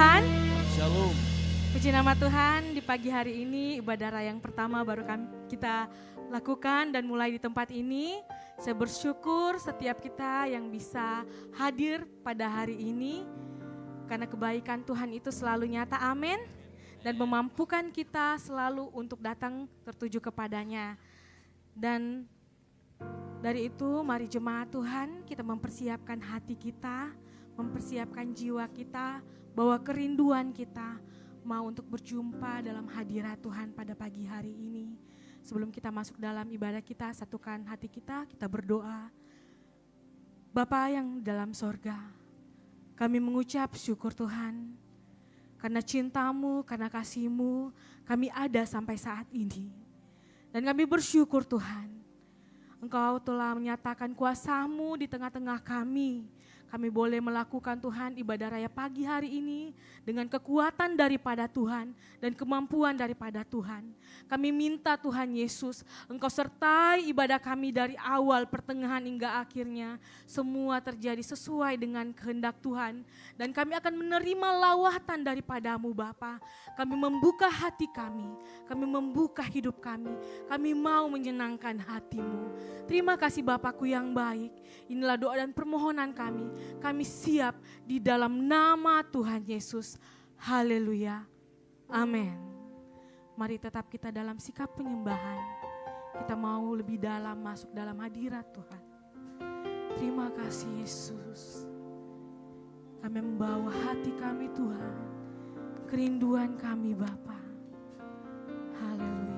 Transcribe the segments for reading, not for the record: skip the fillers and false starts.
Tuhan. Shalom. Puji nama Tuhan, di pagi hari ini ibadah raya yang pertama baru kita lakukan dan mulai di tempat ini. Saya bersyukur setiap kita yang bisa hadir pada hari ini. Karena kebaikan Tuhan itu selalu nyata, amin. Dan memampukan kita selalu untuk datang tertuju kepadanya. Dan dari itu mari jemaat Tuhan kita mempersiapkan hati kita, mempersiapkan jiwa kita, bahwa kerinduan kita mau untuk berjumpa dalam hadirat Tuhan pada pagi hari ini. Sebelum kita masuk dalam ibadah kita, satukan hati kita berdoa. Bapa yang dalam sorga, kami mengucap syukur Tuhan, karena cinta-Mu, karena kasih-Mu, kami ada sampai saat ini. Dan kami bersyukur Tuhan, Engkau telah menyatakan kuasa-Mu di tengah-tengah kami. Kami boleh melakukan Tuhan ibadah raya pagi hari ini dengan kekuatan daripada Tuhan dan kemampuan daripada Tuhan. Kami minta Tuhan Yesus, Engkau sertai ibadah kami dari awal, pertengahan hingga akhirnya. Semua terjadi sesuai dengan kehendak Tuhan. Dan kami akan menerima lawatan daripada-Mu Bapa. Kami membuka hati kami membuka hidup kami mau menyenangkan hati-Mu. Terima kasih Bapakku yang baik. Inilah doa dan permohonan kami siap di dalam nama Tuhan Yesus. Haleluya. Amin. Mari tetap kita dalam sikap penyembahan. Kita mau lebih dalam masuk dalam hadirat Tuhan. Terima kasih Yesus. Kami membawa hati kami Tuhan. Kerinduan kami Bapa. Haleluya.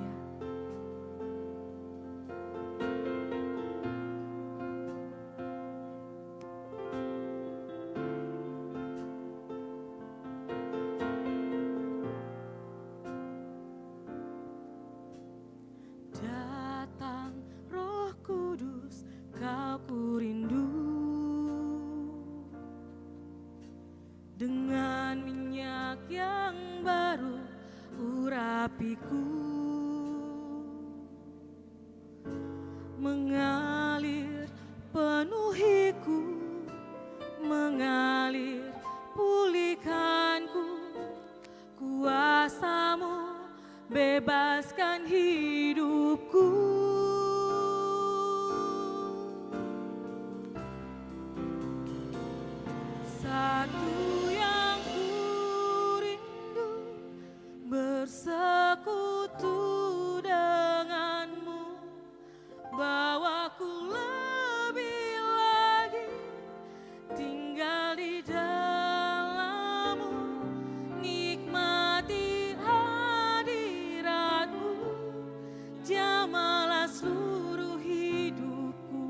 Dengan minyak yang baru urapiku, mengalir penuhiku, mengalir pulihkanku. Kuasa-Mu bebaskan hidupku. Satu yang ku rindu, bersekutu dengan-Mu, bawaku lebih lagi tinggal di dalam-Mu, nikmati hadirat-Mu, jamahlah seluruh hidupku.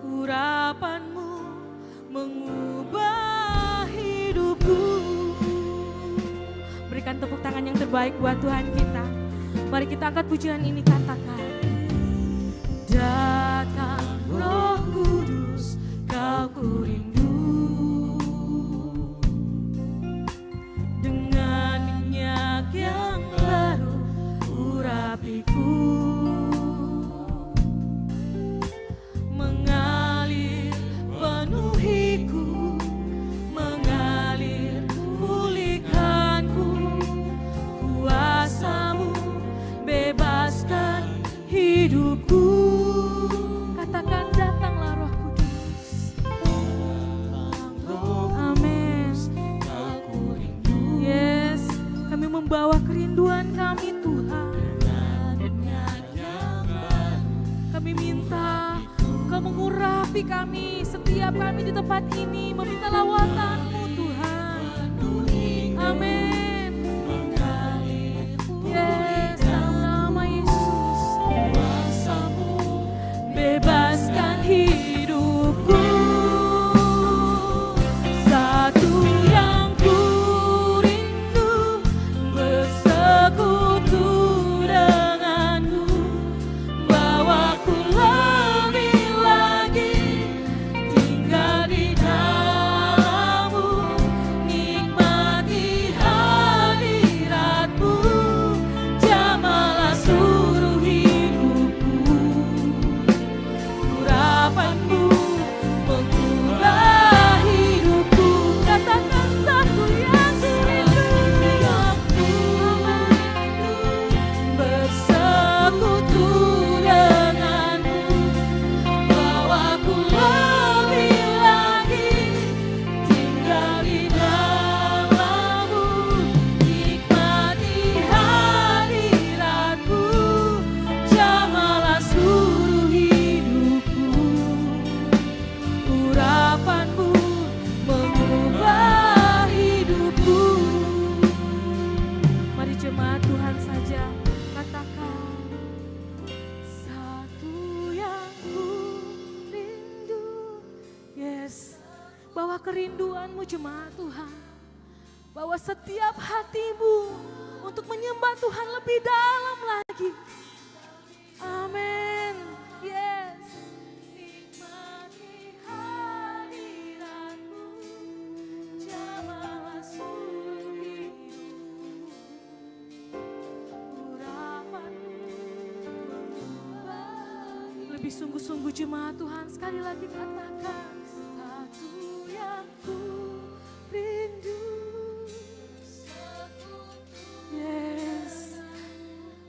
Urapan-Mu mengubah hidupku. Berikan tepuk tangan yang terbaik buat Tuhan kita. Mari kita angkat pujian ini, katakan. Datang Roh Kudus, Kau ku rindu. Dengan minyak yang baru urapiku, mengalir penuhiku, mengalir pulihkanku. Kuasa-Mu bebaskan hidupku. Katakan, datanglah Roh Kudus. Amin. Yes, kami membawa kerinduan kami Tuhan. Kami minta Engkau mengurapi kami, setiap kami di tempat ini meminta lawatan-Mu Tuhan. Amin. Yes, dalam nama Yesus. Bebaskan hidupku. Satu yang ku rindu, bersekutu dengan-Mu, bawaku lebih lagi tinggal di dalam-Mu, nikmati hadirat-Mu, bawa kerinduanmu jemaat Tuhan. Bawa setiap hatimu untuk menyembah Tuhan lebih dalam lagi. Amin. Yes. Nikmati hadiratmu, jamahlah seluruh hidupku. Urapanmu mengubah. Lebih sungguh-sungguh jemaat Tuhan, sekali lagi katakan. Satu yang ku rindu. Yes.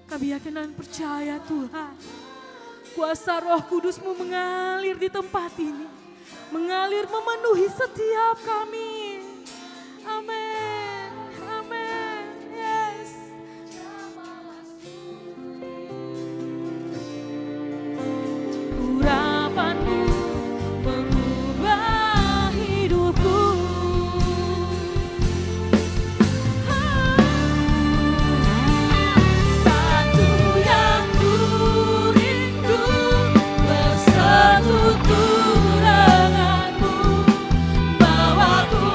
Kami yakin dan percaya Tuhan, kuasa Roh Kudus-Mu mengalir di tempat ini, mengalir memenuhi setiap kami. Amin, amin, yes. Urapan-Mu mengubah hidupku. Bersekutu denganmu, bawaku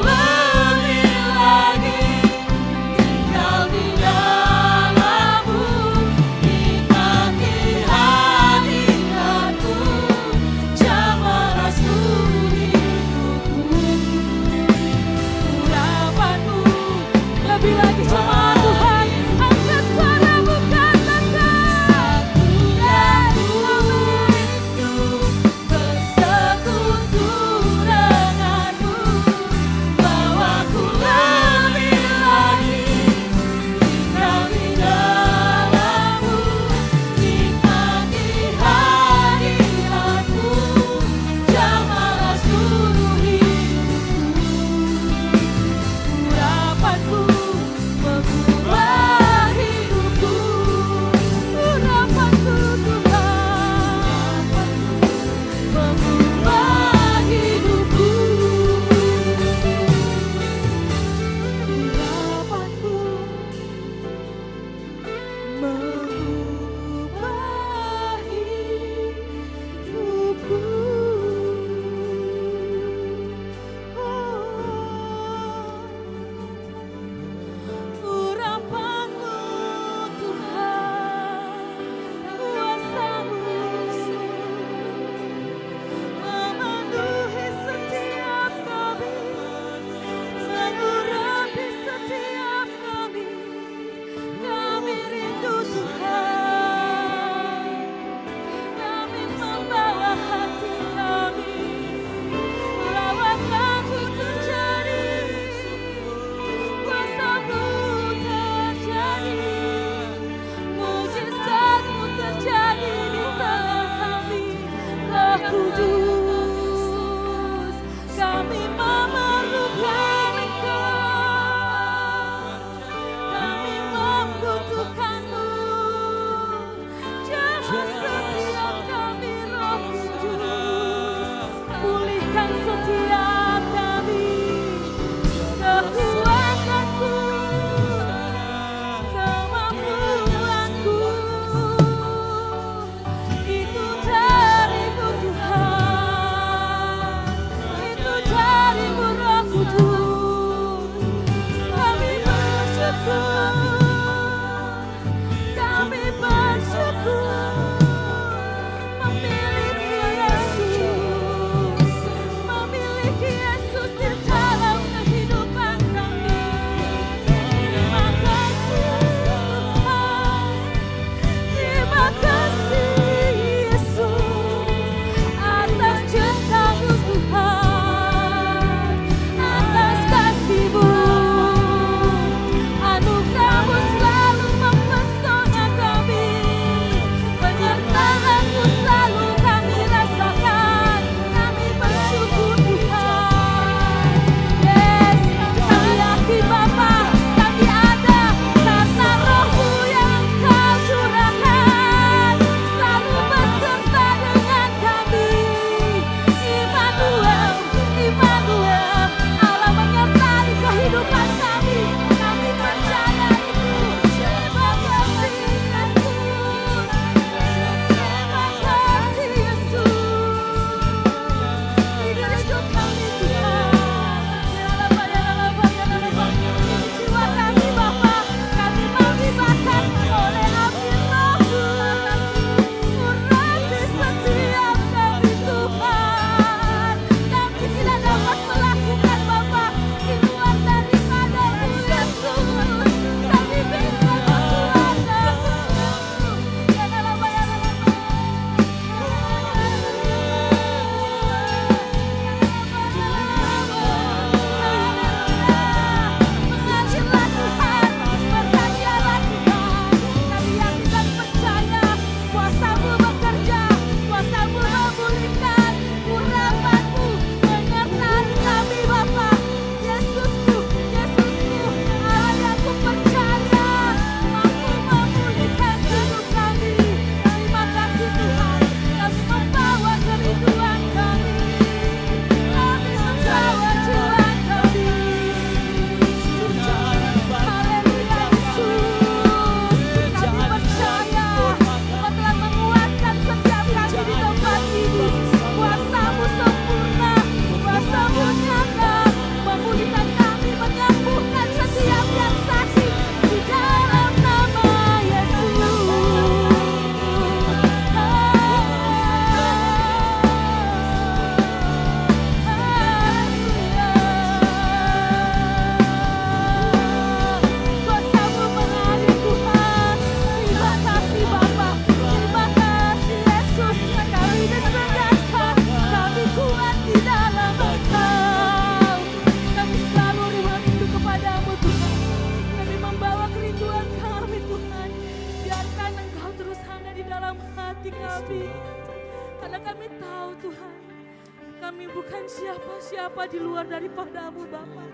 kami bukan siapa-siapa di luar daripada-Mu Bapa.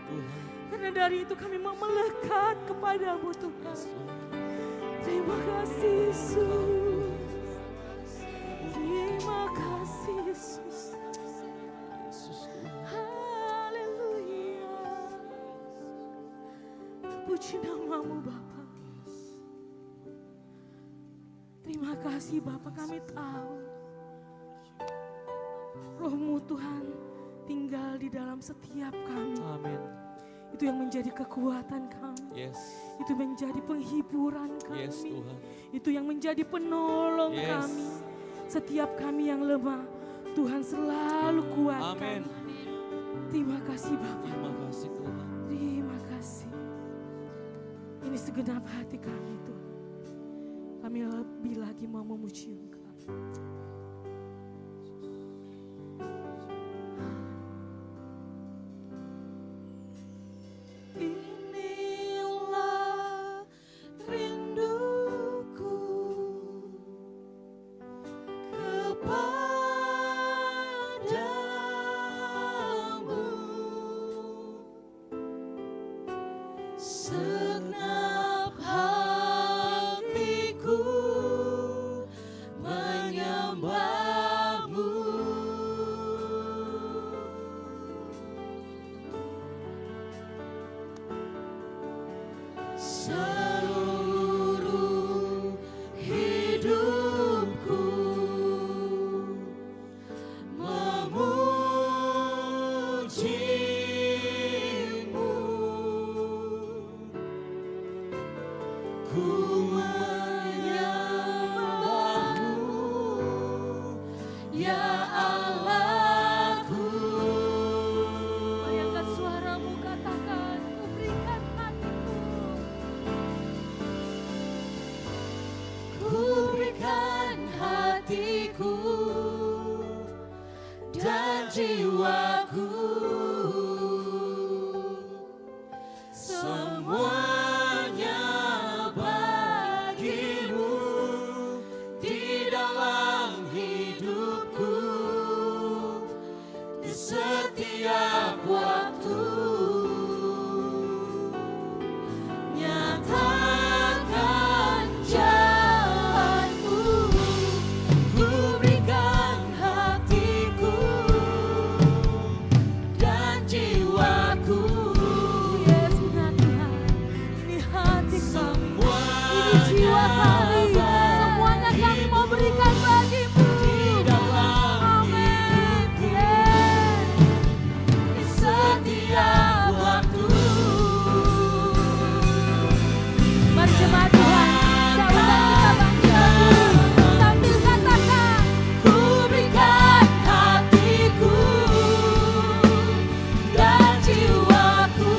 Karena dari itu kami mau melekat kepada-Mu Tuhan. Terima kasih Yesus. Terima kasih Yesus. Haleluya. Puji nama-Mu Bapa. Terima kasih Bapa, kami tahu Roh-Mu Tuhan tinggal di dalam setiap kami. Amin. Itu yang menjadi kekuatan kami. Yes. Itu menjadi penghiburan kami. Yes, Tuhan. Itu yang menjadi penolong kami. Setiap kami yang lemah, Tuhan selalu kuatkan. Amin. Terima kasih Bapa. Terima kasih Tuhan. Terima kasih. Ini segenap hati kami Tuhan. Kami lebih lagi mau memuji Engkau. Inilah rinduku kepadamu, segenap hatiku menyembahmu. Seluruh hidupku memujimu, ku menyembahmu, ya Allahku. Mari angkat suaramu, katakan, ku berikan hatiku. Ku berikan hatiku dan jiwaku, semuanya bagimu di dalam hidupku, di setiap waktu. Nyatakan jalanku, ku berikan hatiku dan jiwaku. Yes, benar Tuhan, ini hati kami, ini jiwa kami, semuanya kami mau berikan bagimu. Amin. Yes. Di setiap waktu. Mari jemaat Tuhan, saudara kita bangkit sambil katakan, ku berikan hatiku dan jiwaku,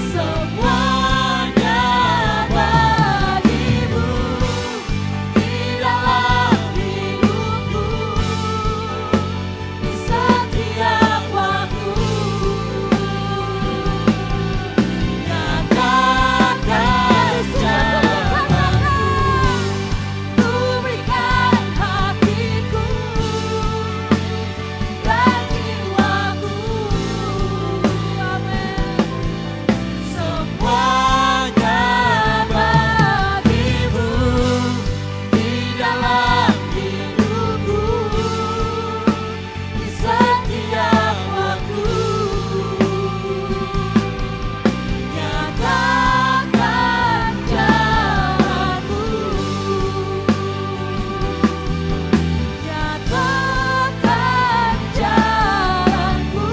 semuanya bagimu di dalam hidupku, di setiap waktu. Nyatakan jalanku, ku berikan hatiku dan jiwaku. Amin. Semuanya bagimu di dalam hidupku, di setiap waktu. Nyatakan jalanku, nyatakan jalanku.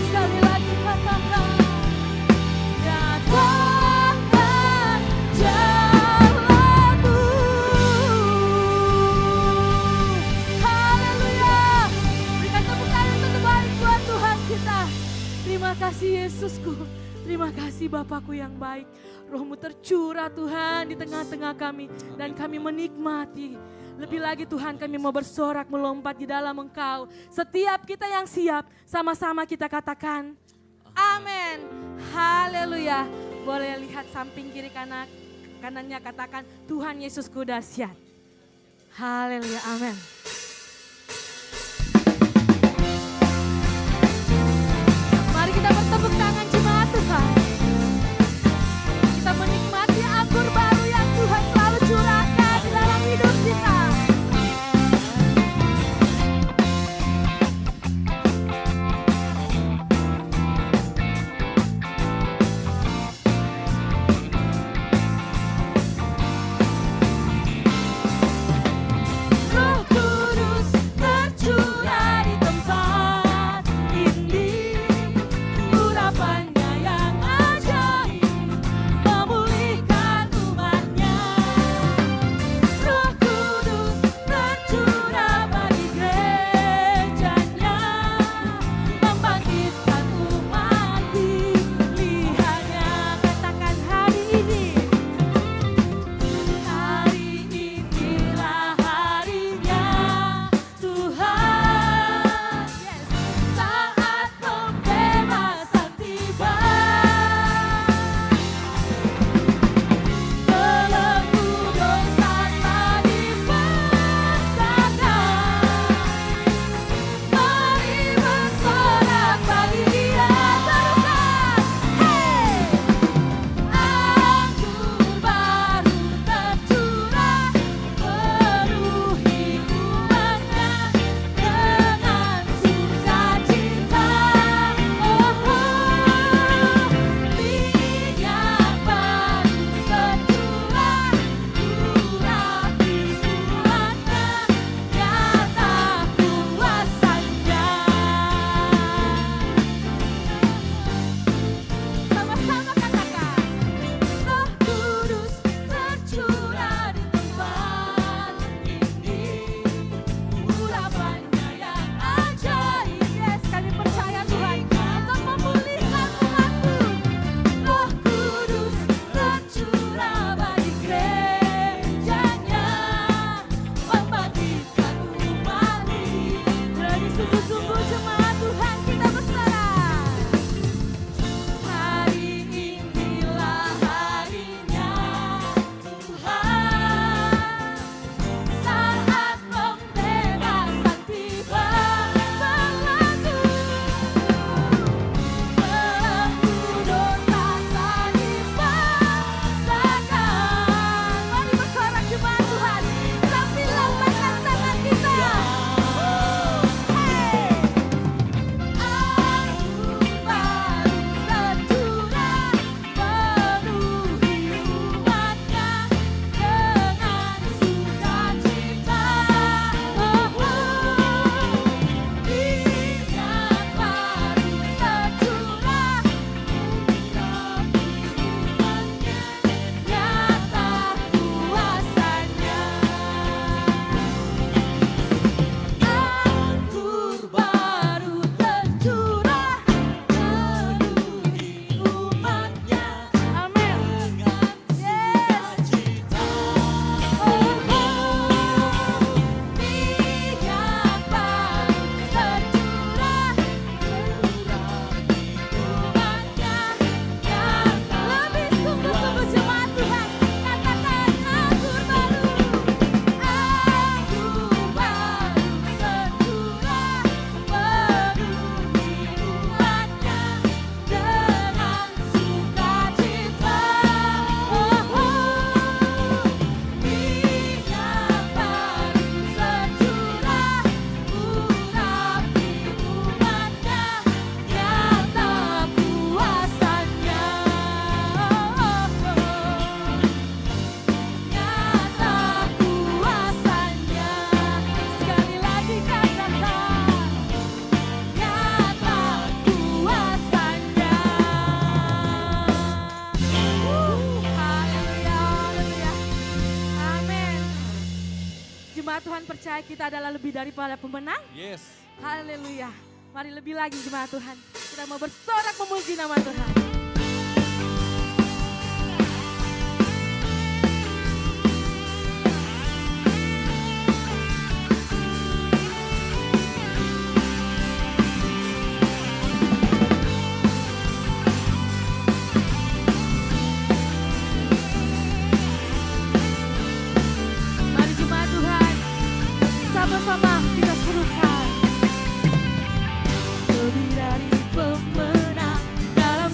Sekali lagi katakan, nyatakan jalanmu. Haleluya. Berikan tepuk tangan untuk terbaik buat Tuhan kita. Terima kasih Yesusku. Terima kasih Bapakku yang baik. Roh-Mu tercurah Tuhan di tengah-tengah kami. Dan kami menikmati. Lebih lagi Tuhan, kami mau bersorak melompat di dalam Engkau. Setiap kita yang siap, sama-sama kita katakan amin. Haleluya. Boleh lihat samping kiri kanannya, katakan Tuhan Yesusku dahsyat. Haleluya, amin. kita adalah lebih daripada pemenang? Yes. Haleluya. Mari lebih lagi jemaat Tuhan. Kita mau bersorak memuji nama Tuhan. Mari jemaat Tuhan, sama-sama kita serukan. Lebih dari pemenang dalam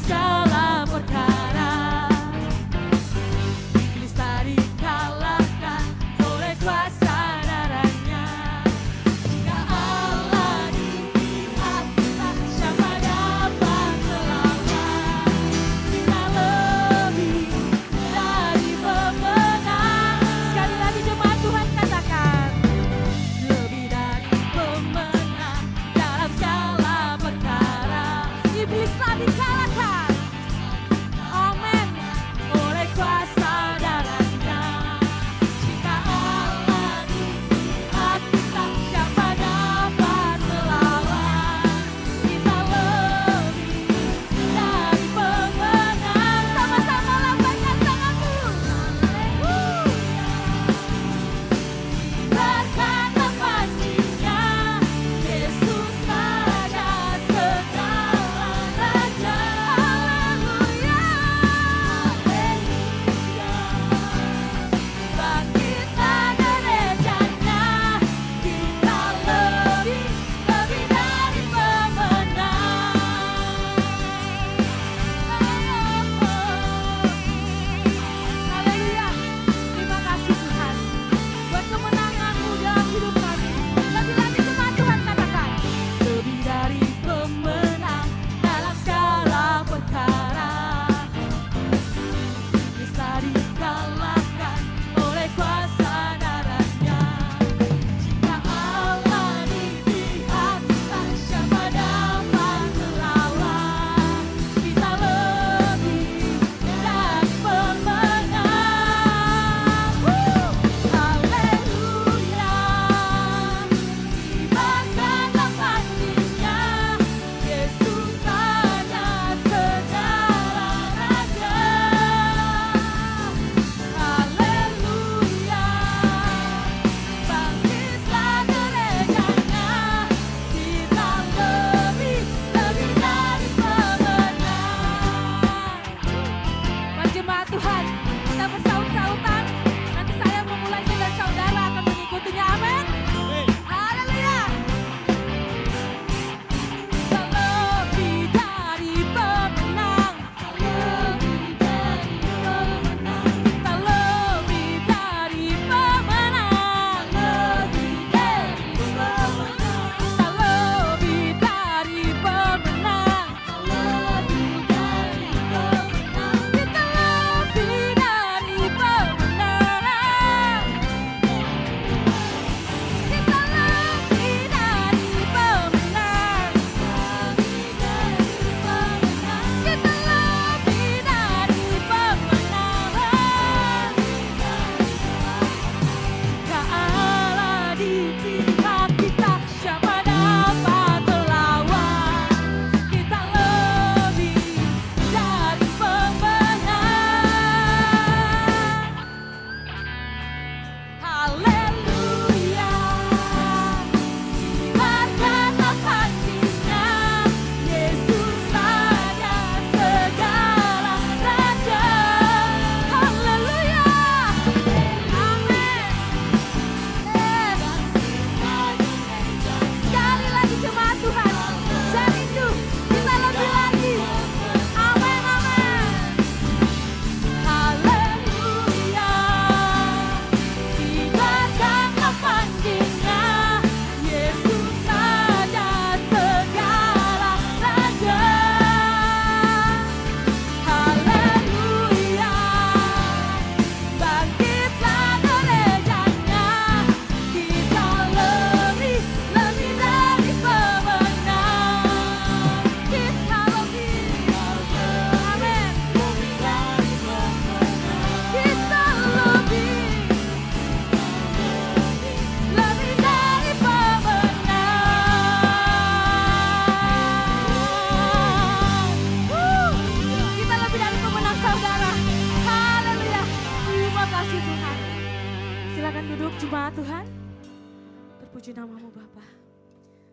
Bapak.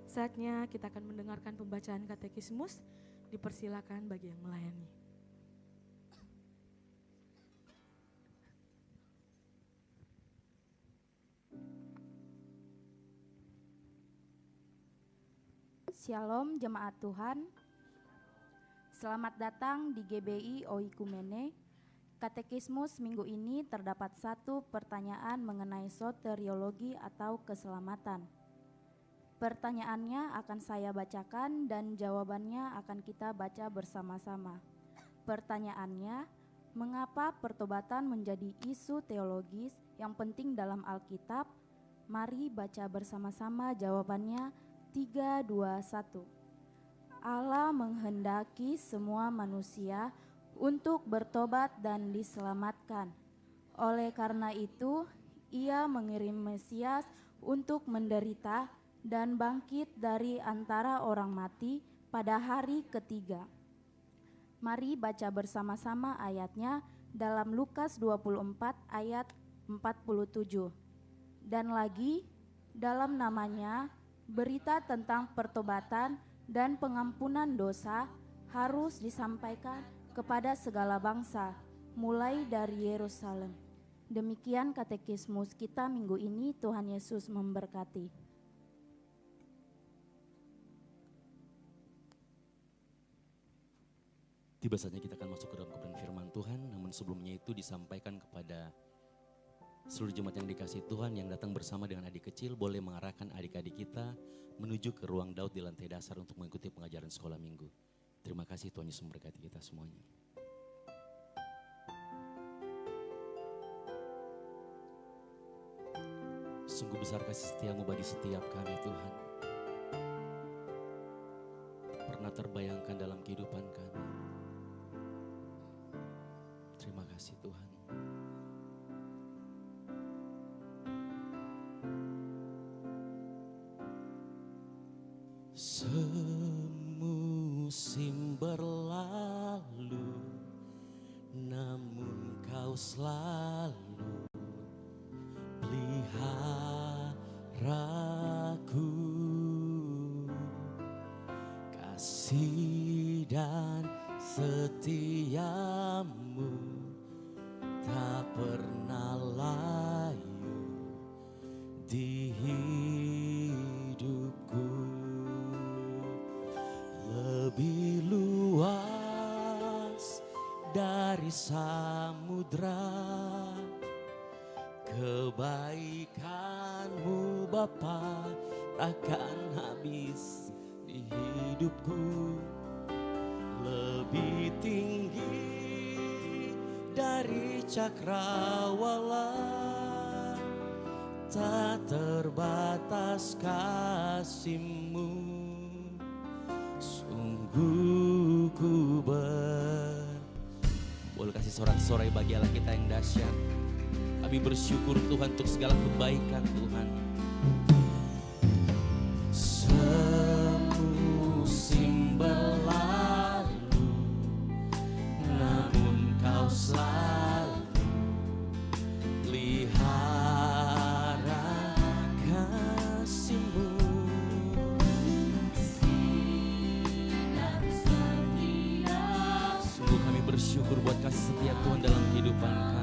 Saatnya kita akan mendengarkan pembacaan katekismus. Dipersilakan bagi yang melayani. Shalom jemaat Tuhan. Selamat datang di GBI Oikumene. Katekismus minggu ini terdapat satu pertanyaan mengenai soteriologi atau keselamatan. Pertanyaannya akan saya bacakan dan jawabannya akan kita baca bersama-sama. Pertanyaannya, mengapa pertobatan menjadi isu teologis yang penting dalam Alkitab? Mari baca bersama-sama jawabannya. 3, 2, 1. Allah menghendaki semua manusia untuk bertobat dan diselamatkan. Oleh karena itu, Ia mengirim Mesias untuk menderita dan bangkit dari antara orang mati pada hari ketiga. Mari baca bersama-sama ayatnya dalam Lukas 24 ayat 47. Dan lagi, dalam namanya, berita tentang pertobatan dan pengampunan dosa harus disampaikan kepada segala bangsa, mulai dari Yerusalem. Demikian katekismus kita minggu ini. Tuhan Yesus memberkati. Tiba saatnya kita akan masuk ke dalam kebenaran firman Tuhan, namun sebelumnya itu disampaikan kepada seluruh jemaat yang dikasihi Tuhan yang datang bersama dengan adik kecil, boleh mengarahkan adik-adik kita menuju ke ruang Daud di lantai dasar untuk mengikuti pengajaran sekolah minggu. Terima kasih, Tuhan Yesus memberkati kita semuanya. Sungguh besar kasih setiamu bagi setiap kami, Tuhan. Tak pernah terbayangkan dalam kehidupan kami. Terima kasih, Tuhan. Semusim berlalu, namun kau selalu peliharaku. Kasih dan setiamu tak pernah layu di hidupku. Lebih luas dari samudra kebaikanmu Bapa takkan habis di hidupku. Lebih tinggi dari cakrawala, tak terbatas kasih-Mu. Sungguh ku boleh kasih sorak-sorai bagi Allah kita yang dahsyat. Kami bersyukur Tuhan untuk segala kebaikan Tuhan. Semusim berlalu, namun kau selalu pelihara kasih-Mu. Sungguh kami bersyukur buat kasih setia Tuhan dalam kehidupan kami.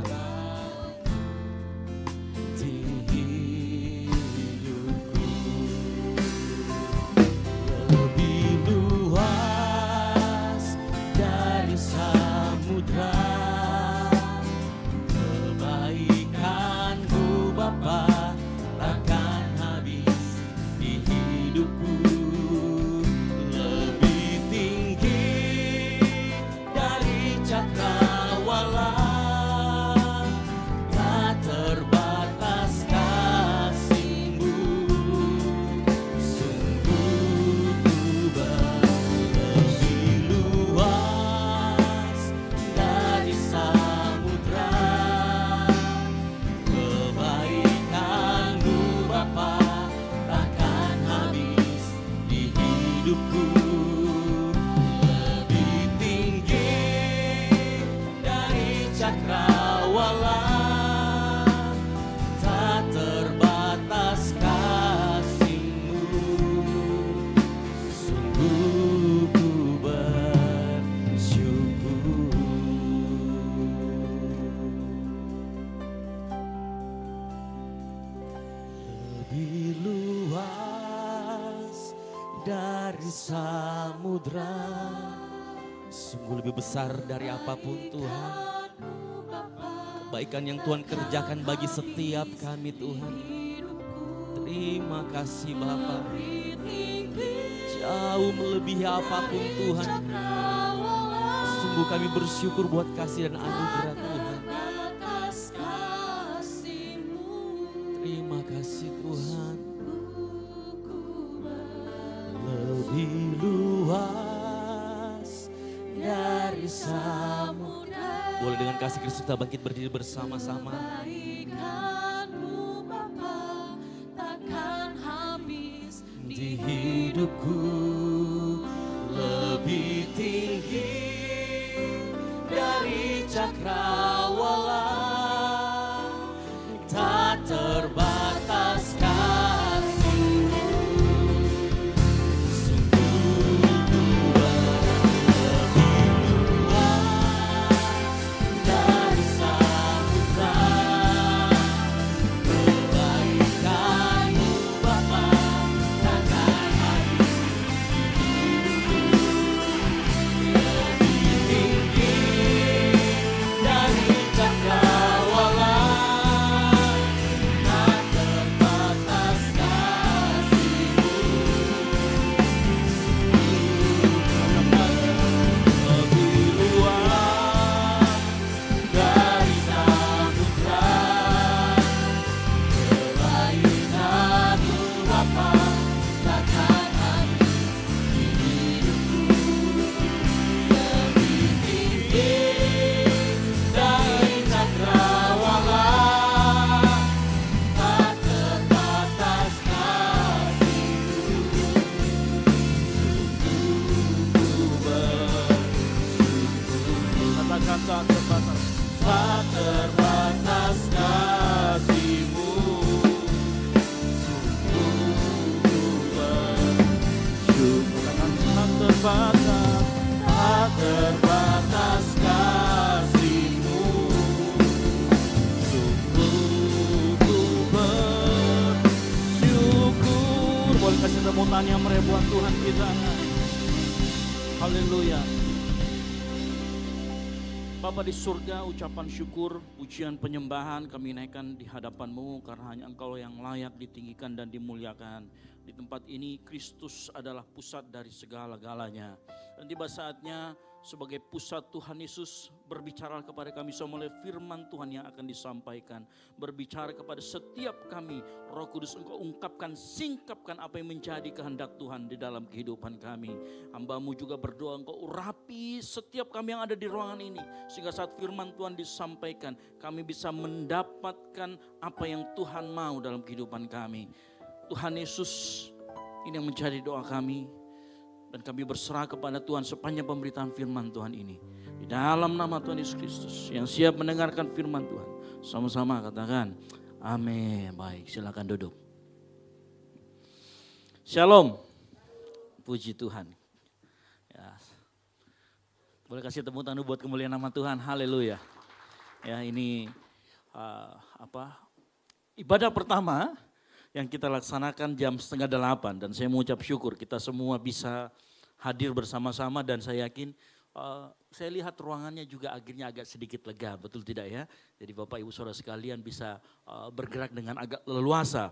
Cakrawala dari samudra. Sungguh lebih besar dari apapun Tuhan. Kebaikan yang Tuhan kerjakan bagi setiap kami Tuhan. Terima kasih Bapa. Jauh melebihi apapun Tuhan. Sungguh kami bersyukur buat kasih dan anugerah Tuhan. Terima kasih Tuhan. Lebih luas dari samudra. Boleh dengan kasih Kristus kita bangkit berdiri bersama-sama. Di hidupku lebih tinggi dari cakrawala, tak terbatas kasih-Mu. Sungguh lebih luas dari samudra. Kebaikan-Mu Bapa takkan habis. Lebih tinggi dari cakrawala, tak terbatas kasih-Mu. Lebih luas dari samudra. Kebaikan-Mu Bapa takkan habis di hidupku. Lebih tinggi dari cakrawala, tak terbatas kasih-Mu. Katakan tak terbatas. Tak terbatas kasih-Mu. Katakan tak terbatas. Tak terbatas kasih-Mu. Sungguh ku bersyukur. Boleh kasih tepuk tangan yang meriah buat Tuhan kita. Haleluya. Bapa di surga, ucapan syukur, pujian penyembahan kami naikkan di hadapan-Mu karena hanya Engkau yang layak ditinggikan dan dimuliakan. Di tempat ini Kristus adalah pusat dari segala-galanya. Dan tiba saatnya sebagai pusat Tuhan Yesus berbicara kepada kami semua oleh firman Tuhan yang akan disampaikan. Berbicara kepada setiap kami, Roh Kudus Engkau ungkapkan, singkapkan apa yang menjadi kehendak Tuhan di dalam kehidupan kami. Hamba-Mu juga berdoa Engkau urapi setiap kami yang ada di ruangan ini. Sehingga saat firman Tuhan disampaikan, kami bisa mendapatkan apa yang Tuhan mau dalam kehidupan kami. Tuhan Yesus, ini yang menjadi doa kami. Dan kami berserah kepada Tuhan sepanjang pemberitaan firman Tuhan ini. Di dalam nama Tuhan Yesus Kristus yang siap mendengarkan firman Tuhan. Sama-sama katakan amin. Baik, silakan duduk. Shalom. Puji Tuhan. Ya. Boleh kasih tepuk tangan buat kemuliaan nama Tuhan. Haleluya. Ya, ini ibadah pertama yang kita laksanakan jam 7:30 dan saya mengucap syukur kita semua bisa hadir bersama-sama dan saya yakin saya lihat ruangannya juga akhirnya agak sedikit lega, betul tidak ya? Jadi Bapak Ibu Saudara sekalian bisa bergerak dengan agak leluasa.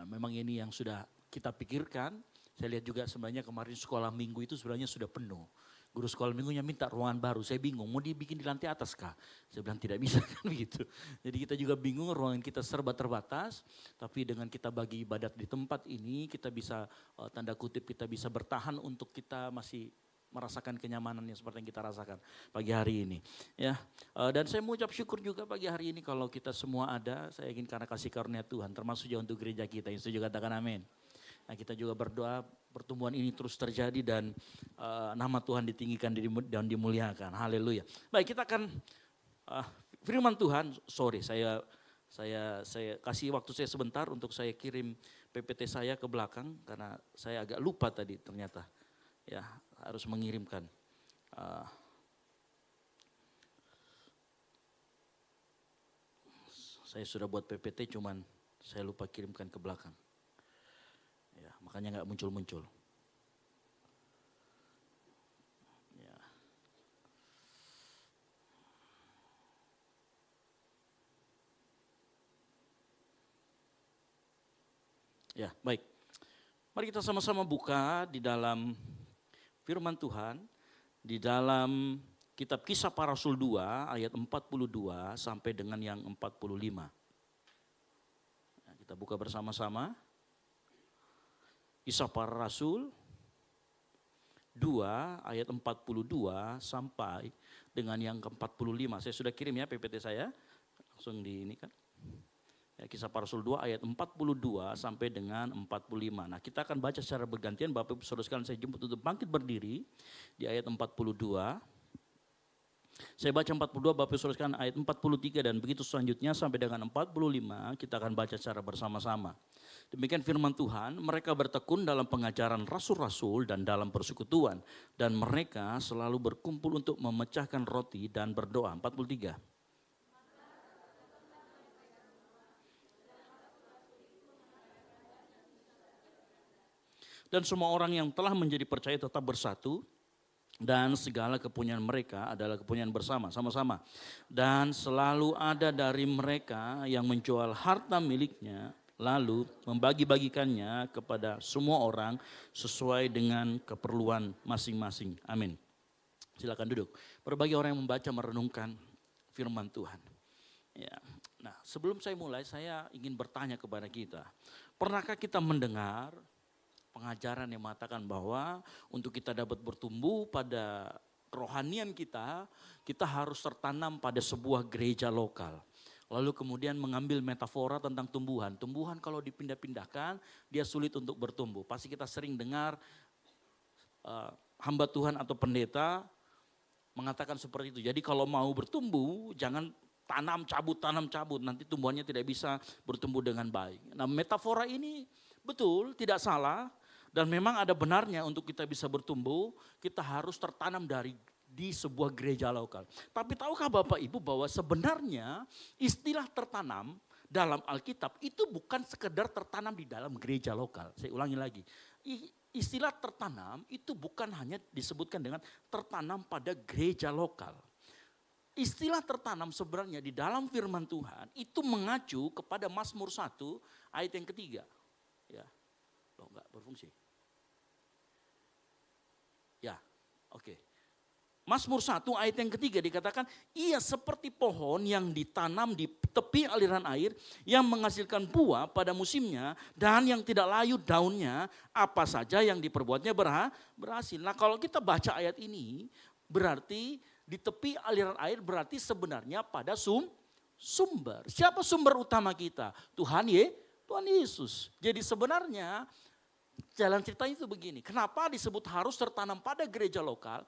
Memang ini yang sudah kita pikirkan. Saya lihat juga sebenarnya kemarin sekolah minggu itu sebenarnya sudah penuh. Guru sekolah minggunya minta ruangan baru, saya bingung mau dibikin di lantai atas kah? Saya bilang tidak bisa kan begitu. Jadi kita juga bingung, ruangan kita serba terbatas. Tapi dengan kita bagi ibadat di tempat ini kita bisa tanda kutip kita bisa bertahan untuk kita masih merasakan kenyamanan yang seperti yang kita rasakan pagi hari ini. Ya, dan saya mengucap syukur juga pagi hari ini kalau kita semua ada, saya ingin karena kasih karunia Tuhan termasuk juga untuk gereja kita. Yang setuju katakan amin. Nah, kita juga berdoa pertumbuhan ini terus terjadi dan nama Tuhan ditinggikan dan dimuliakan. Haleluya. Baik, kita akan firman Tuhan. Sorry, saya kasih waktu saya sebentar untuk saya kirim PPT saya ke belakang karena saya agak lupa tadi ternyata. Ya, harus mengirimkan. Saya sudah buat PPT cuman saya lupa kirimkan ke belakang. Ya. makanya nggak muncul-muncul. Ya. Ya, baik. Mari kita sama-sama buka di dalam firman Tuhan, di dalam kitab Kisah Para Rasul 2 ayat 42 sampai dengan yang 45. Nah, kita buka bersama-sama. Kisah Para Rasul 2 ayat 42 sampai dengan yang ke-45. Saya sudah kirim ya PPT saya, langsung di ini kan. Ya, Kisah Para Rasul 2 ayat 42 sampai dengan 45. Nah, kita akan baca secara bergantian. Bapak Ibu Saudara sekalian, saya jemput untuk bangkit berdiri di ayat 42. Saya baca 42, Bapak Ibu Saudara sekalian, ayat 43 dan begitu selanjutnya sampai dengan 45 kita akan baca secara bersama-sama. Demikian firman Tuhan, mereka bertekun dalam pengajaran rasul-rasul dan dalam persekutuan, dan mereka selalu berkumpul untuk memecahkan roti dan berdoa. 43. Dan semua orang yang telah menjadi percaya tetap bersatu, dan segala kepunyaan mereka adalah kepunyaan bersama, sama-sama. Dan selalu ada dari mereka yang menjual harta miliknya, lalu membagi-bagikannya kepada semua orang sesuai dengan keperluan masing-masing. Amin. Silakan duduk. Berbagai orang yang membaca merenungkan firman Tuhan. Ya. Nah, sebelum saya mulai, saya ingin bertanya kepada kita. Pernahkah kita mendengar pengajaran yang mengatakan bahwa untuk kita dapat bertumbuh pada kerohanian kita, kita harus tertanam pada sebuah gereja lokal. Lalu kemudian mengambil metafora tentang tumbuhan. Tumbuhan kalau dipindah-pindahkan, dia sulit untuk bertumbuh. Pasti kita sering dengar hamba Tuhan atau pendeta mengatakan seperti itu. Jadi kalau mau bertumbuh, jangan tanam cabut, nanti tumbuhannya tidak bisa bertumbuh dengan baik. Nah, metafora ini betul, tidak salah. Dan memang ada benarnya untuk kita bisa bertumbuh, kita harus tertanam di sebuah gereja lokal. Tapi tahukah Bapak Ibu bahwa sebenarnya istilah tertanam dalam Alkitab itu bukan sekedar tertanam di dalam gereja lokal. Saya ulangi lagi, istilah tertanam itu bukan hanya disebutkan dengan tertanam pada gereja lokal. Istilah tertanam sebenarnya di dalam firman Tuhan itu mengacu kepada Mazmur 1 ayat yang ketiga. Ya. Loh, enggak berfungsi. Ya, oke. Mazmur 1 ayat yang ketiga dikatakan, ia seperti pohon yang ditanam di tepi aliran air, yang menghasilkan buah pada musimnya, dan yang tidak layu daunnya, apa saja yang diperbuatnya berhasil. Nah, kalau kita baca ayat ini, berarti di tepi aliran air berarti sebenarnya pada sumber. Siapa sumber utama kita? Tuhan Yesus. Jadi sebenarnya jalan cerita itu begini. Kenapa disebut harus tertanam pada gereja lokal?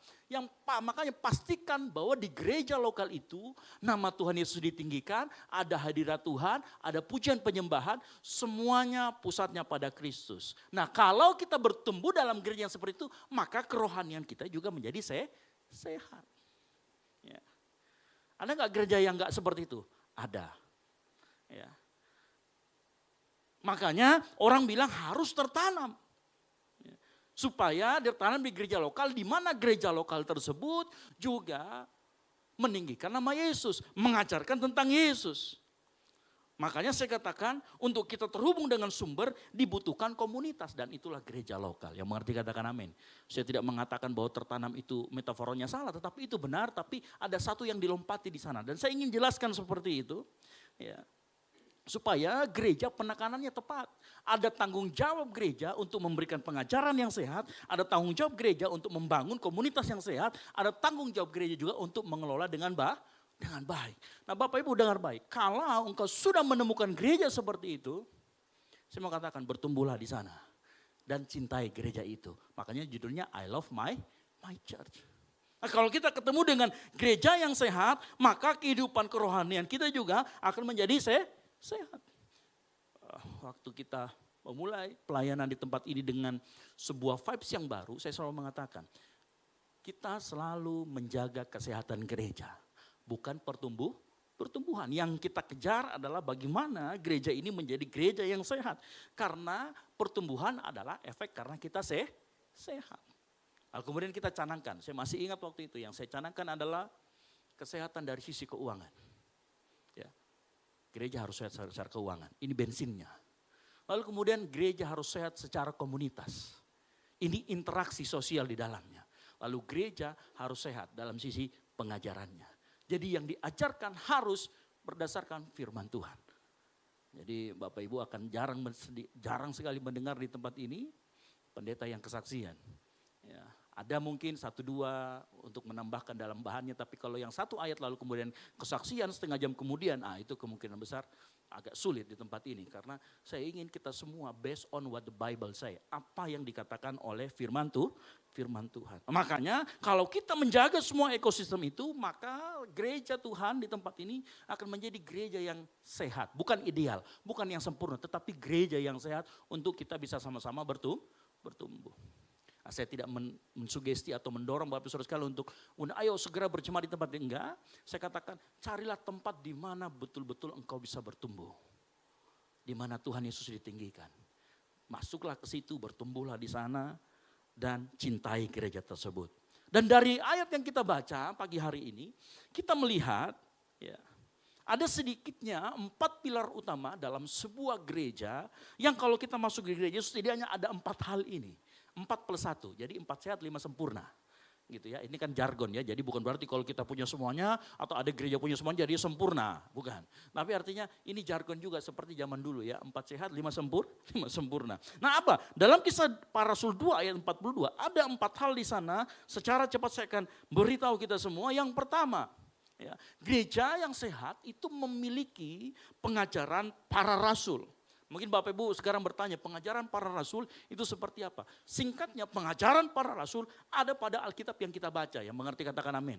Makanya pastikan bahwa di gereja lokal itu nama Tuhan Yesus ditinggikan, ada hadirat Tuhan, ada pujian penyembahan, semuanya pusatnya pada Kristus. Nah, kalau kita bertumbuh dalam gereja yang seperti itu, maka kerohanian kita juga menjadi sehat. Ya. Ada nggak gereja yang nggak seperti itu? Ada. Ya. Makanya orang bilang harus tertanam. Supaya tertanam di gereja lokal, di mana gereja lokal tersebut juga meninggikan nama Yesus. Mengajarkan tentang Yesus. Makanya saya katakan untuk kita terhubung dengan sumber dibutuhkan komunitas. Dan itulah gereja lokal. Yang mengerti katakan amin. Saya tidak mengatakan bahwa tertanam itu metaforanya salah. Tetapi itu benar, tapi ada satu yang dilompati di sana. Dan saya ingin jelaskan seperti itu. Ya. Supaya gereja penekanannya tepat. Ada tanggung jawab gereja untuk memberikan pengajaran yang sehat. Ada tanggung jawab gereja untuk membangun komunitas yang sehat. Ada tanggung jawab gereja juga untuk mengelola dengan baik. Nah, Bapak Ibu dengar baik. Kalau engkau sudah menemukan gereja seperti itu, saya mau katakan bertumbuhlah di sana. Dan cintai gereja itu. Makanya judulnya I love my church. Nah, kalau kita ketemu dengan gereja yang sehat, maka kehidupan kerohanian kita juga akan menjadi sehat. Waktu kita memulai pelayanan di tempat ini dengan sebuah vibes yang baru, saya selalu mengatakan, kita selalu menjaga kesehatan gereja, bukan pertumbuhan pertumbuhan. Yang kita kejar adalah bagaimana gereja ini menjadi gereja yang sehat. Karena pertumbuhan adalah efek karena kita sehat. Lalu kemudian kita canangkan, saya masih ingat waktu itu yang saya canangkan adalah kesehatan dari sisi keuangan. Ya, gereja harus sehat secara keuangan, ini bensinnya. Lalu kemudian gereja harus sehat secara komunitas. Ini interaksi sosial di dalamnya. Lalu gereja harus sehat dalam sisi pengajarannya. Jadi yang diajarkan harus berdasarkan firman Tuhan. Jadi Bapak Ibu akan jarang sekali mendengar di tempat ini pendeta yang kesaksian. Ya, ada mungkin 1-2 untuk menambahkan dalam bahannya, tapi kalau yang 1 ayat lalu kemudian kesaksian setengah jam kemudian, itu kemungkinan besar agak sulit di tempat ini. Karena saya ingin kita semua based on what the Bible say. Apa yang dikatakan oleh firman Tuhan. Makanya kalau kita menjaga semua ekosistem itu, maka gereja Tuhan di tempat ini akan menjadi gereja yang sehat. Bukan ideal, bukan yang sempurna, tetapi gereja yang sehat untuk kita bisa sama-sama bertumbuh. Saya tidak mensugesti atau mendorong Bapak Saudara sekalian untuk ayo segera berjemaat di tempat ini. Enggak, saya katakan carilah tempat di mana betul-betul engkau bisa bertumbuh. Di mana Tuhan Yesus ditinggikan. Masuklah ke situ, bertumbuhlah di sana dan cintai gereja tersebut. Dan dari ayat yang kita baca pagi hari ini, kita melihat ya, ada sedikitnya 4 pilar utama dalam sebuah gereja yang kalau kita masuk di gereja setidaknya ada 4 hal ini. 4+1, jadi 4 sehat 5 sempurna. Gitu ya, ini kan jargon ya, jadi bukan berarti kalau kita punya semuanya atau ada gereja punya semuanya jadi sempurna, bukan. Tapi artinya ini jargon juga seperti zaman dulu ya, 4 sehat 5 sempurna. Nah apa? Dalam Kisah Para Rasul 2 ayat 42 ada 4 hal di sana, secara cepat saya akan beritahu kita semua. Yang pertama, ya, gereja yang sehat itu memiliki pengajaran para rasul. Mungkin Bapak Ibu sekarang bertanya, pengajaran para rasul itu seperti apa? Singkatnya, pengajaran para rasul ada pada Alkitab yang kita baca. Yang mengerti katakan amin.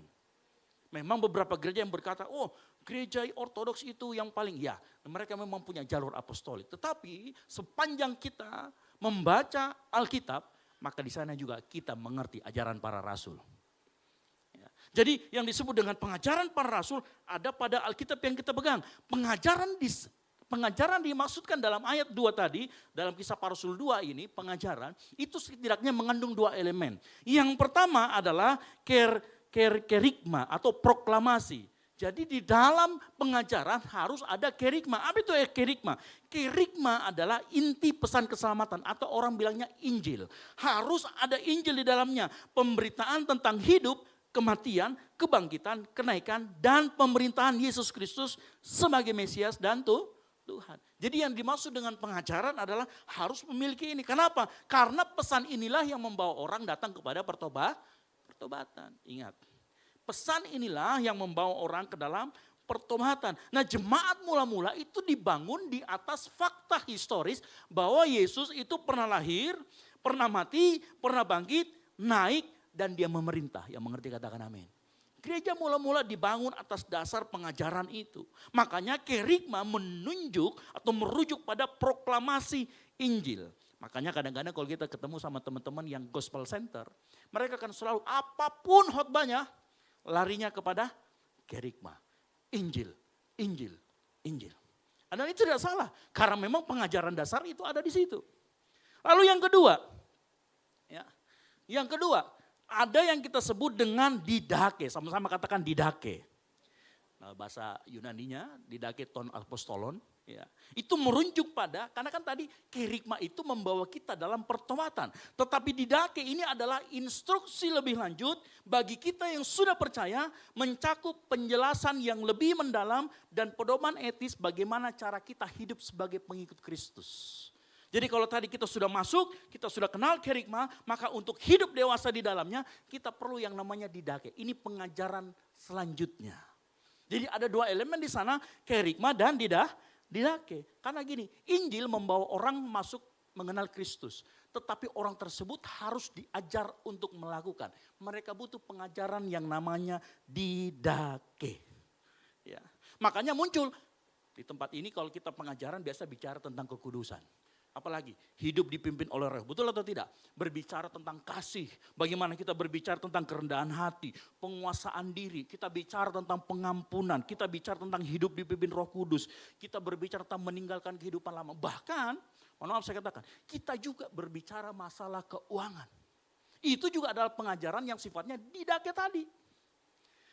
Memang beberapa gereja yang berkata, oh gereja ortodoks itu yang paling, ya mereka memang punya jalur apostolik. Tetapi sepanjang kita membaca Alkitab, maka di sana juga kita mengerti ajaran para rasul. Jadi yang disebut dengan pengajaran para rasul ada pada Alkitab yang kita pegang. Pengajaran dimaksudkan dalam ayat 2 tadi, dalam Kisah Para Rasul 2 ini, pengajaran itu setidaknya mengandung 2 elemen. Yang pertama adalah kerigma atau proklamasi. Jadi di dalam pengajaran harus ada kerigma. Apa itu kerigma? Kerigma adalah inti pesan keselamatan atau orang bilangnya Injil. Harus ada Injil di dalamnya. Pemberitaan tentang hidup, kematian, kebangkitan, kenaikan, dan pemerintahan Yesus Kristus sebagai Mesias dan Tuhan. Jadi yang dimaksud dengan pengajaran adalah harus memiliki ini. Kenapa? Karena pesan inilah yang membawa orang datang kepada pertobatan. Ingat, pesan inilah yang membawa orang ke dalam pertobatan. Nah, jemaat mula-mula itu dibangun di atas fakta historis bahwa Yesus itu pernah lahir, pernah mati, pernah bangkit, naik, dan dia memerintah. Yang mengerti katakan amin. Gereja mula-mula dibangun atas dasar pengajaran itu. Makanya kerigma menunjuk atau merujuk pada proklamasi Injil. Makanya kadang-kadang kalau kita ketemu sama teman-teman yang gospel center, mereka akan selalu apapun khotbahnya larinya kepada kerigma. Injil, Injil, Injil. Dan itu tidak salah karena memang pengajaran dasar itu ada di situ. Lalu yang kedua, ada yang kita sebut dengan didake, sama-sama katakan didake. Nah, bahasa Yunaninya didake ton apostolon, ya. Itu merujuk pada, karena kan tadi kerigma itu membawa kita dalam pertobatan. Tetapi didake ini adalah instruksi lebih lanjut bagi kita yang sudah percaya, mencakup penjelasan yang lebih mendalam dan pedoman etis bagaimana cara kita hidup sebagai pengikut Kristus. Jadi kalau tadi kita sudah masuk, kita sudah kenal kerigma, maka untuk hidup dewasa di dalamnya, kita perlu yang namanya didake. Ini pengajaran selanjutnya. Jadi ada 2 elemen di sana, kerigma dan didake. Karena gini, Injil membawa orang masuk mengenal Kristus. Tetapi orang tersebut harus diajar untuk melakukan. Mereka butuh pengajaran yang namanya didake. Ya. Makanya muncul di tempat ini kalau kita pengajaran biasa bicara tentang kekudusan. Apalagi hidup dipimpin oleh Roh, betul atau tidak? Berbicara tentang kasih, bagaimana kita berbicara tentang kerendahan hati, penguasaan diri, kita bicara tentang pengampunan, kita bicara tentang hidup dipimpin Roh Kudus, kita berbicara tentang meninggalkan kehidupan lama. Bahkan, mohon maaf saya katakan, kita juga berbicara masalah keuangan. Itu juga adalah pengajaran yang sifatnya didake tadi.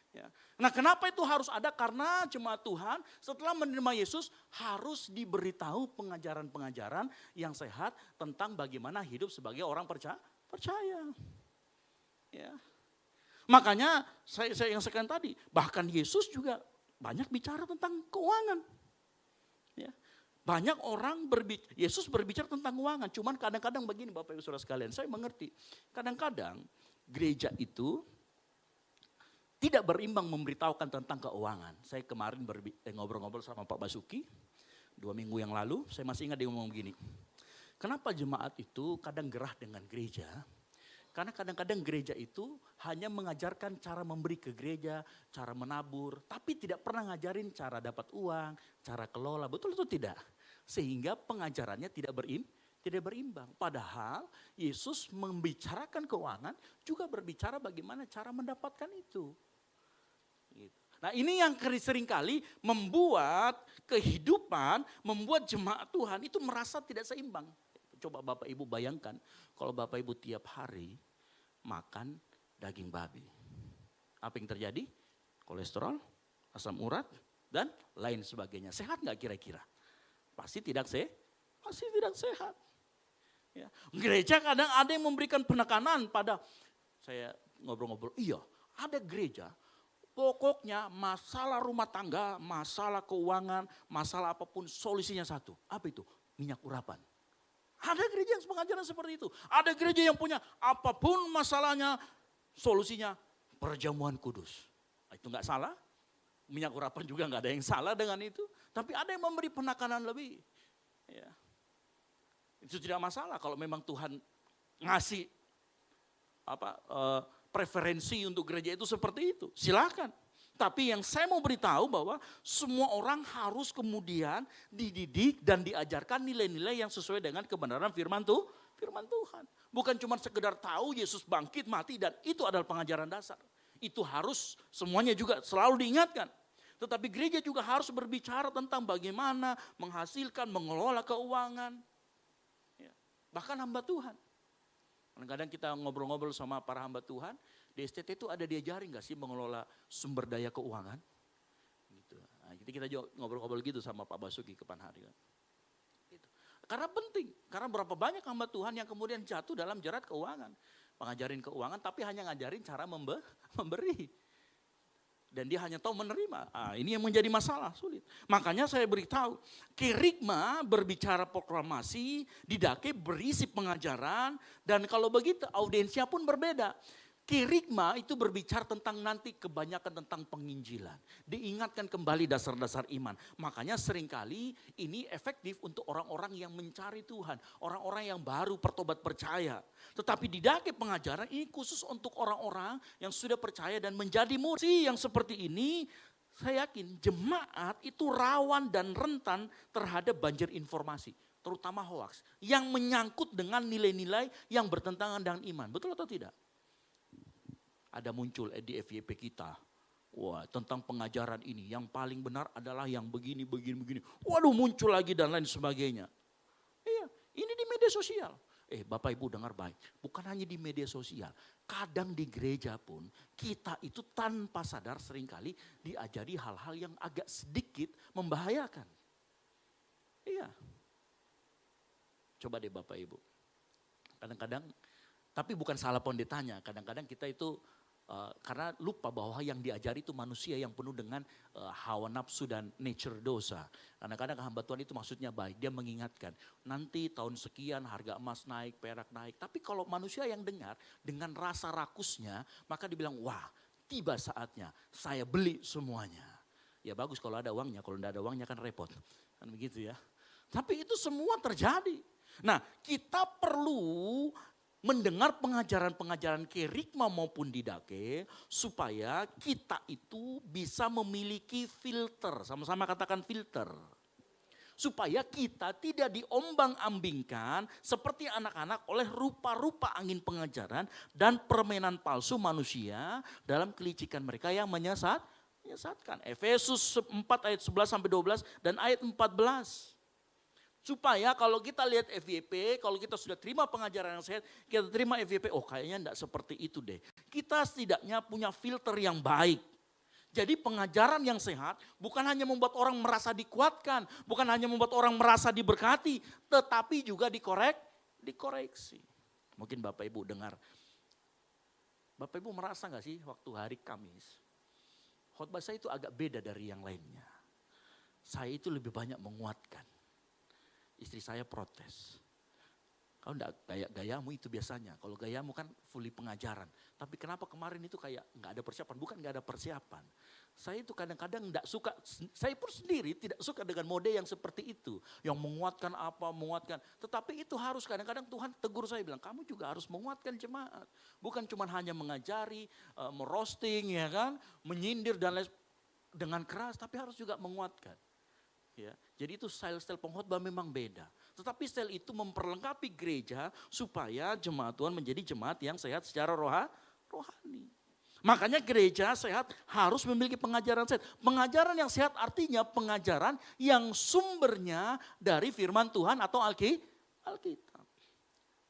Ya. Nah, kenapa itu harus ada? Karena jemaat Tuhan setelah menerima Yesus harus diberitahu pengajaran-pengajaran yang sehat tentang bagaimana hidup sebagai orang percaya. Ya. Makanya saya yang sekian tadi, bahkan Yesus juga banyak bicara tentang keuangan. Ya. Banyak orang Yesus berbicara tentang keuangan, cuman kadang-kadang begini Bapak Ibu Saudara sekalian, saya mengerti. Kadang-kadang gereja itu tidak berimbang memberitahukan tentang keuangan. Saya kemarin ngobrol-ngobrol sama Pak Basuki 2 minggu yang lalu, saya masih ingat dia ngomong begini. Kenapa jemaat itu kadang gerah dengan gereja? Karena kadang-kadang gereja itu hanya mengajarkan cara memberi ke gereja, cara menabur, tapi tidak pernah ngajarin cara dapat uang, cara kelola, betul atau tidak? Sehingga pengajarannya tidak berimbang. Padahal Yesus membicarakan keuangan juga berbicara bagaimana cara mendapatkan itu. Nah, ini yang seringkali membuat kehidupan, membuat jemaat Tuhan itu merasa tidak seimbang. Coba Bapak Ibu bayangkan kalau Bapak Ibu tiap hari makan daging babi. Apa yang terjadi? Kolesterol, asam urat, dan lain sebagainya. Sehat nggak kira-kira? Pasti tidak sehat. Ya. Gereja kadang ada yang memberikan penekanan pada, saya ngobrol-ngobrol, iya ada gereja, pokoknya masalah rumah tangga, masalah keuangan, masalah apapun solusinya satu. Apa itu? Minyak urapan. Ada gereja yang pengajaran seperti itu. Ada gereja yang punya apapun masalahnya, solusinya perjamuan kudus. Itu nggak salah. Minyak urapan juga nggak ada yang salah dengan itu. Tapi ada yang memberi penekanan lebih. Ya. Itu tidak masalah kalau memang Tuhan ngasih preferensi untuk gereja itu seperti itu. Silakan. Tapi yang saya mau beritahu bahwa semua orang harus kemudian dididik dan diajarkan nilai-nilai yang sesuai dengan kebenaran firman Tuhan. Bukan cuma sekedar tahu Yesus bangkit, mati dan itu adalah pengajaran dasar. Itu harus semuanya juga selalu diingatkan. Tetapi gereja juga harus berbicara tentang bagaimana menghasilkan, mengelola keuangan. Ya. Bahkan hamba Tuhan. Kadang-kadang kita ngobrol-ngobrol sama para hamba Tuhan, di STT itu ada diajarin gak sih mengelola sumber daya keuangan? Gitu. Nah, jadi kita juga ngobrol-ngobrol gitu sama Pak Basuki kapan hari. Gitu. Karena penting, karena berapa banyak hamba Tuhan yang kemudian jatuh dalam jerat keuangan. Mengajarin keuangan tapi hanya ngajarin cara memberi. Dan dia hanya tahu menerima. Ini yang menjadi masalah, sulit. Makanya saya beritahu, kerigma berbicara proklamasi, didake berisi pengajaran, dan kalau begitu audiensnya pun berbeda. Kerigma itu berbicara tentang nanti kebanyakan tentang penginjilan. Diingatkan kembali dasar-dasar iman. Makanya seringkali ini efektif untuk orang-orang yang mencari Tuhan. Orang-orang yang baru bertobat percaya. Tetapi didake pengajaran ini khusus untuk orang-orang yang sudah percaya dan menjadi murid. Yang seperti ini saya yakin jemaat itu rawan dan rentan terhadap banjir informasi. Terutama hoaks. Yang menyangkut dengan nilai-nilai yang bertentangan dengan iman. Betul atau tidak? Ada muncul di FYP kita. Wah, tentang pengajaran ini yang paling benar adalah yang begini. Waduh, muncul lagi dan lain sebagainya. Iya, ini di media sosial. Bapak Ibu dengar baik, bukan hanya di media sosial. Kadang di gereja pun kita itu tanpa sadar seringkali diajari hal-hal yang agak sedikit membahayakan. Iya. Coba deh Bapak Ibu. Kadang-kadang, tapi bukan salah pendetanya, kadang-kadang kita itu karena lupa bahwa yang diajari itu manusia yang penuh dengan hawa nafsu dan nature dosa. Kadang-kadang hamba Tuhan itu maksudnya baik, dia mengingatkan nanti tahun sekian harga emas naik, perak naik. Tapi kalau manusia yang dengar dengan rasa rakusnya, maka dibilang wah tiba saatnya saya beli semuanya. Ya bagus kalau ada uangnya, kalau tidak ada uangnya kan repot. Kan begitu ya. Tapi itu semua terjadi. Nah kita perlu mendengar pengajaran-pengajaran kerigma maupun didake supaya kita itu bisa memiliki filter, sama-sama katakan filter. Supaya kita tidak diombang-ambingkan seperti anak-anak oleh rupa-rupa angin pengajaran dan permainan palsu manusia dalam kelicikan mereka yang menyesatkan. Efesus 4 ayat 11 sampai 12 dan ayat 14. Supaya kalau kita lihat FYP, kalau kita sudah terima pengajaran yang sehat, kita terima FYP, oh kayaknya enggak seperti itu deh. Kita setidaknya punya filter yang baik. Jadi pengajaran yang sehat bukan hanya membuat orang merasa dikuatkan, bukan hanya membuat orang merasa diberkati, tetapi juga dikoreksi. Mungkin Bapak Ibu dengar, Bapak Ibu merasa gak sih waktu hari Kamis, khotbah saya itu agak beda dari yang lainnya. Saya itu lebih banyak menguatkan. Istri saya protes. Kau enggak gaya-gayamu itu biasanya. Kalau gayamu kan fully pengajaran. Tapi kenapa kemarin itu kayak enggak ada persiapan? Bukan enggak ada persiapan. Saya itu kadang-kadang enggak suka, saya pun sendiri tidak suka dengan mode yang seperti itu. Yang menguatkan apa, menguatkan. Tetapi itu harus kadang-kadang Tuhan tegur saya bilang, kamu juga harus menguatkan jemaat. Bukan cuma hanya mengajari, merosting ya kan, menyindir dan lain dengan keras, tapi harus juga menguatkan. Ya, jadi itu style-style pengkhotbah memang beda. Tetapi style itu memperlengkapi gereja supaya jemaat Tuhan menjadi jemaat yang sehat secara rohani. Makanya gereja sehat harus memiliki pengajaran sehat. Pengajaran yang sehat artinya pengajaran yang sumbernya dari firman Tuhan atau Alkitab.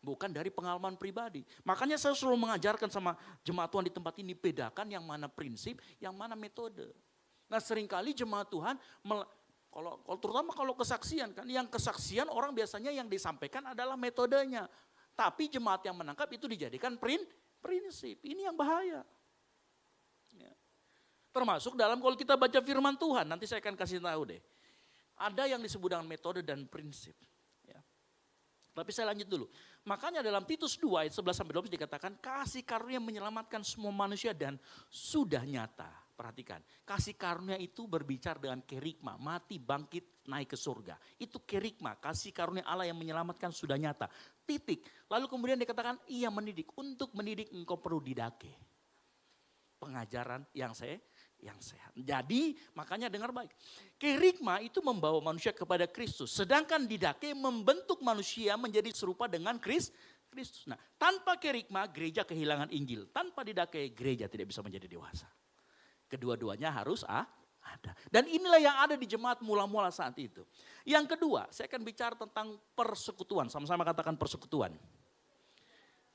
Bukan dari pengalaman pribadi. Makanya saya selalu mengajarkan sama jemaat Tuhan di tempat ini, bedakan yang mana prinsip, yang mana metode. Nah seringkali jemaat Tuhan terutama kalau kesaksian kan, yang kesaksian orang biasanya yang disampaikan adalah metodenya. Tapi jemaat yang menangkap itu dijadikan prinsip. Ini yang bahaya. Ya. Termasuk dalam kalau kita baca firman Tuhan, nanti saya akan kasih tahu deh. Ada yang disebut dengan metode dan prinsip. Ya. Tapi saya lanjut dulu. Makanya dalam Titus 2 ayat 11 sampai 12 dikatakan kasih karunia menyelamatkan semua manusia dan sudah nyata. Perhatikan, kasih karunia itu berbicara dengan kerigma, mati, bangkit, naik ke surga. Itu kerigma, kasih karunia Allah yang menyelamatkan sudah nyata. Titik. Lalu kemudian dikatakan, ia mendidik. Untuk mendidik engkau perlu didake. Pengajaran yang sehat. Jadi makanya dengar baik. Kerigma itu membawa manusia kepada Kristus. Sedangkan didake membentuk manusia menjadi serupa dengan Kristus. Nah, tanpa kerigma gereja kehilangan Injil. Tanpa didake gereja tidak bisa menjadi dewasa. Kedua-duanya harus ada. Dan inilah yang ada di jemaat mula-mula saat itu. Yang kedua, saya akan bicara tentang persekutuan. Sama-sama katakan persekutuan.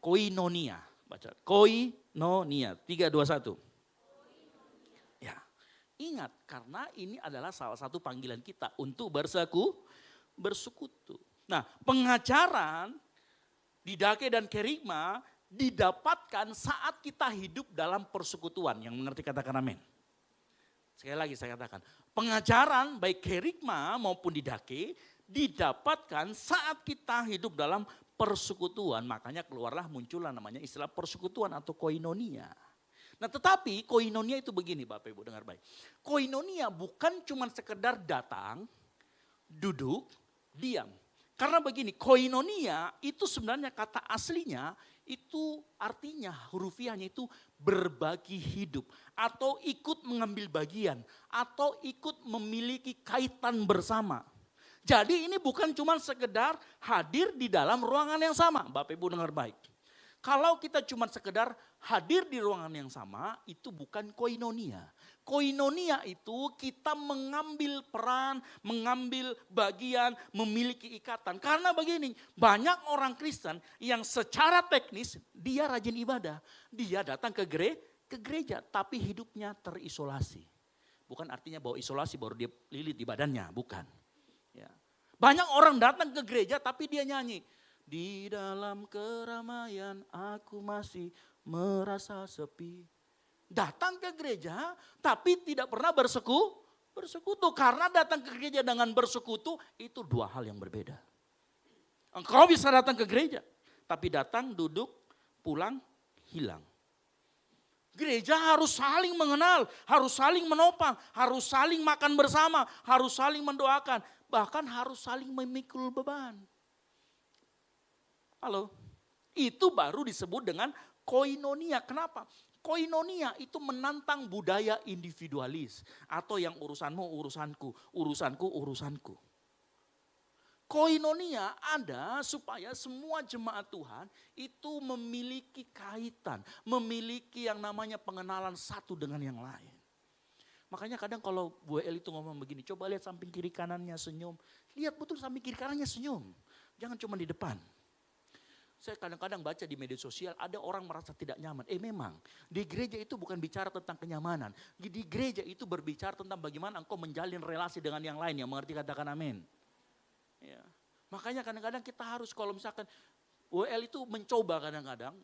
Koinonia. Baca. Koinonia. 3, 2, 1. Ya. Ingat, karena ini adalah salah satu panggilan kita untuk bersekutu. Nah, pengajaran didake dan kerigma didapatkan saat kita hidup dalam persekutuan. Yang mengerti katakan amin. Sekali lagi saya katakan, pengajaran baik kerigma maupun didake didapatkan saat kita hidup dalam persekutuan. Makanya keluarlah muncullah namanya istilah persekutuan atau koinonia. Nah tetapi koinonia itu begini Bapak Ibu dengar baik. Koinonia bukan cuma sekedar datang, duduk, diam. Karena begini, koinonia itu sebenarnya kata aslinya itu artinya hurufiahnya itu berbagi hidup atau ikut mengambil bagian atau ikut memiliki kaitan bersama. Jadi ini bukan cuma sekedar hadir di dalam ruangan yang sama. Bapak Ibu dengar baik. Kalau kita cuma sekedar hadir di ruangan yang sama itu bukan koinonia. Koinonia itu kita mengambil peran, mengambil bagian, memiliki ikatan. Karena begini, banyak orang Kristen yang secara teknis dia rajin ibadah. Dia datang ke gereja tapi hidupnya terisolasi. Bukan artinya bahwa isolasi baru dia lilit di badannya, bukan. Ya. Banyak orang datang ke gereja tapi dia nyanyi. Di dalam keramaian aku masih merasa sepi. Datang ke gereja tapi tidak pernah bersekutu. Karena datang ke gereja dengan bersekutu itu dua hal yang berbeda. Engkau bisa datang ke gereja tapi datang, duduk, pulang, hilang. Gereja harus saling mengenal, harus saling menopang, harus saling makan bersama, harus saling mendoakan. Bahkan harus saling memikul beban. Halo, itu baru disebut dengan koinonia. Kenapa? Koinonia itu menantang budaya individualis. Atau yang urusanmu urusanku, urusanku urusanku. Koinonia ada supaya semua jemaat Tuhan itu memiliki kaitan, memiliki yang namanya pengenalan satu dengan yang lain. Makanya kadang kalau Bu El itu ngomong begini, coba lihat samping kiri kanannya senyum. Lihat betul samping kiri kanannya senyum. Jangan cuma di depan. Saya kadang-kadang baca di media sosial ada orang merasa tidak nyaman. Memang di gereja itu bukan bicara tentang kenyamanan. Di gereja itu berbicara tentang bagaimana engkau menjalin relasi dengan yang lain. Yang mengerti katakan amin. Ya. Makanya kadang-kadang kita harus kalau misalkan WL itu mencoba kadang-kadang.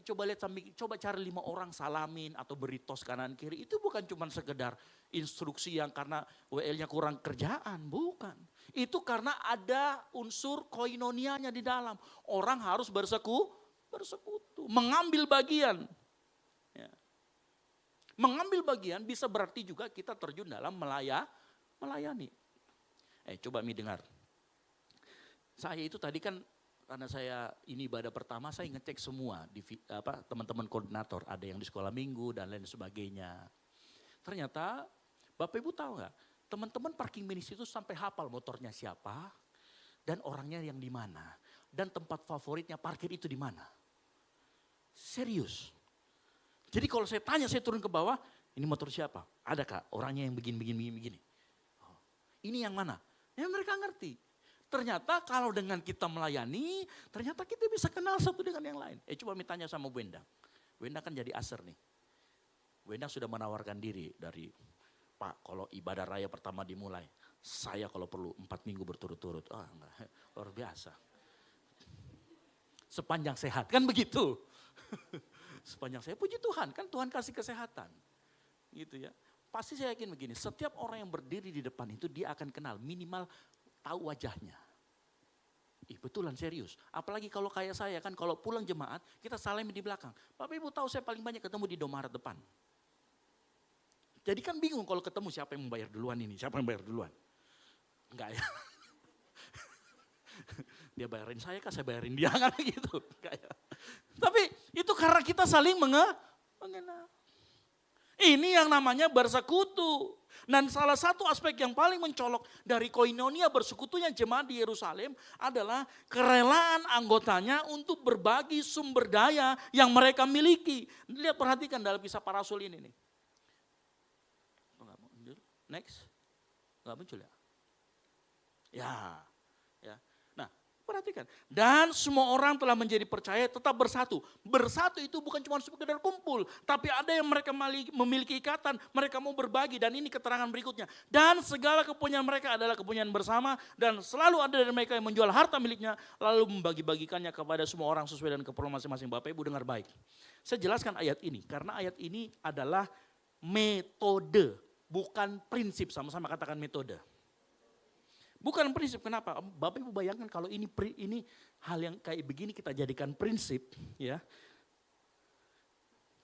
Coba lihat coba cari 5 orang salamin atau beri tos kanan kiri. Itu bukan cuma sekedar instruksi yang karena WL-nya kurang kerjaan. Bukan. Itu karena ada unsur koinonianya di dalam. Orang harus bersekutu. Mengambil bagian. Ya. Mengambil bagian bisa berarti juga kita terjun dalam melayani. Coba dengar. Saya itu tadi kan karena saya ini ibadah pertama, saya ngecek semua di teman-teman koordinator, ada yang di sekolah minggu dan lain sebagainya. Ternyata Bapak Ibu tahu nggak, teman-teman parking ministry itu sampai hafal motornya siapa dan orangnya yang di mana dan tempat favoritnya parkir itu di mana. Serius. Jadi kalau saya tanya, saya turun ke bawah, ini motor siapa? Ada kak orangnya yang begini. Oh, ini yang mana? Ya mereka ngerti. Ternyata kalau dengan kita melayani, ternyata kita bisa kenal satu dengan yang lain. Coba tanya sama Bu Endang. Bu Endang kan jadi aser nih. Bu Endang sudah menawarkan diri dari, Pak kalau ibadah raya pertama dimulai, saya kalau perlu 4 minggu berturut-turut. Enggak, luar biasa. Sepanjang sehat, kan begitu. Sepanjang sehat, puji Tuhan, kan Tuhan kasih kesehatan. Gitu ya. Pasti saya yakin begini, setiap orang yang berdiri di depan itu dia akan kenal minimal tahu wajahnya. Betulan serius. Apalagi kalau kayak saya kan kalau pulang jemaat kita salamin di belakang. Bapak Ibu tahu saya paling banyak ketemu di Indomaret depan. Jadi kan bingung kalau ketemu siapa yang membayar duluan ini, siapa yang bayar duluan. Enggak ya. Dia bayarin saya kah saya bayarin dia kan gitu. Enggak ya. Tapi itu karena kita saling mengenal. Ini yang namanya bersekutu. Dan salah satu aspek yang paling mencolok dari koinonia bersekutunya jemaat di Yerusalem adalah kerelaan anggotanya untuk berbagi sumber daya yang mereka miliki. Lihat perhatikan dalam Kisah Para Rasul ini nih. Next. Enggak muncul ya? Ya. Nah, perhatikan. Dan semua orang telah menjadi percaya tetap bersatu. Bersatu itu bukan cuma sekedar kumpul. Tapi ada yang mereka memiliki ikatan. Mereka mau berbagi dan ini keterangan berikutnya. Dan segala kepunyaan mereka adalah kepunyaan bersama. Dan selalu ada dari mereka yang menjual harta miliknya. Lalu membagi-bagikannya kepada semua orang sesuai dengan keperluan masing-masing. Bapak Ibu dengar baik. Saya jelaskan ayat ini. Karena ayat ini adalah metode. Bukan prinsip, sama-sama katakan metode. Bukan prinsip, kenapa? Bapak Ibu bayangkan kalau ini hal yang kayak begini kita jadikan prinsip, ya.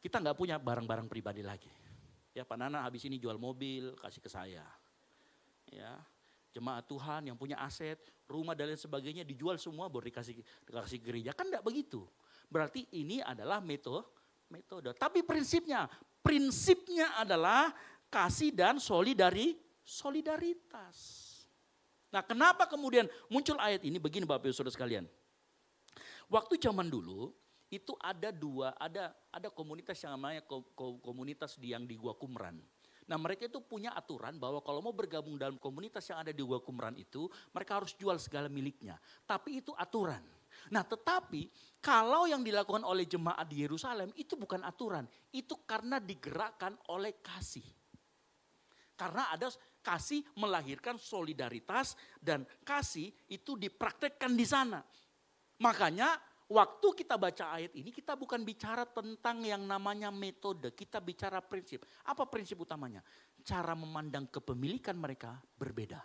Kita nggak punya barang-barang pribadi lagi. Ya Pak Nana habis ini jual mobil, kasih ke saya. Ya, jemaat Tuhan yang punya aset, rumah dan lain sebagainya dijual semua baru dikasih gereja. Kan enggak begitu. Berarti ini adalah metode. Tapi prinsipnya adalah kasih dan solidaritas. Nah, kenapa kemudian muncul ayat ini? Begini Bapak Ibu Saudara sekalian. Waktu zaman dulu itu ada komunitas yang namanya komunitas yang di Gua Qumran. Nah, mereka itu punya aturan bahwa kalau mau bergabung dalam komunitas yang ada di Gua Qumran itu, mereka harus jual segala miliknya. Tapi itu aturan. Nah, tetapi kalau yang dilakukan oleh jemaat di Yerusalem itu bukan aturan, itu karena digerakkan oleh kasih. Karena ada kasih melahirkan solidaritas dan kasih itu dipraktekkan di sana. Makanya waktu kita baca ayat ini kita bukan bicara tentang yang namanya metode, kita bicara prinsip. Apa prinsip utamanya? Cara memandang kepemilikan mereka berbeda.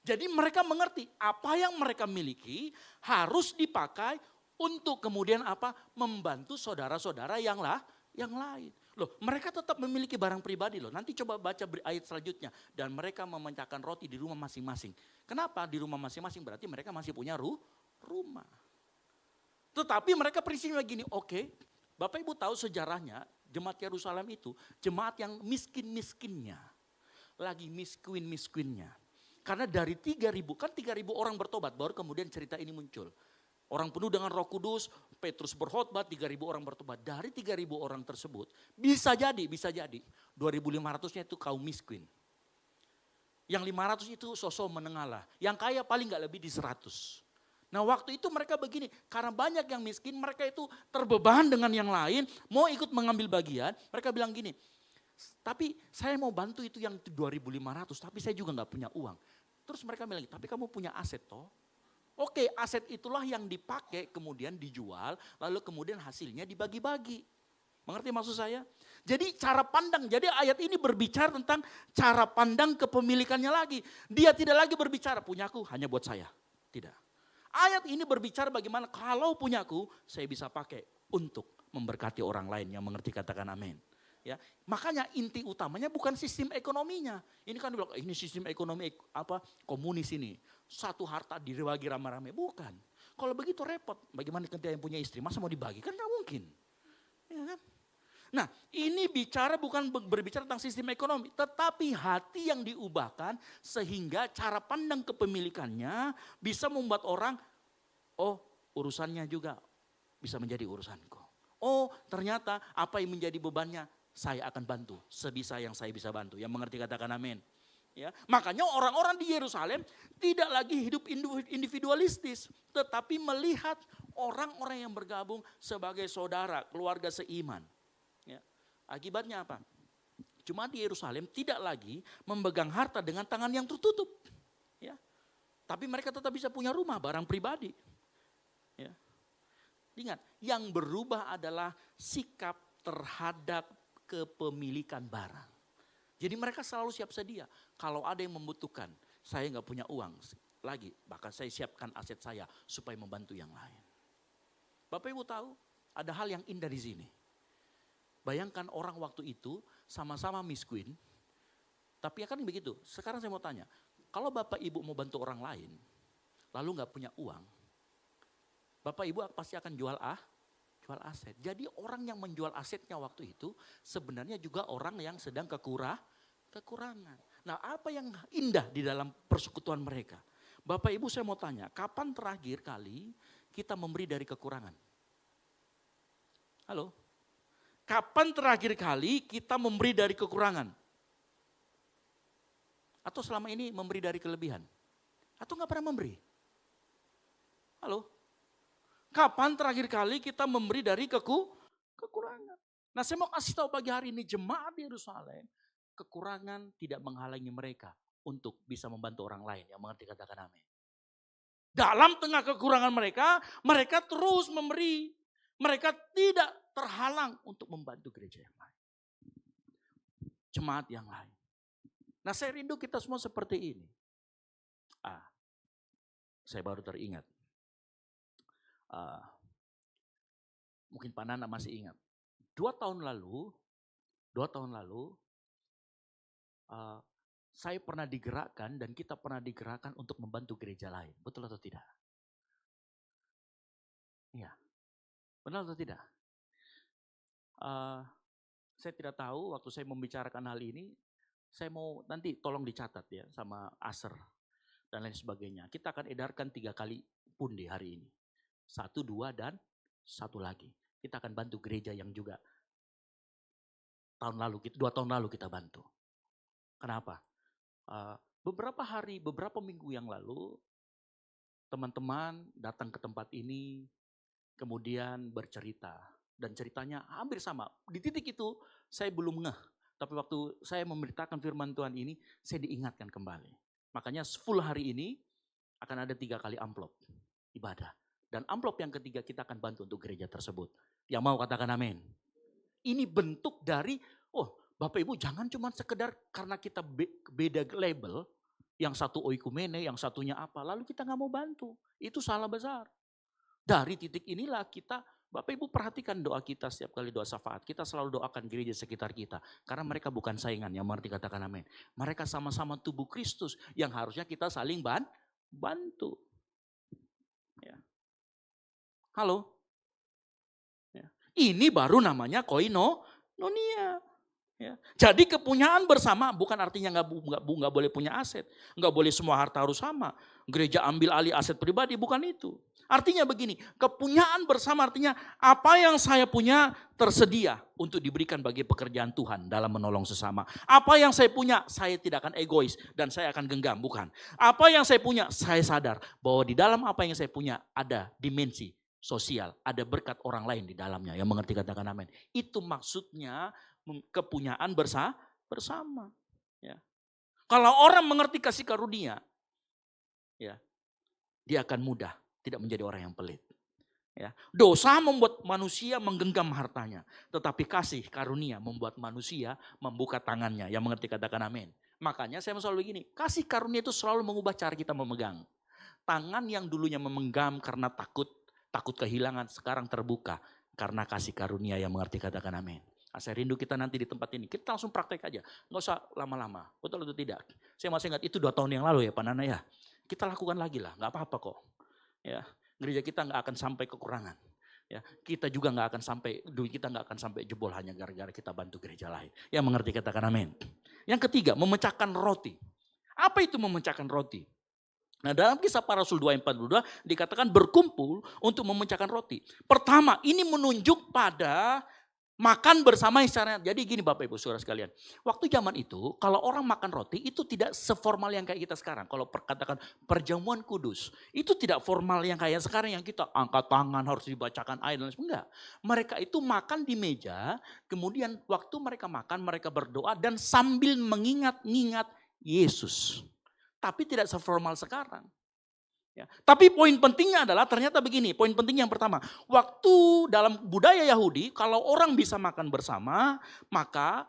Jadi mereka mengerti apa yang mereka miliki harus dipakai untuk kemudian apa? Membantu saudara-saudara yang lain. Loh, mereka tetap memiliki barang pribadi loh. Nanti coba baca ayat selanjutnya. Dan mereka memecahkan roti di rumah masing-masing. Kenapa di rumah masing-masing? Berarti mereka masih punya rumah. Tetapi mereka prinsipnya gini, oke, Bapak Ibu tahu sejarahnya jemaat Yerusalem itu jemaat yang miskin-miskinnya. Lagi miskin-miskinnya. Karena dari 3.000, kan 3.000 orang bertobat, baru kemudian cerita ini muncul. Orang penuh dengan Roh Kudus, Petrus berkhotbah, 3.000 orang bertobat. Dari 3.000 orang tersebut, bisa jadi 2.500-nya itu kaum miskin. Yang 500 itu sosok menengah lah. Yang kaya paling gak lebih di 100. Nah waktu itu mereka begini, karena banyak yang miskin, mereka itu terbeban dengan yang lain, mau ikut mengambil bagian, mereka bilang gini, tapi saya mau bantu itu yang 2.500, tapi saya juga gak punya uang. Terus mereka bilang, tapi kamu punya aset toh? Oke, aset itulah yang dipakai kemudian dijual, lalu kemudian hasilnya dibagi-bagi. Mengerti maksud saya? Jadi cara pandang, jadi ayat ini berbicara tentang cara pandang kepemilikannya lagi. Dia tidak lagi berbicara punyaku hanya buat saya. Tidak. Ayat ini berbicara bagaimana kalau punyaku saya bisa pakai untuk memberkati orang lain yang mengerti, katakan amin. Ya, makanya inti utamanya bukan sistem ekonominya. Ini kan bilang ini sistem ekonomi komunis ini. Satu harta dibagi rame-rame, bukan. Kalau begitu repot. Bagaimana ketika yang punya istri, masa mau dibagi? Kan gak mungkin. Ya kan? Nah, ini bukan berbicara tentang sistem ekonomi, tetapi hati yang diubahkan sehingga cara pandang kepemilikannya bisa membuat orang, oh urusannya juga bisa menjadi urusanku. Oh ternyata apa yang menjadi bebannya saya akan bantu sebisa yang saya bisa bantu. Yang mengerti katakan amin. Ya, makanya orang-orang di Yerusalem tidak lagi hidup individualistis, tetapi melihat orang-orang yang bergabung sebagai saudara, keluarga seiman. Ya, akibatnya apa? Cuma di Yerusalem tidak lagi memegang harta dengan tangan yang tertutup. Ya, tapi mereka tetap bisa punya rumah, barang pribadi. Ya. Ingat, yang berubah adalah sikap terhadap kepemilikan barang. Jadi mereka selalu siap sedia. Kalau ada yang membutuhkan, saya nggak punya uang lagi, bahkan saya siapkan aset saya supaya membantu yang lain. Bapak Ibu tahu, ada hal yang indah di sini. Bayangkan orang waktu itu sama-sama miskin, tapi kan begitu. Sekarang saya mau tanya, kalau Bapak Ibu mau bantu orang lain, lalu nggak punya uang, Bapak Ibu pasti akan jual aset. Jadi orang yang menjual asetnya waktu itu sebenarnya juga orang yang sedang kekurangan. Nah, apa yang indah di dalam persekutuan mereka? Bapak Ibu saya mau tanya, kapan terakhir kali kita memberi dari kekurangan? Halo? Kapan terakhir kali kita memberi dari kekurangan? Atau selama ini memberi dari kelebihan? Atau nggak pernah memberi? Halo? Kapan terakhir kali kita memberi dari kekurangan? Nah saya mau kasih tahu pagi hari ini jemaat di Yerusalem, kekurangan tidak menghalangi mereka untuk bisa membantu orang lain. Yang mengerti katakan amin. Dalam tengah kekurangan mereka, mereka terus memberi. Mereka tidak terhalang untuk membantu gereja yang lain. Jemaat yang lain. Nah saya rindu kita semua seperti ini. Saya baru teringat. Mungkin Pak Nana masih ingat. 2 tahun lalu, saya pernah digerakkan dan kita pernah digerakkan untuk membantu gereja lain. Betul atau tidak? Iya. Benar atau tidak? Saya tidak tahu waktu saya membicarakan hal ini, saya mau nanti tolong dicatat ya sama Aser dan lain sebagainya. Kita akan edarkan 3 kali pun di hari ini. 1, 2, dan 1 lagi. Kita akan bantu gereja yang juga 2 tahun lalu kita bantu. Kenapa? Beberapa minggu yang lalu, teman-teman datang ke tempat ini, kemudian bercerita. Dan ceritanya hampir sama. Di titik itu saya belum ngeh. Tapi waktu saya memberitakan firman Tuhan ini, saya diingatkan kembali. Makanya full hari ini akan ada 3 kali amplop ibadah. Dan amplop yang ketiga kita akan bantu untuk gereja tersebut. Yang mau katakan amin. Ini bentuk dari, Bapak Ibu jangan cuma sekedar karena kita beda label. Yang satu oikumene, yang satunya apa. Lalu kita gak mau bantu. Itu salah besar. Dari titik inilah kita, Bapak Ibu perhatikan doa kita setiap kali doa syafaat. Kita selalu doakan gereja sekitar kita. Karena mereka bukan saingan, yang mengerti katakan amin. Mereka sama-sama tubuh Kristus yang harusnya kita saling bantu. Ya. Halo? Ya. Ini baru namanya koinonia. Ya. Jadi kepunyaan bersama bukan artinya nggak boleh punya aset, nggak boleh semua harta harus sama. Gereja ambil alih aset pribadi, bukan itu. Artinya begini, kepunyaan bersama artinya apa yang saya punya tersedia untuk diberikan bagi pekerjaan Tuhan dalam menolong sesama. Apa yang saya punya, saya tidak akan egois dan saya akan genggam, bukan. Apa yang saya punya, saya sadar bahwa di dalam apa yang saya punya ada dimensi sosial, ada berkat orang lain di dalamnya. Yang mengerti katakan amin. Itu maksudnya kepunyaan bersama. Ya. Kalau orang mengerti kasih karunia, ya, dia akan mudah tidak menjadi orang yang pelit. Ya. Dosa membuat manusia menggenggam hartanya, tetapi kasih karunia membuat manusia membuka tangannya. Yang mengerti katakan amin. Makanya saya selalu begini, kasih karunia itu selalu mengubah cara kita memegang. Tangan yang dulunya memegang karena takut kehilangan, sekarang terbuka karena kasih karunia. Yang mengerti katakan amin. Saya rindu kita nanti di tempat ini, kita langsung praktek aja, nggak usah lama-lama, betul atau tidak? Saya masih ingat itu 2 tahun yang lalu ya Pak Nana ya, kita lakukan lagi lah, nggak apa-apa kok. Ya, gereja kita nggak akan sampai kekurangan. Ya, kita juga nggak akan sampai, duit kita nggak akan sampai jebol hanya gara-gara kita bantu gereja lain. Yang mengerti katakan amin. Yang ketiga, memecahkan roti. Apa itu memecahkan roti? Nah, dalam Kisah Para Rasul 2:42 dikatakan berkumpul untuk memecahkan roti. Pertama, ini menunjuk pada makan bersama secara, jadi gini Bapak Ibu Saudara sekalian. Waktu zaman itu kalau orang makan roti itu tidak seformal yang kayak kita sekarang. Kalau katakan perjamuan kudus, itu tidak formal yang kayak sekarang yang kita angkat tangan harus dibacakan ayat dan sebagainya. Enggak. Mereka itu makan di meja, kemudian waktu mereka makan mereka berdoa dan sambil mengingat-ingat Yesus. Tapi tidak seformal sekarang. Ya. Tapi poin pentingnya adalah ternyata begini, poin penting yang pertama, waktu dalam budaya Yahudi kalau orang bisa makan bersama, maka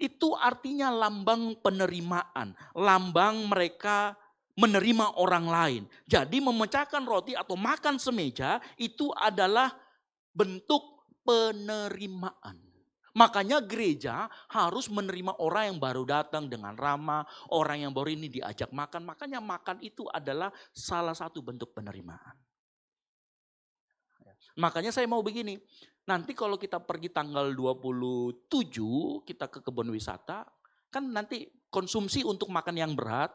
itu artinya lambang penerimaan, lambang mereka menerima orang lain. Jadi memecahkan roti atau makan semeja itu adalah bentuk penerimaan. Makanya gereja harus menerima orang yang baru datang dengan ramah, orang yang baru ini diajak makan. Makanya makan itu adalah salah satu bentuk penerimaan. Makanya saya mau begini, nanti kalau kita pergi tanggal 27 kita ke kebun wisata, kan nanti konsumsi untuk makan yang berat,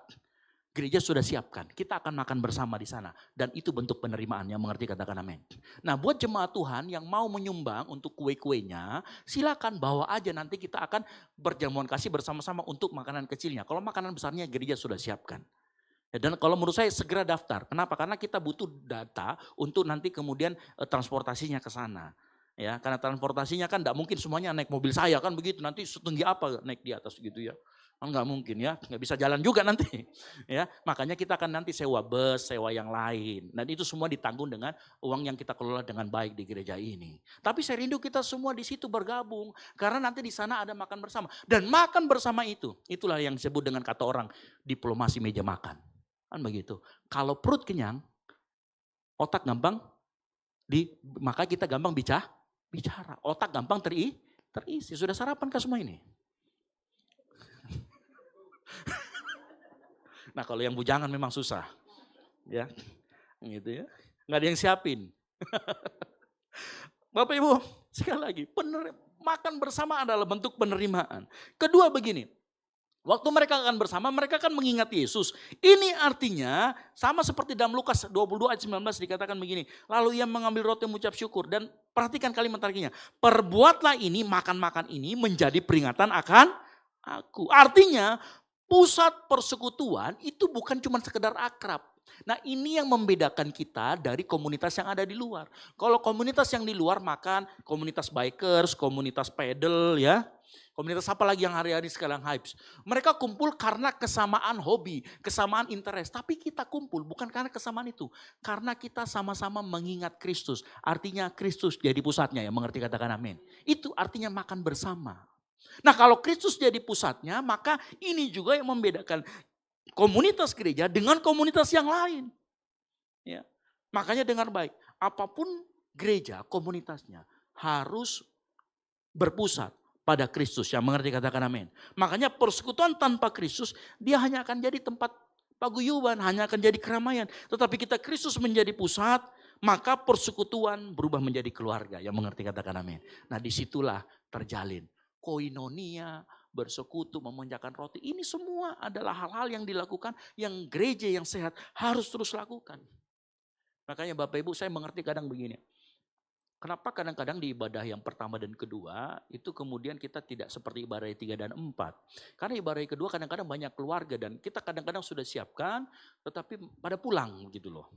gereja sudah siapkan, kita akan makan bersama di sana. Dan itu bentuk penerimaan, yang mengerti katakan amin. Nah buat jemaat Tuhan yang mau menyumbang untuk kue-kuenya, silakan bawa aja, nanti kita akan berjamuan kasih bersama-sama untuk makanan kecilnya. Kalau makanan besarnya gereja sudah siapkan. Dan kalau menurut saya segera daftar. Kenapa? Karena kita butuh data untuk nanti kemudian transportasinya ke sana. Ya, karena transportasinya kan tidak mungkin semuanya naik mobil saya kan begitu. Nanti setinggi apa naik di atas gitu ya. Enggak mungkin ya, nggak bisa jalan juga nanti. Ya, makanya kita akan nanti sewa bus, sewa yang lain. Dan itu semua ditanggung dengan uang yang kita kelola dengan baik di gereja ini. Tapi saya rindu kita semua di situ bergabung. Karena nanti di sana ada makan bersama. Dan makan bersama itu, itulah yang disebut dengan kata orang diplomasi meja makan. Kan begitu. Kalau perut kenyang, otak gampang, maka kita gampang bicara. Otak gampang terisi. Sudah sarapan kah semua ini? Nah kalau yang bujangan memang susah, ya, gitu ya, nggak ada yang siapin. Bapak Ibu, sekali lagi, makan bersama adalah bentuk penerimaan. Kedua begini, waktu mereka akan bersama, mereka akan mengingat Yesus. Ini artinya sama seperti dalam Lukas 22 ayat 19 dikatakan begini. Lalu ia mengambil roti mengucap syukur dan perhatikan kalimat terakhirnya. Perbuatlah ini, makan-makan ini menjadi peringatan akan aku. Artinya pusat persekutuan itu bukan cuma sekedar akrab. Nah ini yang membedakan kita dari komunitas yang ada di luar. Kalau komunitas yang di luar makan, komunitas bikers, komunitas pedal ya. Komunitas apa lagi yang hari-hari sekarang hype. Mereka kumpul karena kesamaan hobi, kesamaan interest. Tapi kita kumpul bukan karena kesamaan itu. Karena kita sama-sama mengingat Kristus. Artinya Kristus jadi pusatnya, ya mengerti katakan amin. Itu artinya makan bersama. Nah kalau Kristus jadi pusatnya, maka ini juga yang membedakan komunitas gereja dengan komunitas yang lain. Ya. Makanya dengar baik, apapun gereja komunitasnya harus berpusat pada Kristus, yang mengerti katakan amin. Makanya persekutuan tanpa Kristus, dia hanya akan jadi tempat paguyuban, hanya akan jadi keramaian. Tetapi kita Kristus menjadi pusat, maka persekutuan berubah menjadi keluarga, yang mengerti katakan amin. Nah disitulah terjalin koinonia, bersekutu, memanjakan roti. Ini semua adalah hal-hal yang dilakukan yang gereja yang sehat harus terus lakukan. Makanya Bapak Ibu saya mengerti kadang begini. Kenapa kadang-kadang di ibadah yang pertama dan kedua itu kemudian kita tidak seperti ibadah yang 3 dan 4. Karena ibadah yang kedua kadang-kadang banyak keluarga dan kita kadang-kadang sudah siapkan tetapi pada pulang gitu loh.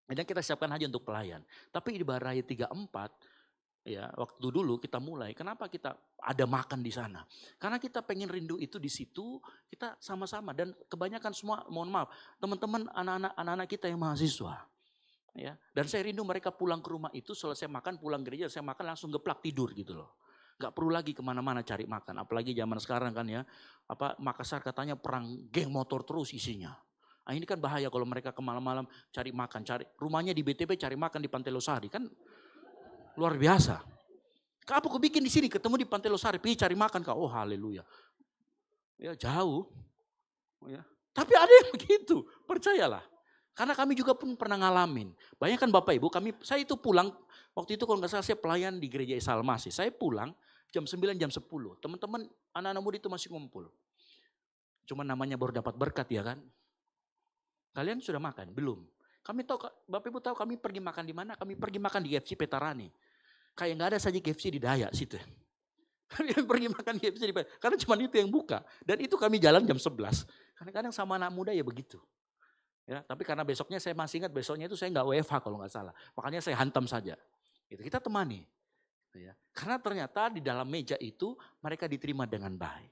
Dan kita siapkan aja untuk pelayan. Tapi ibadah yang 3, 4 ya waktu dulu kita mulai, kenapa kita ada makan di sana? Karena kita pengen rindu itu di situ, kita sama-sama dan kebanyakan semua mohon maaf, teman-teman anak-anak kita yang mahasiswa. Ya, dan saya rindu mereka pulang ke rumah itu selesai makan pulang gereja saya makan langsung geplak tidur gitu loh. Gak perlu lagi kemana-mana cari makan. Apalagi zaman sekarang kan ya. Makassar katanya perang geng motor terus isinya. Nah, ini kan bahaya kalau mereka ke malam-malam cari makan. Rumahnya di BTP cari makan di Pantai Losari. Kan luar biasa. Apa kau bikin di sini ketemu di Pantai Losari. Pergi cari makan kau. Oh haleluya. Ya jauh. Ya. Tapi ada yang begitu. Percayalah. Karena kami juga pun pernah ngalamin. Bayangkan Bapak Ibu, saya itu pulang, waktu itu kalau nggak salah saya pelayan di gereja Isalmasi. Saya pulang jam 9, jam 10. Teman-teman anak-anak muda itu masih ngumpul. Cuma namanya baru dapat berkat ya kan. Kalian sudah makan? Belum. Kami tahu, Bapak Ibu tahu kami pergi makan di mana? Kami pergi makan di KFC Petarani. Kayak nggak ada saja KFC di Dayak situ. Kami pergi makan KFC di Petarani. Karena cuma itu yang buka. Dan itu kami jalan jam 11. Kadang-kadang sama anak muda ya begitu. Ya, tapi karena besoknya saya masih ingat besoknya itu saya nggak WFH kalau nggak salah. Makanya saya hantam saja. Gitu, kita temani. Ya. Karena ternyata di dalam meja itu mereka diterima dengan baik.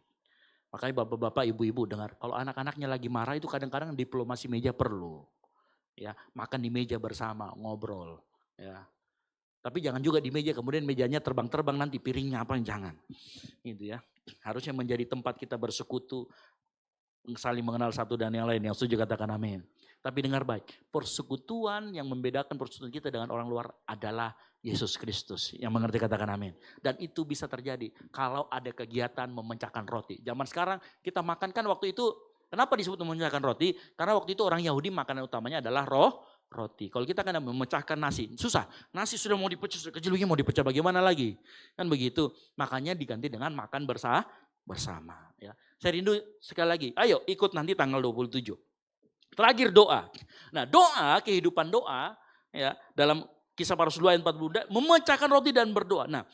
Makanya bapak-bapak, ibu-ibu dengar. Kalau anak-anaknya lagi marah itu kadang-kadang diplomasi meja perlu. Ya, makan di meja bersama, ngobrol. Ya. Tapi jangan juga di meja kemudian mejanya terbang-terbang nanti piringnya apa jangan. Gitu ya. Harusnya menjadi tempat kita bersekutu, saling mengenal satu dan yang lain. Yang setuju katakan amin. Tapi dengar baik, persekutuan yang membedakan persekutuan kita dengan orang luar adalah Yesus Kristus. Yang mengerti katakan amin. Dan itu bisa terjadi kalau ada kegiatan memecahkan roti. Zaman sekarang kita makan kan waktu itu, kenapa disebut memecahkan roti? Karena waktu itu orang Yahudi makanan utamanya adalah roti. Kalau kita kan memecahkan nasi, susah. Nasi sudah mau dipecah, sudah kecil begini mau dipecah bagaimana lagi? Kan begitu. Makanya diganti dengan makan bersama. Ya. Saya rindu sekali lagi, ayo ikut nanti tanggal 27. Terakhir doa. Nah doa, kehidupan doa ya dalam Kisah Para Rasul 2 ayat 40 memecahkan roti dan berdoa. Nah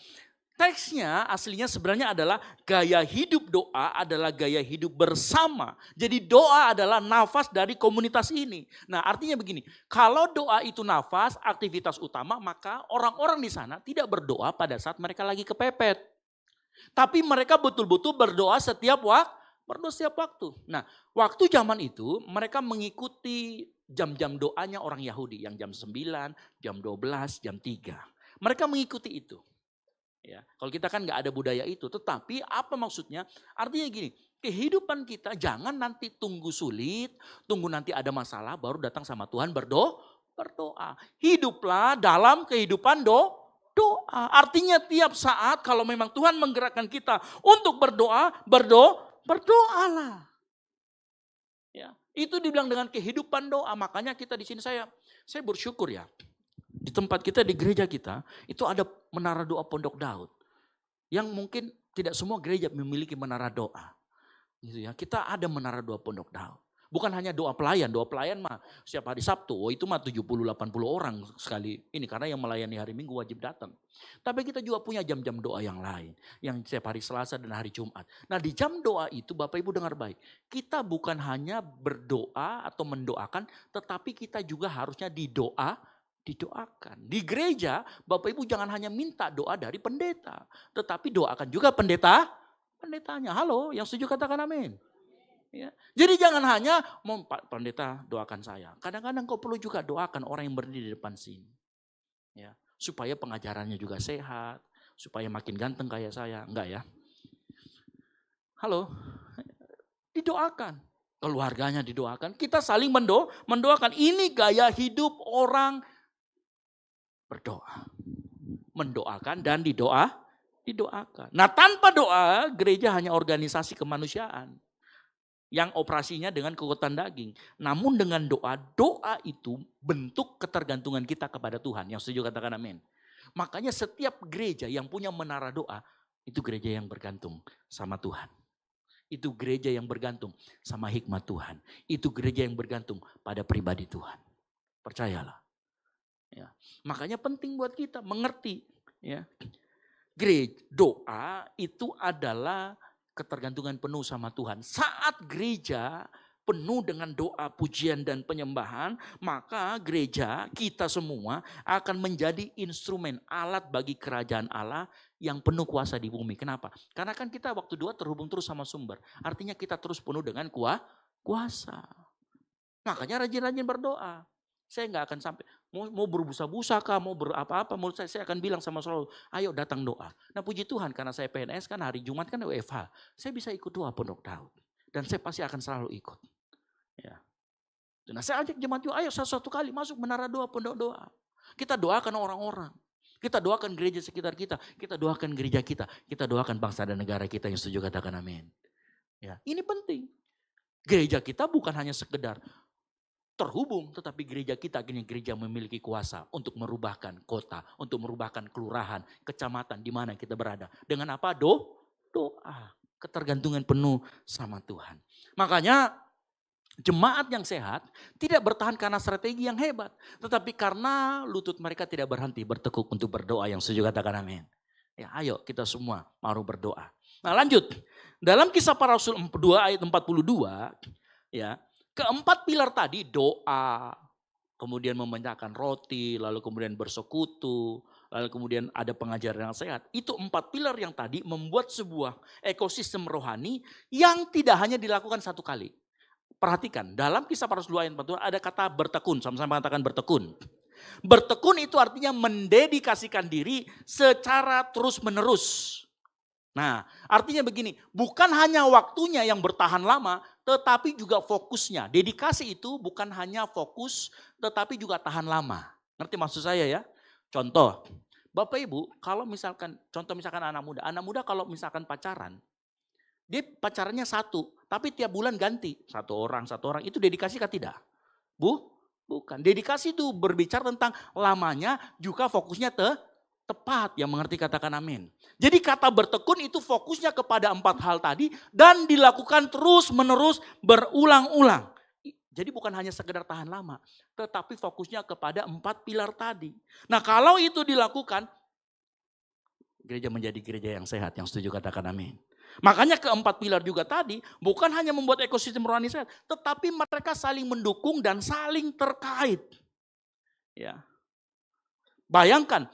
teksnya aslinya sebenarnya adalah gaya hidup doa adalah gaya hidup bersama. Jadi doa adalah nafas dari komunitas ini. Nah artinya begini, kalau doa itu nafas, aktivitas utama maka orang-orang di sana tidak berdoa pada saat mereka lagi kepepet. Tapi mereka betul-betul berdoa setiap waktu. Nah, waktu zaman itu mereka mengikuti jam-jam doanya orang Yahudi yang jam 9, jam 12, jam 3. Mereka mengikuti itu. Ya, kalau kita kan nggak ada budaya itu, tetapi apa maksudnya? Artinya gini, kehidupan kita jangan nanti tunggu sulit, tunggu nanti ada masalah baru datang sama Tuhan berdoa. Hiduplah dalam kehidupan doa. Artinya tiap saat kalau memang Tuhan menggerakkan kita untuk berdoalah. Ya, itu dibilang dengan kehidupan doa. Makanya kita di sini saya bersyukur ya. Di tempat kita di gereja kita itu ada menara doa Pondok Daud. Yang mungkin tidak semua gereja memiliki menara doa. Gitu ya. Kita ada menara doa Pondok Daud. Bukan hanya doa pelayan mah setiap hari Sabtu, itu mah 70-80 orang sekali. Ini karena yang melayani hari Minggu wajib datang. Tapi kita juga punya jam-jam doa yang lain. Yang setiap hari Selasa dan hari Jumat. Nah di jam doa itu Bapak Ibu dengar baik. Kita bukan hanya berdoa atau mendoakan, tetapi kita juga harusnya didoakan. Di gereja Bapak Ibu jangan hanya minta doa dari pendeta. Tetapi doakan juga pendetanya. Halo yang setuju katakan amin. Ya. Jadi jangan hanya Pak pendeta doakan saya. Kadang-kadang kau perlu juga doakan orang yang berdiri di depan sini. Ya, supaya pengajarannya juga sehat, supaya makin ganteng kayak saya. Enggak ya? Halo. Didoakan. Keluarganya didoakan. Kita saling mendoakan. Ini gaya hidup orang berdoa. Mendoakan dan didoakan. Nah, tanpa doa gereja hanya organisasi kemanusiaan. Yang operasinya dengan kekuatan daging. Namun dengan doa itu bentuk ketergantungan kita kepada Tuhan. Yang setuju katakan amin. Makanya setiap gereja yang punya menara doa, Itu gereja yang bergantung sama Tuhan. Itu gereja yang bergantung sama hikmat Tuhan. Itu gereja yang bergantung pada pribadi Tuhan. Percayalah. Ya. Makanya penting buat kita mengerti. Ya. Gereja, doa itu adalah ketergantungan penuh sama Tuhan. Saat gereja penuh dengan doa, pujian, dan penyembahan, maka gereja kita semua akan menjadi instrumen, alat bagi kerajaan Allah yang penuh kuasa di bumi. Kenapa? Karena kan kita waktu doa terhubung terus sama sumber. Artinya kita terus penuh dengan kuasa. Makanya rajin-rajin berdoa. Saya nggak akan sampai, mau berbusa-busa kah, mau berapa-apa, menurut saya akan bilang sama selalu, ayo datang doa. Nah puji Tuhan karena saya PNS kan hari Jumat kan WFH, saya bisa ikut doa Pondok Daud. Dan saya pasti akan selalu ikut. Ya. Nah saya ajak jemaat juga, ayo satu kali masuk menara doa, pondok doa. Kita doakan orang-orang. Kita doakan gereja sekitar kita. Kita doakan gereja kita. Kita doakan bangsa dan negara kita yang setuju katakan amin. Ya, ini penting. Gereja kita bukan hanya sekedar terhubung, tetapi gereja kita akhirnya gereja memiliki kuasa untuk merubahkan kota, untuk merubahkan kelurahan, kecamatan di mana kita berada. Dengan apa? Doa. Ketergantungan penuh sama Tuhan. Makanya jemaat yang sehat tidak bertahan karena strategi yang hebat, tetapi karena lutut mereka tidak berhenti bertekuk untuk berdoa yang setuju katakan amin. Ya, ayo kita semua mau berdoa. Nah lanjut, dalam Kisah Para Rasul 2 ayat 42, ya, keempat pilar tadi doa, kemudian memecahkan roti, lalu kemudian bersekutu, lalu kemudian ada pengajaran yang sehat. Itu 4 pilar yang tadi membuat sebuah ekosistem rohani yang tidak hanya dilakukan satu kali. Perhatikan, dalam Kisah Para Rasul 2 ayat 42 ada kata bertekun, sama-sama katakan bertekun. Bertekun itu artinya mendedikasikan diri secara terus-menerus. Nah, artinya begini, bukan hanya waktunya yang bertahan lama, tetapi juga fokusnya. Dedikasi itu bukan hanya fokus, tetapi juga tahan lama. Ngerti maksud saya ya? Contoh, Bapak Ibu, kalau misalkan, contoh misalkan anak muda kalau misalkan pacaran, dia pacarannya satu, tapi tiap bulan ganti. Satu orang, itu dedikasi kah tidak? Bukan. Dedikasi itu berbicara tentang lamanya, juga fokusnya tepat, yang mengerti katakan amin. Jadi kata bertekun itu fokusnya kepada 4 hal tadi dan dilakukan terus menerus berulang-ulang. Jadi bukan hanya sekedar tahan lama, tetapi fokusnya kepada 4 pilar tadi. Nah kalau itu dilakukan, gereja menjadi gereja yang sehat, yang setuju katakan amin. Makanya keempat pilar juga tadi bukan hanya membuat ekosistem rohani sehat, tetapi mereka saling mendukung dan saling terkait. Ya. Bayangkan,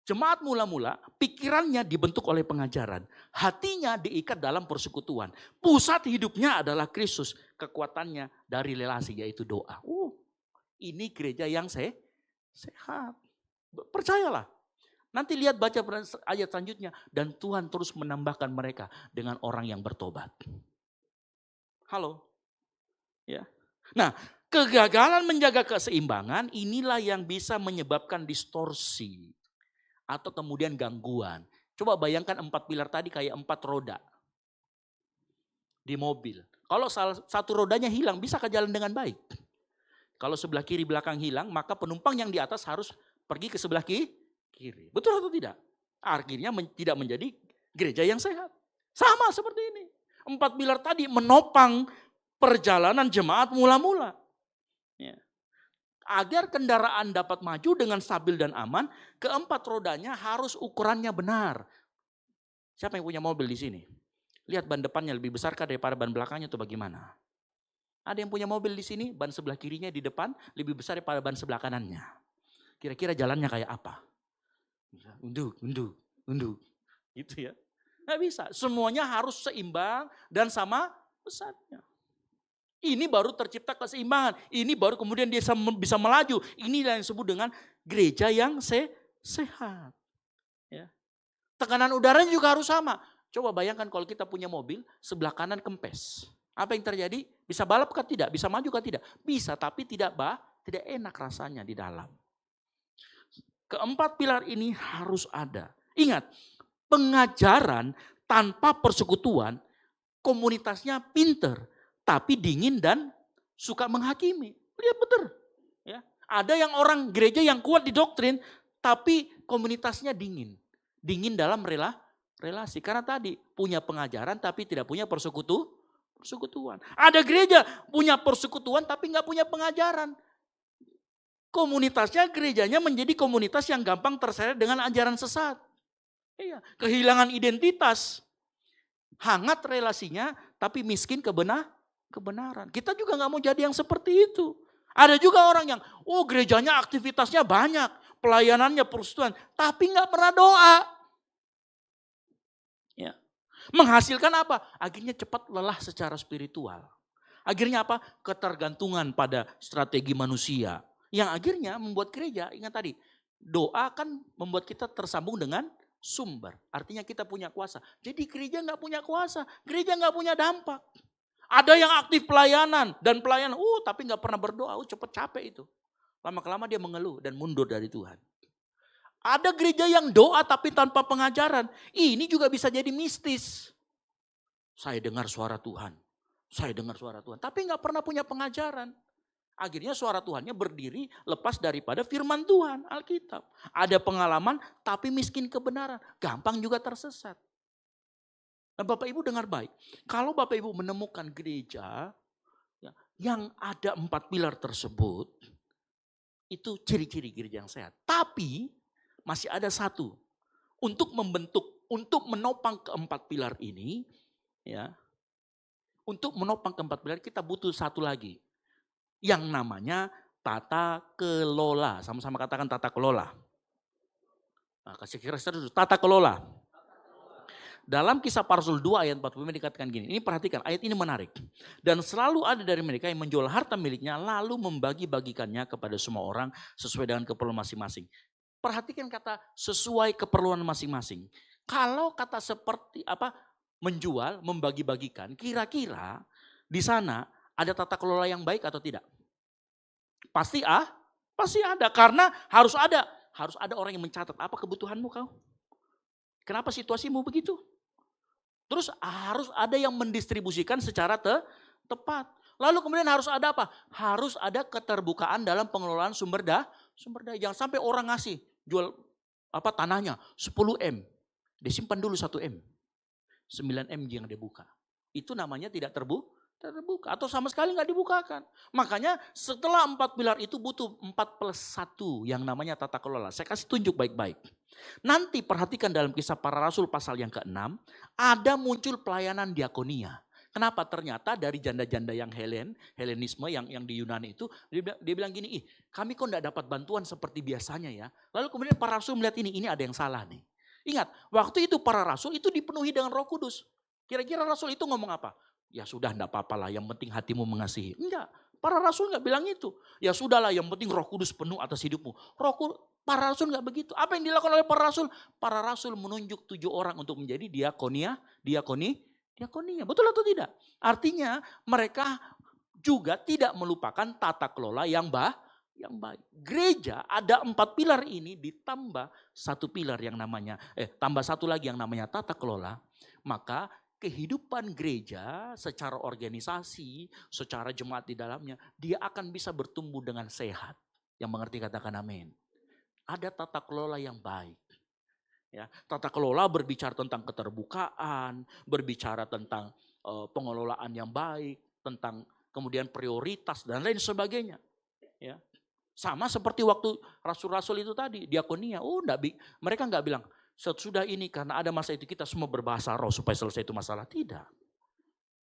jemaat mula-mula pikirannya dibentuk oleh pengajaran. Hatinya diikat dalam persekutuan. Pusat hidupnya adalah Kristus. Kekuatannya dari relasi yaitu doa. Ini gereja yang sehat. Percayalah. Nanti lihat baca ayat selanjutnya. Dan Tuhan terus menambahkan mereka dengan orang yang bertobat. Halo. Ya. Nah, kegagalan menjaga keseimbangan inilah yang bisa menyebabkan distorsi. Atau kemudian gangguan. Coba bayangkan 4 pilar tadi kayak 4 roda di mobil. Kalau satu rodanya hilang, bisa ke jalan dengan baik. Kalau sebelah kiri belakang hilang, maka penumpang yang di atas harus pergi ke sebelah kiri. Betul atau tidak? Akhirnya tidak menjadi gereja yang sehat. Sama seperti ini. 4 pilar tadi menopang perjalanan jemaat mula-mula. Ya. Agar kendaraan dapat maju dengan stabil dan aman, keempat rodanya harus ukurannya benar. Siapa yang punya mobil di sini? Lihat ban depannya lebih besarkah daripada ban belakangnya atau bagaimana? Ada yang punya mobil di sini, ban sebelah kirinya di depan lebih besar daripada ban sebelah kanannya. Kira-kira jalannya kayak apa? Unduk. Gitu ya. Nggak bisa, semuanya harus seimbang dan sama besarnya. Ini baru tercipta keseimbangan. Ini baru kemudian dia bisa melaju. Ini yang disebut dengan gereja yang sehat. Ya. Tekanan udaranya juga harus sama. Coba bayangkan kalau kita punya mobil, sebelah kanan kempes. Apa yang terjadi? Bisa balap kah tidak? Bisa maju kah tidak? Bisa, tapi tidak enak rasanya di dalam. Keempat pilar ini harus ada. Ingat, pengajaran tanpa persekutuan, komunitasnya pinter. Tapi dingin dan suka menghakimi. Lihat betul. Ya. Ada yang orang gereja yang kuat di doktrin, tapi komunitasnya dingin. Dingin dalam relasi. Karena tadi punya pengajaran tapi tidak punya persekutuan. Ada gereja punya persekutuan tapi nggak punya pengajaran. Komunitasnya, gerejanya menjadi komunitas yang gampang terseret dengan ajaran sesat. Iya, kehilangan identitas. Hangat relasinya tapi miskin kebenaran. Kita juga nggak mau jadi yang seperti itu. Ada juga orang yang, gerejanya aktivitasnya banyak, pelayanannya persekutuan, tapi nggak pernah doa. Ya. Menghasilkan apa? Akhirnya cepat lelah secara spiritual. Akhirnya apa? Ketergantungan pada strategi manusia. Yang akhirnya membuat gereja, ingat tadi, doa kan membuat kita tersambung dengan sumber. Artinya kita punya kuasa. Jadi gereja nggak punya kuasa, gereja nggak punya dampak. Ada yang aktif pelayanan dan pelayanan, tapi nggak pernah berdoa, cepet capek itu. Lama-kelama dia mengeluh dan mundur dari Tuhan. Ada gereja yang doa tapi tanpa pengajaran. Ini juga bisa jadi mistis. Saya dengar suara Tuhan, tapi nggak pernah punya pengajaran. Akhirnya suara Tuhannya berdiri lepas daripada firman Tuhan, Alkitab. Ada pengalaman tapi miskin kebenaran, gampang juga tersesat. Nah Bapak Ibu dengar baik, kalau Bapak Ibu menemukan gereja yang ada 4 pilar tersebut, itu ciri-ciri gereja yang sehat. Tapi masih ada satu, untuk menopang keempat pilar ini, untuk menopang keempat pilar kita butuh satu lagi, yang namanya tata kelola. Sama-sama katakan tata kelola. Nah, kasih kira dulu, tata kelola. Dalam Kisah Para Rasul 2 ayat 45 dikatakan gini, ini perhatikan ayat ini menarik. Dan selalu ada dari mereka yang menjual harta miliknya lalu membagi-bagikannya kepada semua orang sesuai dengan keperluan masing-masing. Perhatikan kata sesuai keperluan masing-masing. Kalau kata seperti menjual, membagi-bagikan, kira-kira di sana ada tata kelola yang baik atau tidak? Pasti ada karena harus ada orang yang mencatat apa kebutuhanmu kau. Kenapa situasimu begitu? Terus harus ada yang mendistribusikan secara tepat. Lalu kemudian harus ada apa? Harus ada keterbukaan dalam pengelolaan sumber daya. Jangan sampai orang ngasih jual tanahnya 10 M. Disimpan dulu 1 M. 9 M yang dia buka. Itu namanya tidak terbuka atau sama sekali nggak dibukakan. Makanya setelah 4 pilar itu butuh 4+1 yang namanya tata kelola. Saya kasih tunjuk baik-baik. Nanti perhatikan dalam Kisah Para Rasul pasal yang ke-6, ada muncul pelayanan diakonia. Kenapa? Ternyata dari janda-janda yang Helenisme yang di Yunani itu, dia bilang gini, kami kok enggak dapat bantuan seperti biasanya ya. Lalu kemudian para rasul melihat ini ada yang salah nih. Ingat, waktu itu para rasul itu dipenuhi dengan Roh Kudus. Kira-kira rasul itu ngomong apa? Ya sudah enggak apa-apa lah, yang penting hatimu mengasihi. Enggak, para rasul enggak bilang itu. Ya sudahlah, yang penting Roh Kudus penuh atas hidupmu. Para rasul enggak begitu. Apa yang dilakukan oleh para rasul? Para rasul menunjuk 7 orang untuk menjadi diakonia. Betul atau tidak? Artinya mereka juga tidak melupakan tata kelola yang baik. Gereja ada 4 pilar ini ditambah 1 pilar yang namanya, tambah 1 lagi yang namanya tata kelola. Maka kehidupan gereja secara organisasi, secara jemaat di dalamnya, dia akan bisa bertumbuh dengan sehat. Yang mengerti katakan amin. Ada tata kelola yang baik. Ya, tata kelola berbicara tentang keterbukaan, berbicara tentang pengelolaan yang baik, tentang kemudian prioritas dan lain sebagainya. Ya. Sama seperti waktu rasul-rasul itu tadi, diakonia. Mereka enggak bilang, sesudah ini karena ada masa itu kita semua berbahasa roh supaya selesai itu masalah. Tidak.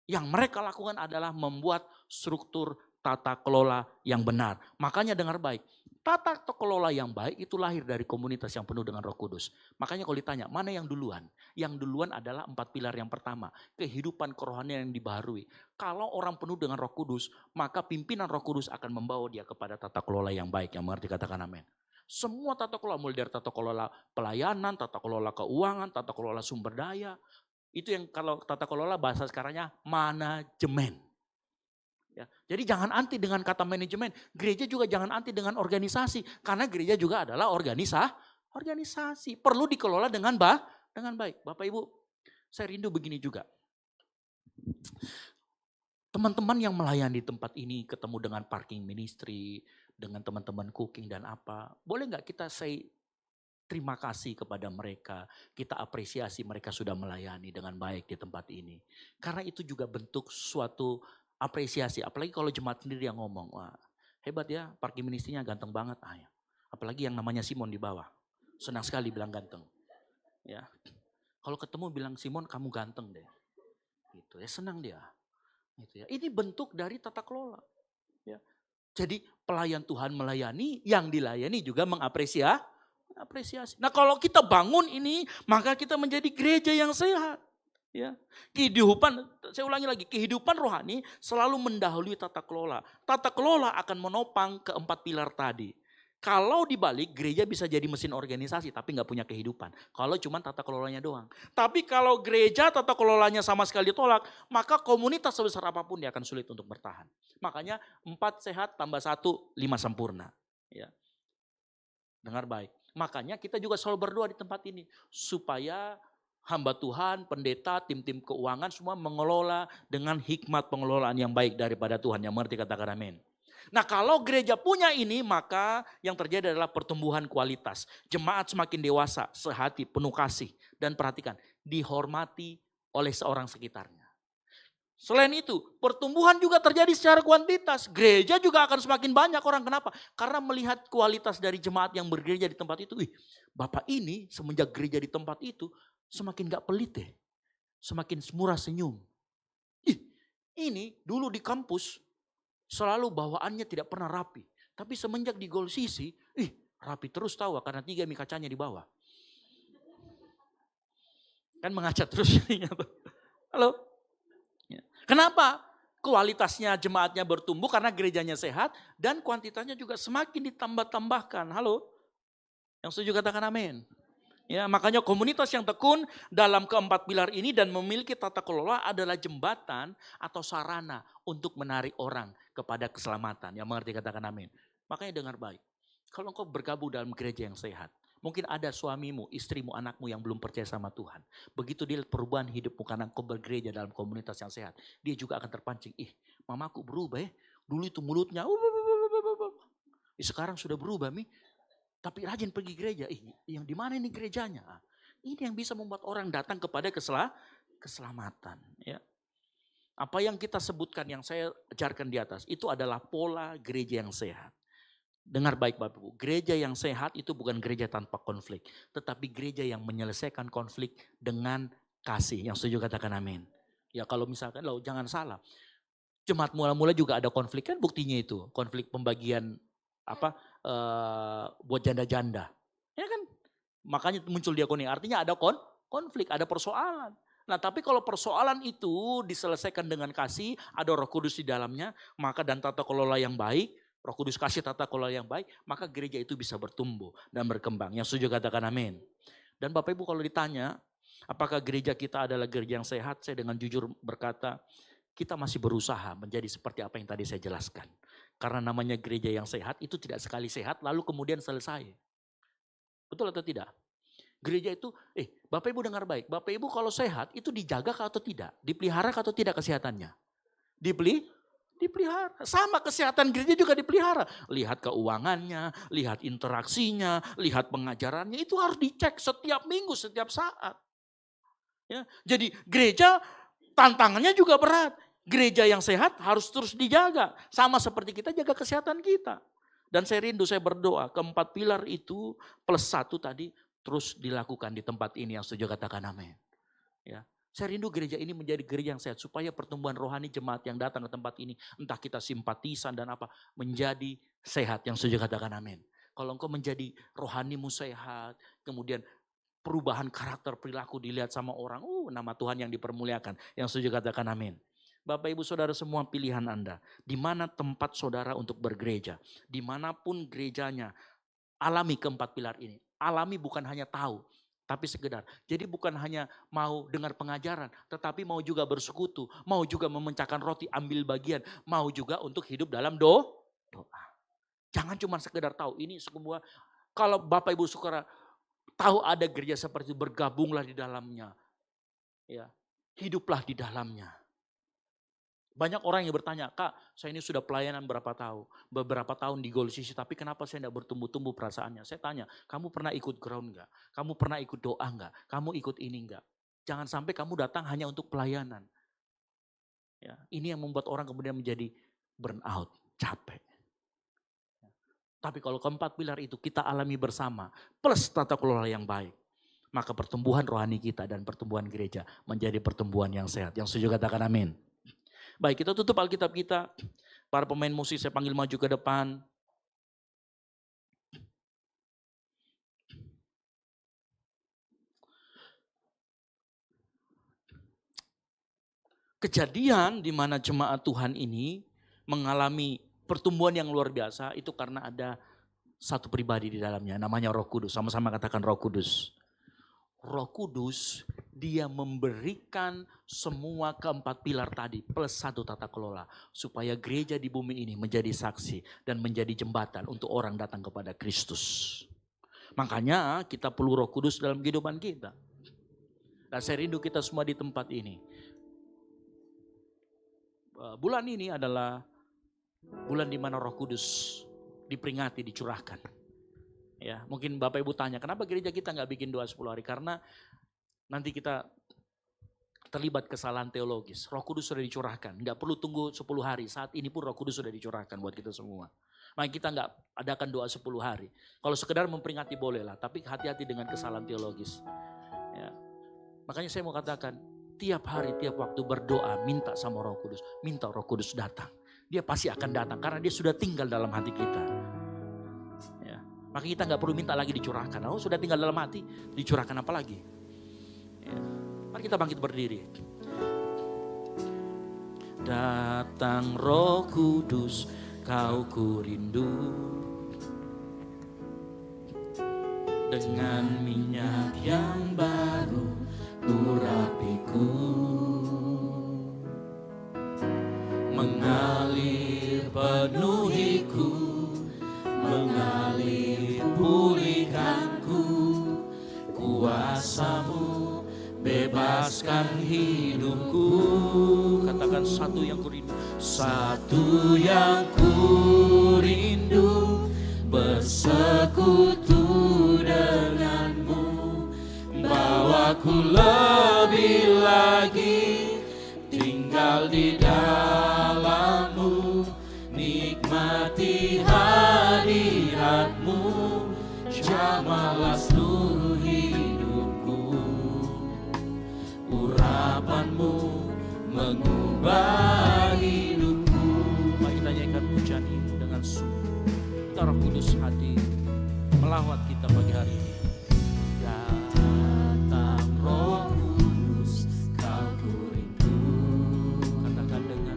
Yang mereka lakukan adalah membuat struktur tata kelola yang benar. Makanya dengar baik. Tata kelola yang baik itu lahir dari komunitas yang penuh dengan Roh Kudus. Makanya kalau ditanya, mana yang duluan? Yang duluan adalah 4 pilar yang pertama. Kehidupan kerohanian yang dibaharui. Kalau orang penuh dengan Roh Kudus, maka pimpinan Roh Kudus akan membawa dia kepada tata kelola yang baik. Yang mengerti katakan amin. Semua tata kelola, mulai dari tata kelola pelayanan, tata kelola keuangan, tata kelola sumber daya. Itu yang kalau tata kelola bahasa sekarangnya manajemen. Ya, jadi jangan anti dengan kata manajemen. Gereja juga jangan anti dengan organisasi. Karena gereja juga adalah organisasi. Perlu dikelola dengan baik. Bapak Ibu, saya rindu begini juga. Teman-teman yang melayani tempat ini ketemu dengan parking ministry, dengan teman-teman cooking dan apa. Boleh gak kita say terima kasih kepada mereka. Kita apresiasi mereka sudah melayani dengan baik di tempat ini. Karena itu juga bentuk suatu apresiasi. Apalagi kalau jemaat sendiri yang ngomong, wah hebat ya, parking ministrinya ganteng banget. Ya. Apalagi yang namanya Simon di bawah. Senang sekali bilang ganteng. Ya. Kalau ketemu bilang Simon kamu ganteng deh. Gitu ya, senang dia. Gitu ya. Ini bentuk dari tata kelola. Ya. Jadi pelayan Tuhan melayani, yang dilayani juga mengapresiasi. Nah kalau kita bangun ini, maka kita menjadi gereja yang sehat. Ya. Kehidupan, saya ulangi lagi, kehidupan rohani selalu mendahului tata kelola. Tata kelola akan menopang keempat pilar tadi. Kalau dibalik, gereja bisa jadi mesin organisasi tapi nggak punya kehidupan. Kalau cuma tata kelolanya doang. Tapi kalau gereja tata kelolanya sama sekali ditolak, maka komunitas sebesar apapun dia akan sulit untuk bertahan. Makanya 4 sehat tambah 1, 5 sempurna. Ya. Dengar baik. Makanya kita juga selalu berdoa di tempat ini. Supaya hamba Tuhan, pendeta, tim-tim keuangan semua mengelola dengan hikmat pengelolaan yang baik daripada Tuhan. Yang mengerti katakan amin. Nah kalau gereja punya ini maka yang terjadi adalah pertumbuhan kualitas. Jemaat semakin dewasa, sehati, penuh kasih. Dan perhatikan, dihormati oleh seorang sekitarnya. Selain itu, pertumbuhan juga terjadi secara kuantitas. Gereja juga akan semakin banyak orang. Kenapa? Karena melihat kualitas dari jemaat yang bergereja di tempat itu. Bapak ini semenjak gereja di tempat itu semakin gak pelit deh. Semakin murah senyum. Ini dulu di kampus selalu bawaannya tidak pernah rapi. Tapi semenjak di Gold Sisi, rapi terus tahu karena 3 mie kacanya di bawah. Kan mengacat terus. Halo? Kenapa? Kualitasnya jemaatnya bertumbuh karena gerejanya sehat dan kuantitasnya juga semakin ditambah-tambahkan. Halo? Yang setuju katakan amin. Ya, makanya komunitas yang tekun dalam keempat pilar ini dan memiliki tata kelola adalah jembatan atau sarana untuk menarik orang kepada keselamatan. Yang mengerti katakan amin. Makanya dengar baik. Kalau engkau bergabung dalam gereja yang sehat, mungkin ada suamimu, istrimu, anakmu yang belum percaya sama Tuhan. Begitu dia lihat perubahan hidupmu karena engkau bergereja dalam komunitas yang sehat, dia juga akan terpancing. Mamaku berubah ya. Dulu itu mulutnya, sekarang sudah berubah Mi. Tapi rajin pergi gereja. Yang di mana ini gerejanya? Ini yang bisa membuat orang datang kepada keselamatan. Ya. Apa yang kita sebutkan, yang saya ajarkan di atas, itu adalah pola gereja yang sehat. Dengar baik Bapak Ibu, gereja yang sehat itu bukan gereja tanpa konflik. Tetapi gereja yang menyelesaikan konflik dengan kasih. Yang setuju katakan amin. Ya kalau misalkan, jangan salah. Jemaat mula-mula juga ada konflik, kan buktinya itu. Konflik pembagian buat janda-janda. Ya kan? Makanya muncul diakoni. Artinya ada konflik, ada persoalan. Nah tapi kalau persoalan itu diselesaikan dengan kasih, ada Roh Kudus di dalamnya, maka dan tata kelola yang baik, Roh Kudus kasih tata kelola yang baik, maka gereja itu bisa bertumbuh dan berkembang. Yang setuju katakan amin. Dan Bapak Ibu kalau ditanya, apakah gereja kita adalah gereja yang sehat? Saya dengan jujur berkata, kita masih berusaha menjadi seperti apa yang tadi saya jelaskan. Karena namanya gereja yang sehat itu tidak sekali sehat lalu kemudian selesai. Betul atau tidak? Gereja itu, Bapak Ibu dengar baik. Bapak Ibu kalau sehat itu dijaga atau tidak? Dipelihara atau tidak kesehatannya? Dipelihara. Sama kesehatan gereja juga dipelihara. Lihat keuangannya, lihat interaksinya, lihat pengajarannya. Itu harus dicek setiap minggu, setiap saat. Ya, jadi gereja tantangannya juga berat. Gereja yang sehat harus terus dijaga. Sama seperti kita jaga kesehatan kita. Dan saya rindu, saya berdoa keempat pilar itu plus 1 tadi terus dilakukan di tempat ini. Yang setuju katakan amin. Ya. Saya rindu gereja ini menjadi gereja yang sehat. Supaya pertumbuhan rohani jemaat yang datang ke tempat ini. Entah kita simpatisan dan apa. Menjadi sehat. Yang setuju katakan amin. Kalau engkau menjadi rohanimu sehat. Kemudian perubahan karakter perilaku dilihat sama orang. Nama Tuhan yang dipermuliakan. Yang setuju katakan amin. Bapak Ibu Saudara semua pilihan Anda. Di mana tempat saudara untuk bergereja. Dimanapun gerejanya. Alami keempat pilar ini. Alami bukan hanya tahu. Tapi sekedar. Jadi bukan hanya mau dengar pengajaran. Tetapi mau juga bersekutu. Mau juga memecahkan roti, ambil bagian. Mau juga untuk hidup dalam doa. Jangan cuma sekedar tahu. Ini semua. Kalau Bapak Ibu Saudara tahu ada gereja seperti itu, bergabunglah di dalamnya. Ya, hiduplah di dalamnya. Banyak orang yang bertanya, Kak, saya ini sudah pelayanan beberapa tahun di Gold City, tapi kenapa saya tidak bertumbuh-tumbuh perasaannya? Saya tanya, kamu pernah ikut ground enggak? Kamu pernah ikut doa enggak? Kamu ikut ini enggak? Jangan sampai kamu datang hanya untuk pelayanan. Ya, ini yang membuat orang kemudian menjadi burn out, capek. Tapi kalau keempat pilar itu kita alami bersama, plus tata kelola yang baik, maka pertumbuhan rohani kita dan pertumbuhan gereja menjadi pertumbuhan yang sehat. Yang setuju katakan amin. Baik, kita tutup Alkitab kita. Para pemain musik saya panggil maju ke depan. Kejadian di mana jemaat Tuhan ini mengalami pertumbuhan yang luar biasa itu karena ada satu pribadi di dalamnya, namanya Roh Kudus. Sama-sama katakan Roh Kudus. Roh Kudus, dia memberikan semua keempat pilar tadi plus satu tata kelola. Supaya gereja di bumi ini menjadi saksi dan menjadi jembatan untuk orang datang kepada Kristus. Makanya kita perlu Roh Kudus dalam kehidupan kita. Dan saya rindu kita semua di tempat ini. Bulan ini adalah bulan di mana Roh Kudus diperingati, dicurahkan. Ya, mungkin Bapak Ibu tanya, kenapa gereja kita nggak bikin doa 10 hari? Karena nanti kita terlibat kesalahan teologis. Roh Kudus sudah dicurahkan, nggak perlu tunggu 10 hari. Saat ini pun Roh Kudus sudah dicurahkan buat kita semua. Maka kita nggak adakan doa 10 hari. Kalau sekedar memperingati boleh lah, tapi hati-hati dengan kesalahan teologis. Ya. Makanya saya mau katakan, tiap hari, tiap waktu berdoa, minta sama Roh Kudus. Minta Roh Kudus datang. Dia pasti akan datang karena dia sudah tinggal dalam hati kita. Maka kita nggak perlu minta lagi dicurahkan. Oh sudah tinggal dalam hati, dicurahkan apa lagi? Ya. Mari kita bangkit berdiri. Datang Roh Kudus, kau ku rindu. Dengan minyak yang baru, urapiku. Mengalir penuhiku, mengalir pulihkanku, kuasa-Mu bebaskan hidupku. Katakan satu yang kurindu. Satu yang kurindu, bersekutu denganmu. Bawaku lebih lagi, tinggal di dalam-Mu. Nikmati hadirat-Mu, jamahlah seluruh hidupku. Urapan-Mu mengubah hidupku. Mari kita nyanyikan pujian ini dengan sungguh. Kita Roh Kudus hati melawat kita pagi hari ini. Datang Roh Kudus, kau ku rindu. Katakan dengan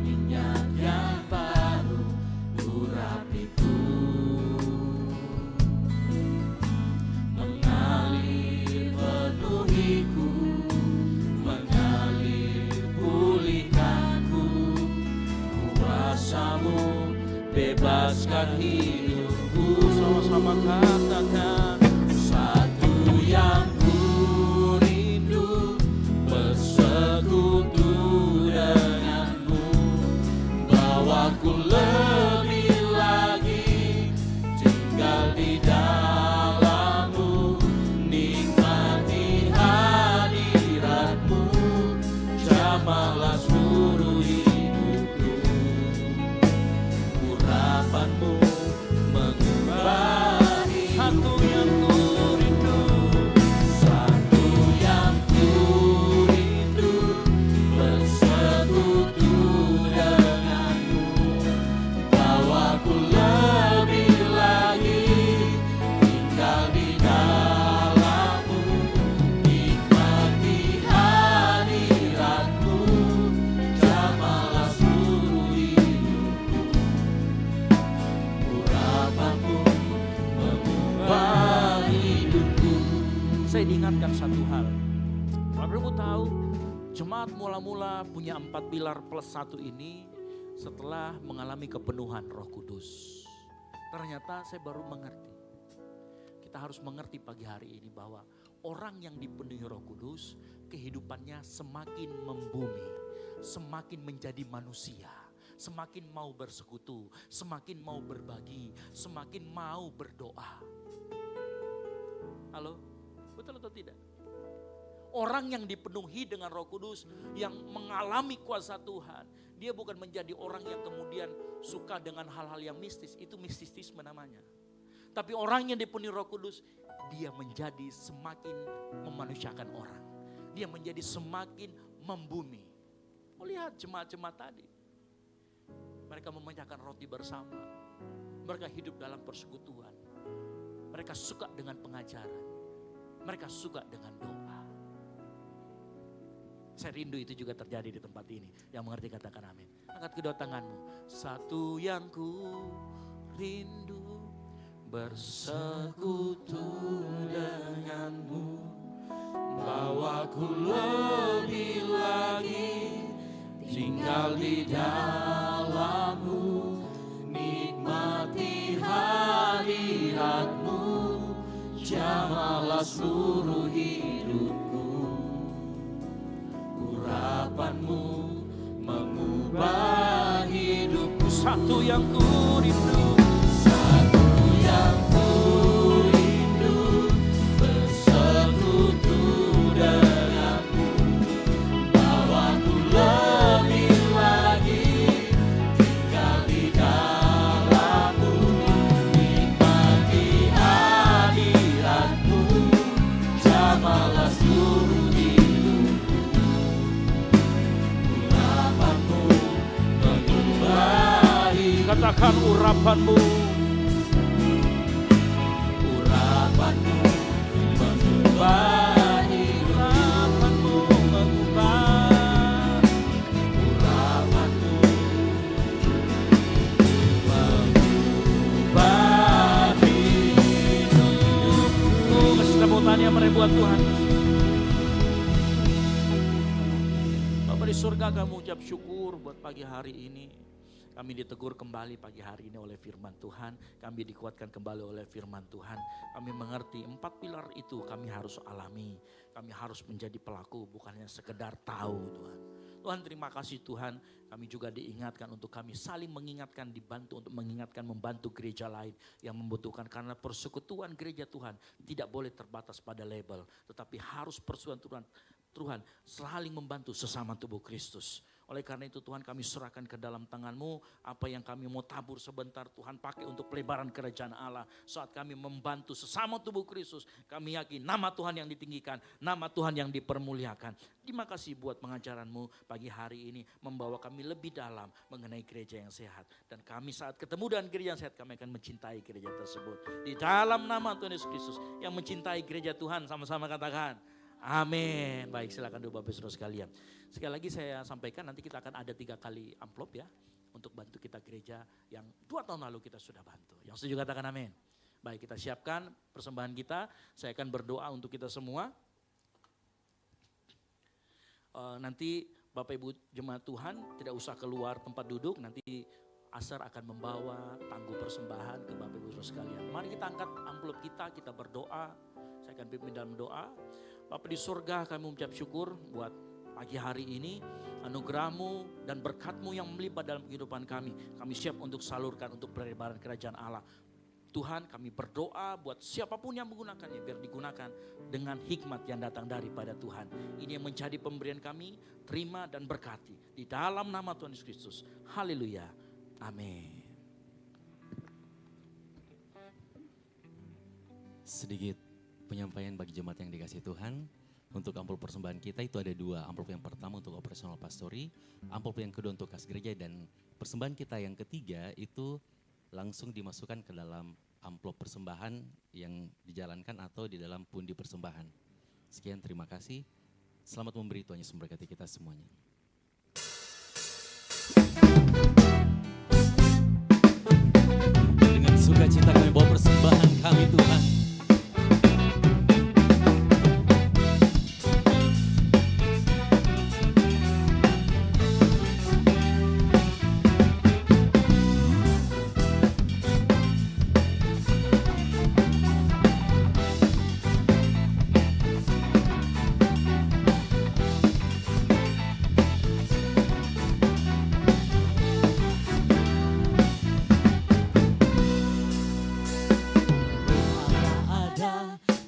minyak yang baru, urapiku. Mengalir penuhiku, mengalir pulihkanku. Kuasa-Mu bebaskan hidupku. Sama-sama katakan, satu yang ku rindu, bersekutu denganmu. Bawaku lebih lagi, tinggal di dalam-Mu. Nikmati hadirat-Mu, jamahlah seluruh hidupku. Urapan-Mu mengubah satu yang ku rindu, satu yang ku rindu, bersekutu denganmu. Bawaku lebih lagi, tinggal di dalam-Mu. Nikmati hadirat-Mu, jamahlah seluruh hidupku. Urapan-Mu mengubah hidupku. Saya diingatkan satu hal. Bapak Ibu tahu, jemaat mula-mula punya 4 pilar plus 1 ini setelah mengalami kepenuhan Roh Kudus. Ternyata saya baru mengerti. kita harus mengerti pagi hari ini bahwa orang yang dipenuhi Roh Kudus, kehidupannya semakin membumi, semakin menjadi manusia, semakin mau bersekutu, semakin mau berbagi, semakin mau berdoa. Halo, betul atau tidak? Orang yang dipenuhi dengan Roh Kudus, yang mengalami kuasa Tuhan, dia bukan menjadi orang yang kemudian suka dengan hal-hal yang mistis, itu mistisisme namanya. Tapi orang yang dipenuhi Roh Kudus, dia menjadi semakin memanusiakan orang. Dia menjadi semakin membumi. Oh, lihat jemaat-jemaat tadi. Mereka memecahkan roti bersama. Mereka hidup dalam persekutuan. Mereka suka dengan pengajaran. Mereka suka dengan doa. Saya rindu itu juga terjadi di tempat ini. Yang mengerti katakan amin. Angkat kedua tanganmu. Satu yang ku rindu, bersekutu denganmu, bawaku lebih lagi tinggal di dalammu, nikmati hadiratmu, jamalah seluruh hidupku, urapanmu mengubah hidupku. Satu yang ku rindu, katakan urapanmu, urapanmu mengubah, urapanmu mengubah, urapanmu mengubah hidupku. Kasih tepuk tangan yang meriah buat Tuhan. Bapa di surga, kami ucap syukur buat pagi hari ini. Kami ditegur kembali pagi hari ini oleh firman Tuhan. Kami dikuatkan kembali oleh firman Tuhan. Kami mengerti 4 pilar itu kami harus alami. Kami harus menjadi pelaku, bukannya sekedar tahu Tuhan. Tuhan, terima kasih Tuhan. Kami juga diingatkan untuk kami saling mengingatkan, dibantu untuk mengingatkan, membantu gereja lain yang membutuhkan. Karena persekutuan gereja Tuhan tidak boleh terbatas pada label. Tetapi harus persekutuan Tuhan saling membantu sesama tubuh Kristus. Oleh karena itu Tuhan, kami serahkan ke dalam tangan-Mu apa yang kami mau tabur sebentar, Tuhan pakai untuk pelebaran kerajaan Allah. Saat kami membantu sesama tubuh Kristus, kami yakin nama Tuhan yang ditinggikan, nama Tuhan yang dipermuliakan. Terima kasih buat pengajaran-Mu pagi hari ini, membawa kami lebih dalam mengenai gereja yang sehat. Dan kami saat ketemu dengan gereja yang sehat, kami akan mencintai gereja tersebut. Di dalam nama Tuhan Yesus Kristus yang mencintai gereja Tuhan, sama-sama katakan amin. Baik, silakan dulu Bapak Saudara sekalian. Sekali lagi saya sampaikan, nanti kita akan ada 3 kali amplop ya, untuk bantu kita gereja yang 2 tahun lalu kita sudah bantu. Yang setuju katakan amin. Baik, kita siapkan persembahan kita. Saya akan berdoa untuk kita semua. Nanti Bapak Ibu jemaat Tuhan tidak usah keluar tempat duduk, nanti Asar akan membawa tangguh persembahan ke Bapak Ibu Saudara sekalian. Mari kita angkat amplop kita berdoa. Saya akan pimpin dalam doa. Bapa di surga, kami mengucap syukur buat pagi hari ini, anugerah-Mu dan berkat-Mu yang melipat dalam kehidupan kami. Kami siap untuk salurkan untuk pelebaran kerajaan Allah. Tuhan, kami berdoa buat siapapun yang menggunakannya, biar digunakan dengan hikmat yang datang daripada Tuhan. Ini yang menjadi pemberian kami, terima dan berkati. Di dalam nama Tuhan Yesus Kristus. Haleluya. Amin. Sedikit penyampaian bagi jemaat yang dikasih Tuhan. Untuk amplop persembahan kita itu ada 2. Amplop yang pertama untuk operasional pastori, amplop yang kedua untuk kas gereja, dan persembahan kita yang ketiga itu langsung dimasukkan ke dalam amplop persembahan yang dijalankan atau di dalam pundi persembahan. Sekian, terima kasih. Selamat memberi, Tuhan Yesus memberkati kita semuanya. Dengan sukacita kami bawa persembahan kami Tuhan.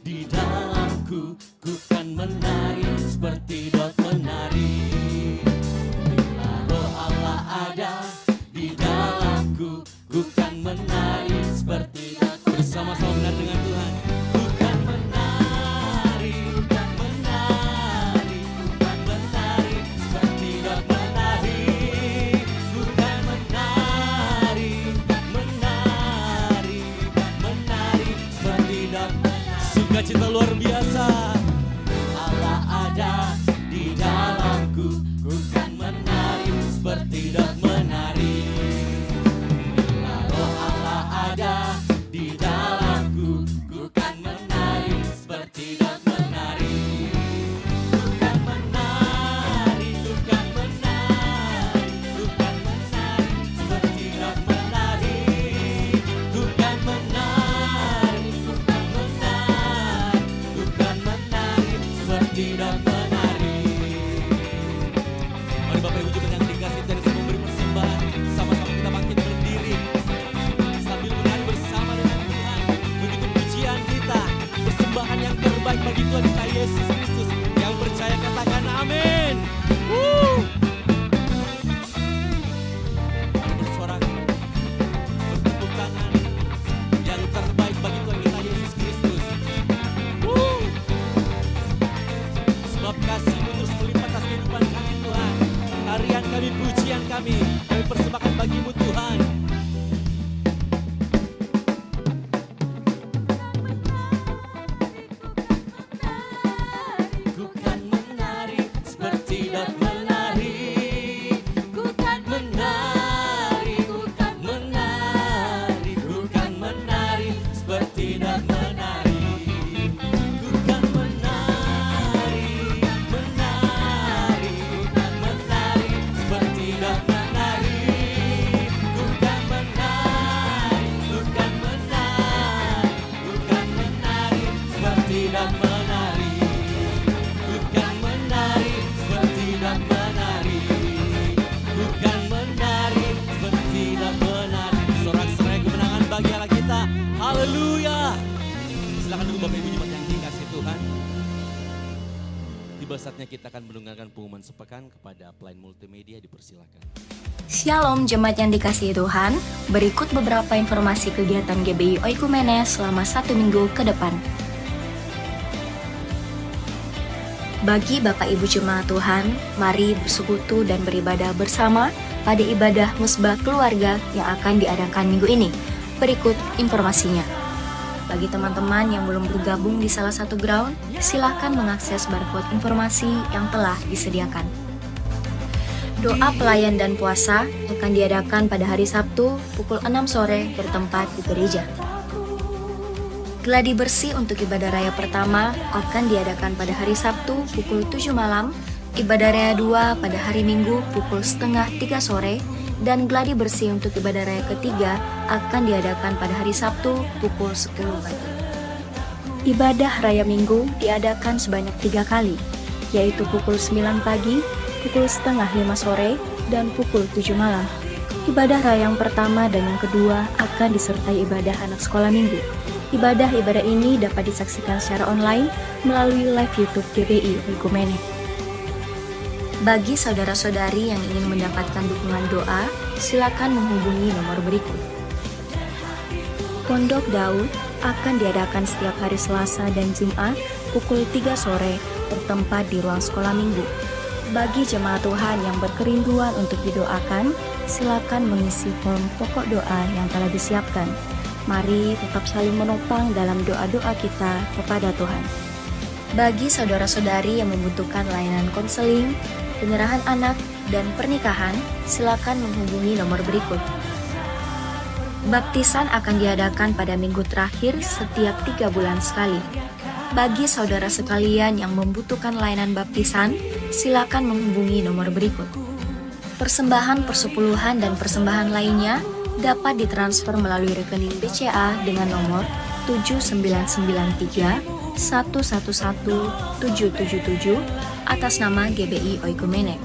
di dalamku, ku kan menari seperti Daud menari. Bila roh Allah ada di dalamku, ku kan menari seperti Daud. Bersama-sama benar dengan Tuhan. Ku kan menari, ku kan menari, ku kan menari seperti Daud menari. Ku kan menari, menari, menari seperti Daud. Sukacita luar biasa. Allah ada di dalamku, ku kan menari seperti Daud menari. Bila roh Allah ada di dalamku, ku kan menari seperti Daud menari. Ku kan menari, ku kan menari, ku kan menari seperti Daud menari. Ku kan menari, ku kan menari, ku kan menari seperti Daud menari. Mari Bapak Ibu jemaat yang dikasihi Tuhan, saya memberi persembahan. Sama-sama kita bangkit berdiri sambil menari bersama dengan Tuhan. Begitu pujian kita, persembahan yang terbaik bagi Tuhan kita Yesus Kristus. Yang percaya katakan amin. Mari bersorak, bertepuk tangan. Yang terbaik bagi Tuhan kita Yesus Kristus. Sebab kasih-Mu terus melimpah atas kehidupan kami Tuhan. Tarian kami, pujian kami persembahkan bagi-Mu Tuhan. Ku kan menari seperti Daud menari. Ku kan menari, ku kan menari, ku kan menari seperti Daud menari. Ku kan menari, menari, ku kan menari seperti Daud menari. Ku kan menari, ku kan menari, ku kan menari seperti Daud menari. Ku kan menari seperti Daud menari. Ku kan menari seperti Daud menari. Sorak-sorai kemenangan bagi Allah kita. Haleluya. Silakan dulu Bapak Ibu jemaat yang dikasihi Tuhan. Tiba saatnya kita akan mendengarkan pengumuman sepekan kepada pelayan multimedia, dipersilakan. Shalom jemaat yang dikasihi Tuhan, berikut beberapa informasi kegiatan GBI Oikumene selama 1 minggu ke depan. Bagi Bapak Ibu Jemaat Tuhan, mari bersekutu dan beribadah bersama pada ibadah musbah keluarga yang akan diadakan minggu ini. Berikut informasinya. Bagi teman-teman yang belum bergabung di salah satu ground, silakan mengakses barcode informasi yang telah disediakan. Doa pelayan dan puasa akan diadakan pada hari Sabtu pukul 6 sore bertempat di gereja. Gladi bersih untuk ibadah raya pertama akan diadakan pada hari Sabtu pukul 7 malam, ibadah raya 2 pada hari Minggu pukul setengah 3 sore, dan gladi bersih untuk ibadah raya ketiga akan diadakan pada hari Sabtu pukul 10 pagi. Ibadah raya Minggu diadakan sebanyak 3 kali, yaitu pukul 9 pagi, pukul setengah 5 sore, dan pukul 7 malam. Ibadah raya yang pertama dan yang kedua akan disertai ibadah anak sekolah minggu. Ibadah-ibadah ini dapat disaksikan secara online melalui live YouTube GBI Oikumene. Bagi saudara-saudari yang ingin mendapatkan dukungan doa, silakan menghubungi nomor berikut. Pondok Daud akan diadakan setiap hari Selasa dan Jumat pukul 3 sore bertempat di ruang sekolah minggu. Bagi jemaat Tuhan yang berkerinduan untuk didoakan, silakan mengisi form pokok doa yang telah disiapkan. Mari tetap saling menopang dalam doa-doa kita kepada Tuhan. Bagi saudara-saudari yang membutuhkan layanan konseling, penyerahan anak, dan pernikahan, silakan menghubungi nomor berikut. Baptisan akan diadakan pada minggu terakhir setiap 3 bulan sekali. Bagi saudara sekalian yang membutuhkan layanan baptisan, silakan menghubungi nomor berikut. Persembahan persepuluhan dan persembahan lainnya dapat ditransfer melalui rekening BCA dengan nomor 7993 111 777 atas nama GBI Oikumene.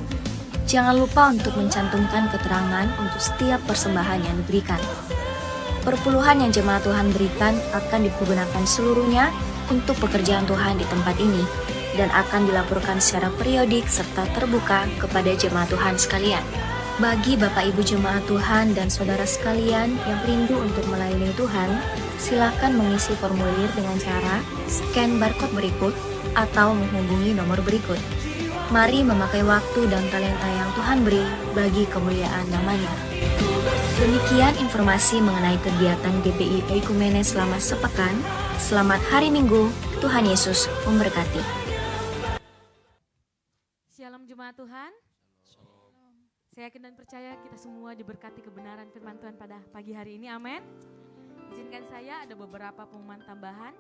Jangan lupa untuk mencantumkan keterangan untuk setiap persembahan yang diberikan. Perpuluhan yang jemaat Tuhan berikan akan dipergunakan seluruhnya untuk pekerjaan Tuhan di tempat ini dan akan dilaporkan secara periodik serta terbuka kepada jemaat Tuhan sekalian. Bagi Bapak Ibu jemaat Tuhan dan saudara sekalian yang rindu untuk melayani Tuhan, silakan mengisi formulir dengan cara scan barcode berikut atau menghubungi nomor berikut. Mari memakai waktu dan talenta yang Tuhan beri bagi kemuliaan namanya. Demikian informasi mengenai kegiatan GBI Oikumene selama sepekan. Selamat hari Minggu, Tuhan Yesus memberkati. Shalom jemaat Tuhan. Saya yakin dan percaya kita semua diberkati kebenaran firman Tuhan pada pagi hari ini, amin. Izinkan saya ada beberapa pengumuman tambahan.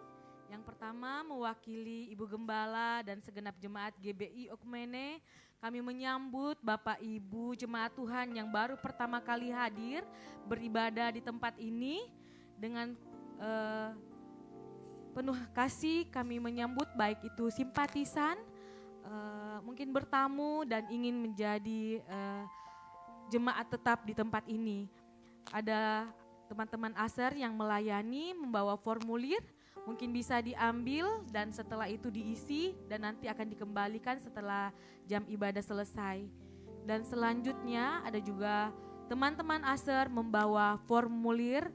Yang pertama mewakili Ibu Gembala dan segenap jemaat GBI Oikumene, kami menyambut Bapak Ibu jemaat Tuhan yang baru pertama kali hadir beribadah di tempat ini. Dengan penuh kasih kami menyambut baik itu simpatisan, mungkin bertamu dan ingin menjadi jemaat tetap di tempat ini. Ada teman-teman ASER yang melayani membawa formulir, mungkin bisa diambil dan setelah itu diisi dan nanti akan dikembalikan setelah jam ibadah selesai. Dan selanjutnya ada juga teman-teman ASER membawa formulir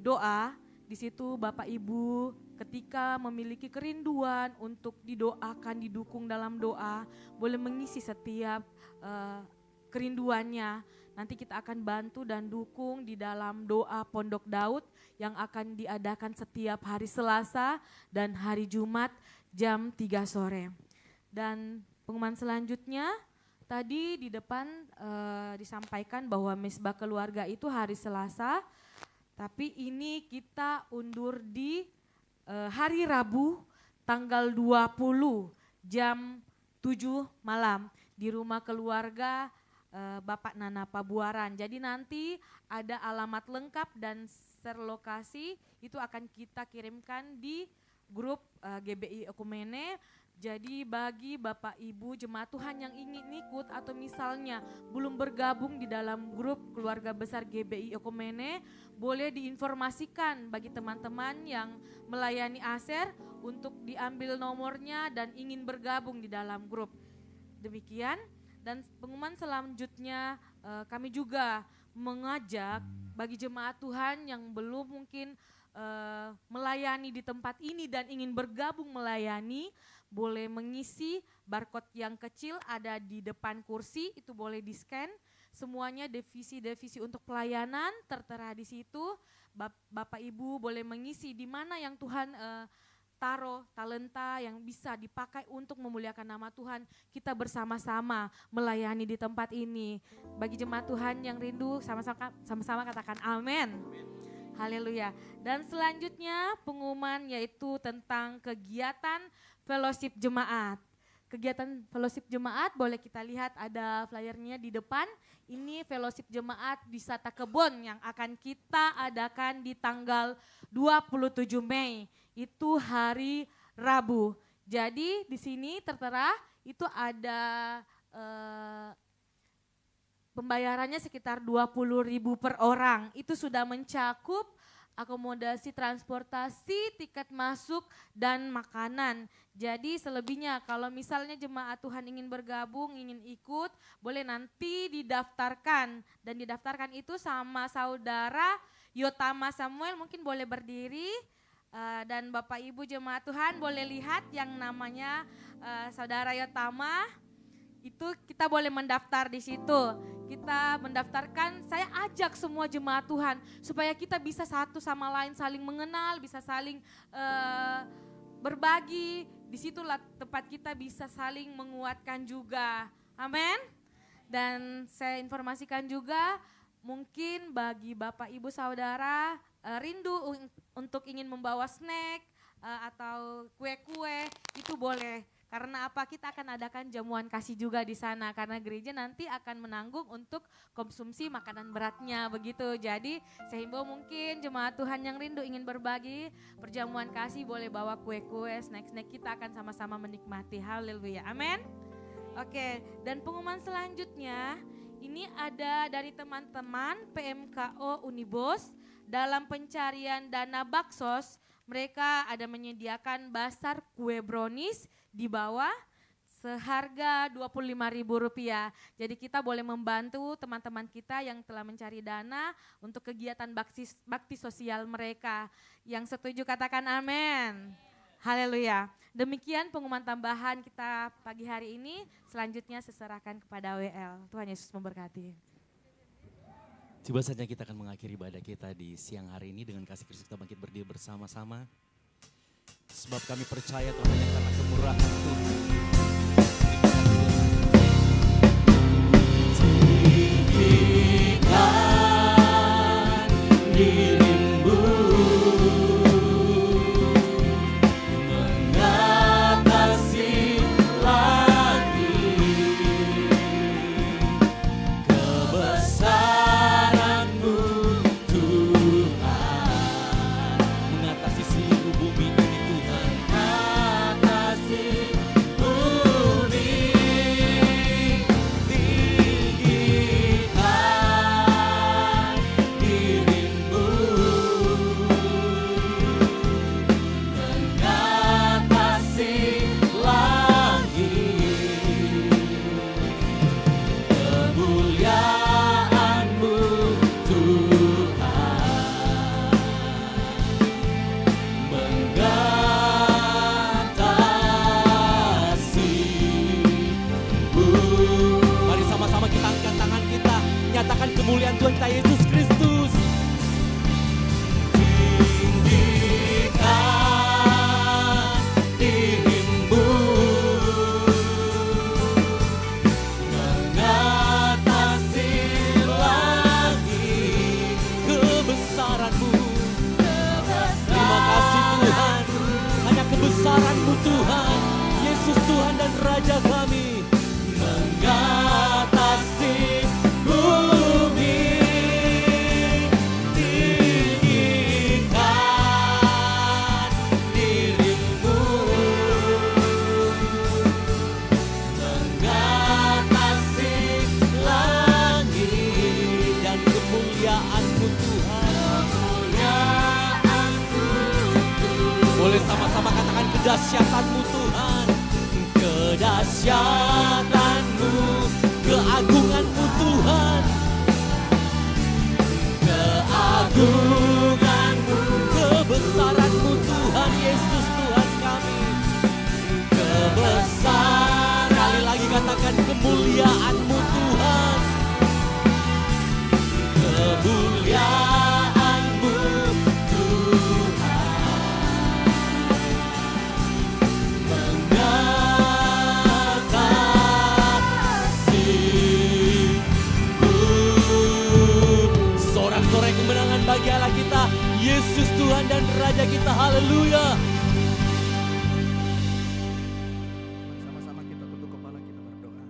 doa. Di situ Bapak Ibu ketika memiliki kerinduan untuk didoakan, didukung dalam doa, boleh mengisi setiap kerinduannya. Nanti kita akan bantu dan dukung di dalam doa Pondok Daud yang akan diadakan setiap hari Selasa dan hari Jumat jam 3 sore. Dan pengumuman selanjutnya tadi di depan disampaikan bahwa Mesbah Keluarga itu hari Selasa, tapi ini kita undur di hari Rabu tanggal 20 jam 7 malam di rumah keluarga Bapak Nana Pabuaran. Jadi nanti ada alamat lengkap dan share lokasi itu akan kita kirimkan di grup GBI Oikumene. Jadi bagi Bapak Ibu jemaat Tuhan yang ingin ikut atau misalnya belum bergabung di dalam grup keluarga besar GBI Oikumene, boleh diinformasikan bagi teman-teman yang melayani ASER untuk diambil nomornya dan ingin bergabung di dalam grup. Demikian. Dan pengumuman selanjutnya kami juga mengajak bagi jemaat Tuhan yang belum mungkin melayani di tempat ini dan ingin bergabung melayani, boleh mengisi barcode yang kecil ada di depan kursi, itu boleh di-scan. Semuanya divisi-divisi untuk pelayanan tertera di situ. Bapak Ibu boleh mengisi di mana yang Tuhan taruh talenta yang bisa dipakai untuk memuliakan nama Tuhan. Kita bersama-sama melayani di tempat ini. Bagi jemaat Tuhan yang rindu sama-sama katakan amin. Haleluya. Dan selanjutnya pengumuman yaitu tentang kegiatan fellowship jemaat. Kegiatan fellowship jemaat boleh kita lihat ada flyernya di depan. Ini fellowship jemaat di Sata Kebon yang akan kita adakan di tanggal 27 Mei. Itu hari Rabu. Jadi di sini tertera itu ada pembayarannya sekitar 20.000 per orang. Itu sudah mencakup akomodasi transportasi, tiket masuk dan makanan. Jadi selebihnya kalau misalnya jemaat Tuhan ingin bergabung, ingin ikut, boleh nanti didaftarkan. Dan didaftarkan itu sama saudara Yotama Samuel, mungkin boleh berdiri. Dan Bapak Ibu jemaat Tuhan boleh lihat yang namanya saudara Yotama, itu kita boleh mendaftar di situ. Kita mendaftarkan, saya ajak semua jemaat Tuhan supaya kita bisa satu sama lain saling mengenal, bisa saling berbagi. Disitulah tempat kita bisa saling menguatkan juga. Amin. Dan saya informasikan juga mungkin bagi Bapak Ibu Saudara rindu untuk ingin membawa snack atau kue-kue, itu boleh. Karena apa? Kita akan adakan jamuan kasih juga di sana karena gereja nanti akan menanggung untuk konsumsi makanan beratnya begitu. Jadi saya himbau mungkin jemaat Tuhan yang rindu ingin berbagi perjamuan kasih boleh bawa kue-kue, snack-snack, kita akan sama-sama menikmati. Haleluya. Amin. Oke, dan pengumuman selanjutnya ini ada dari teman-teman PMKO Unibos dalam pencarian dana baksos Mereka ada menyediakan basar kue brownies di bawah seharga Rp25.000. Jadi kita boleh membantu teman-teman kita yang telah mencari dana untuk kegiatan bakti sosial mereka. Yang setuju katakan amin. Haleluya. Demikian pengumuman tambahan kita pagi hari ini. Selanjutnya saya serahkan kepada WL. Tuhan Yesus memberkati. Tiba saatnya kita akan mengakhiri ibadah kita di siang hari ini dengan kasih Kristus kita bangkit berdiri bersama-sama. Sebab kami percaya Tuhan hanya karena kemurahan Tuhan. Tinggikan dirimu mengatasi langit, kebesaranmu Tuhan, mengatasi seluruh bumi ini Tuhan, mengatasi bumi. Mari sama-sama kita angkat tangan kita, nyatakan kemuliaan Tuhan kita Yesus Kristus. Tinggikan dirimu mengatasi langit, kebesaranmu. Terima kasih Tuhan, hanya kebesaranmu Tuhan, Yesus Tuhan dan Raja kami. Mengatasi bumi, tinggikan dirimu, mengatasi langit dan kemuliaan-Mu Tuhan. Boleh sama-sama katakan kedahsyatan-Mu Tuhan. Kedahsyatan-Mu, keagungan-Mu Tuhan, keagungan-Mu, kebesaran-Mu Tuhan, Yesus Tuhan kami. Kebesaran, sekali lagi katakan kemuliaan-Mu Tuhan, kemuliaan-Mu Tuhan, sorak-sorai kemenangan bagi Allah kita, Yesus Tuhan dan Raja kita, haleluya. Sama-sama kita tutup kepala, kita berdoa.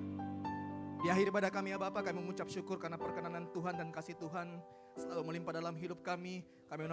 Di akhir ibadah kami ya Bapa, kami mengucap syukur karena perkenanan Tuhan dan kasih Tuhan selalu melimpah dalam hidup kami. Kami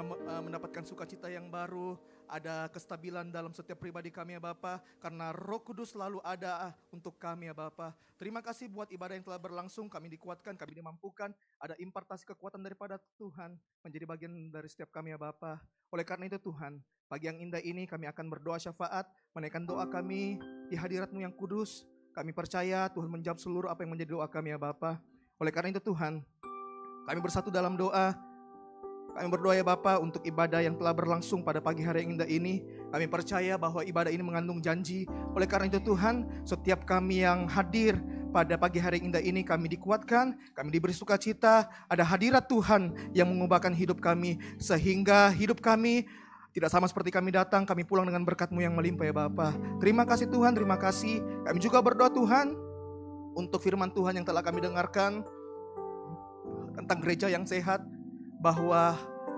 mendapatkan sukacita yang baru, ada kestabilan dalam setiap pribadi kami ya Bapa, karena Roh Kudus selalu ada untuk kami ya Bapa. Terima kasih buat ibadah yang telah berlangsung, kami dikuatkan, kami dimampukan, ada impartasi kekuatan daripada Tuhan menjadi bagian dari setiap kami ya Bapa. Oleh karena itu Tuhan, pagi yang indah ini kami akan berdoa syafaat, menaikkan doa kami di hadirat-Mu yang kudus. Kami percaya Tuhan menjawab seluruh apa yang menjadi doa kami ya Bapa. Oleh karena itu Tuhan, kami bersatu dalam doa. Kami berdoa ya Bapa untuk ibadah yang telah berlangsung pada pagi hari yang indah ini. Kami percaya bahwa ibadah ini mengandung janji. Oleh karena itu Tuhan, setiap kami yang hadir pada pagi hari yang indah ini kami dikuatkan, kami diberi sukacita. Ada hadirat Tuhan yang mengubahkan hidup kami, sehingga hidup kami tidak sama seperti kami datang, kami pulang dengan berkat-Mu yang melimpah ya Bapa. Terima kasih Tuhan, terima kasih. Kami juga berdoa Tuhan untuk firman Tuhan yang telah kami dengarkan tentang gereja yang sehat, bahwa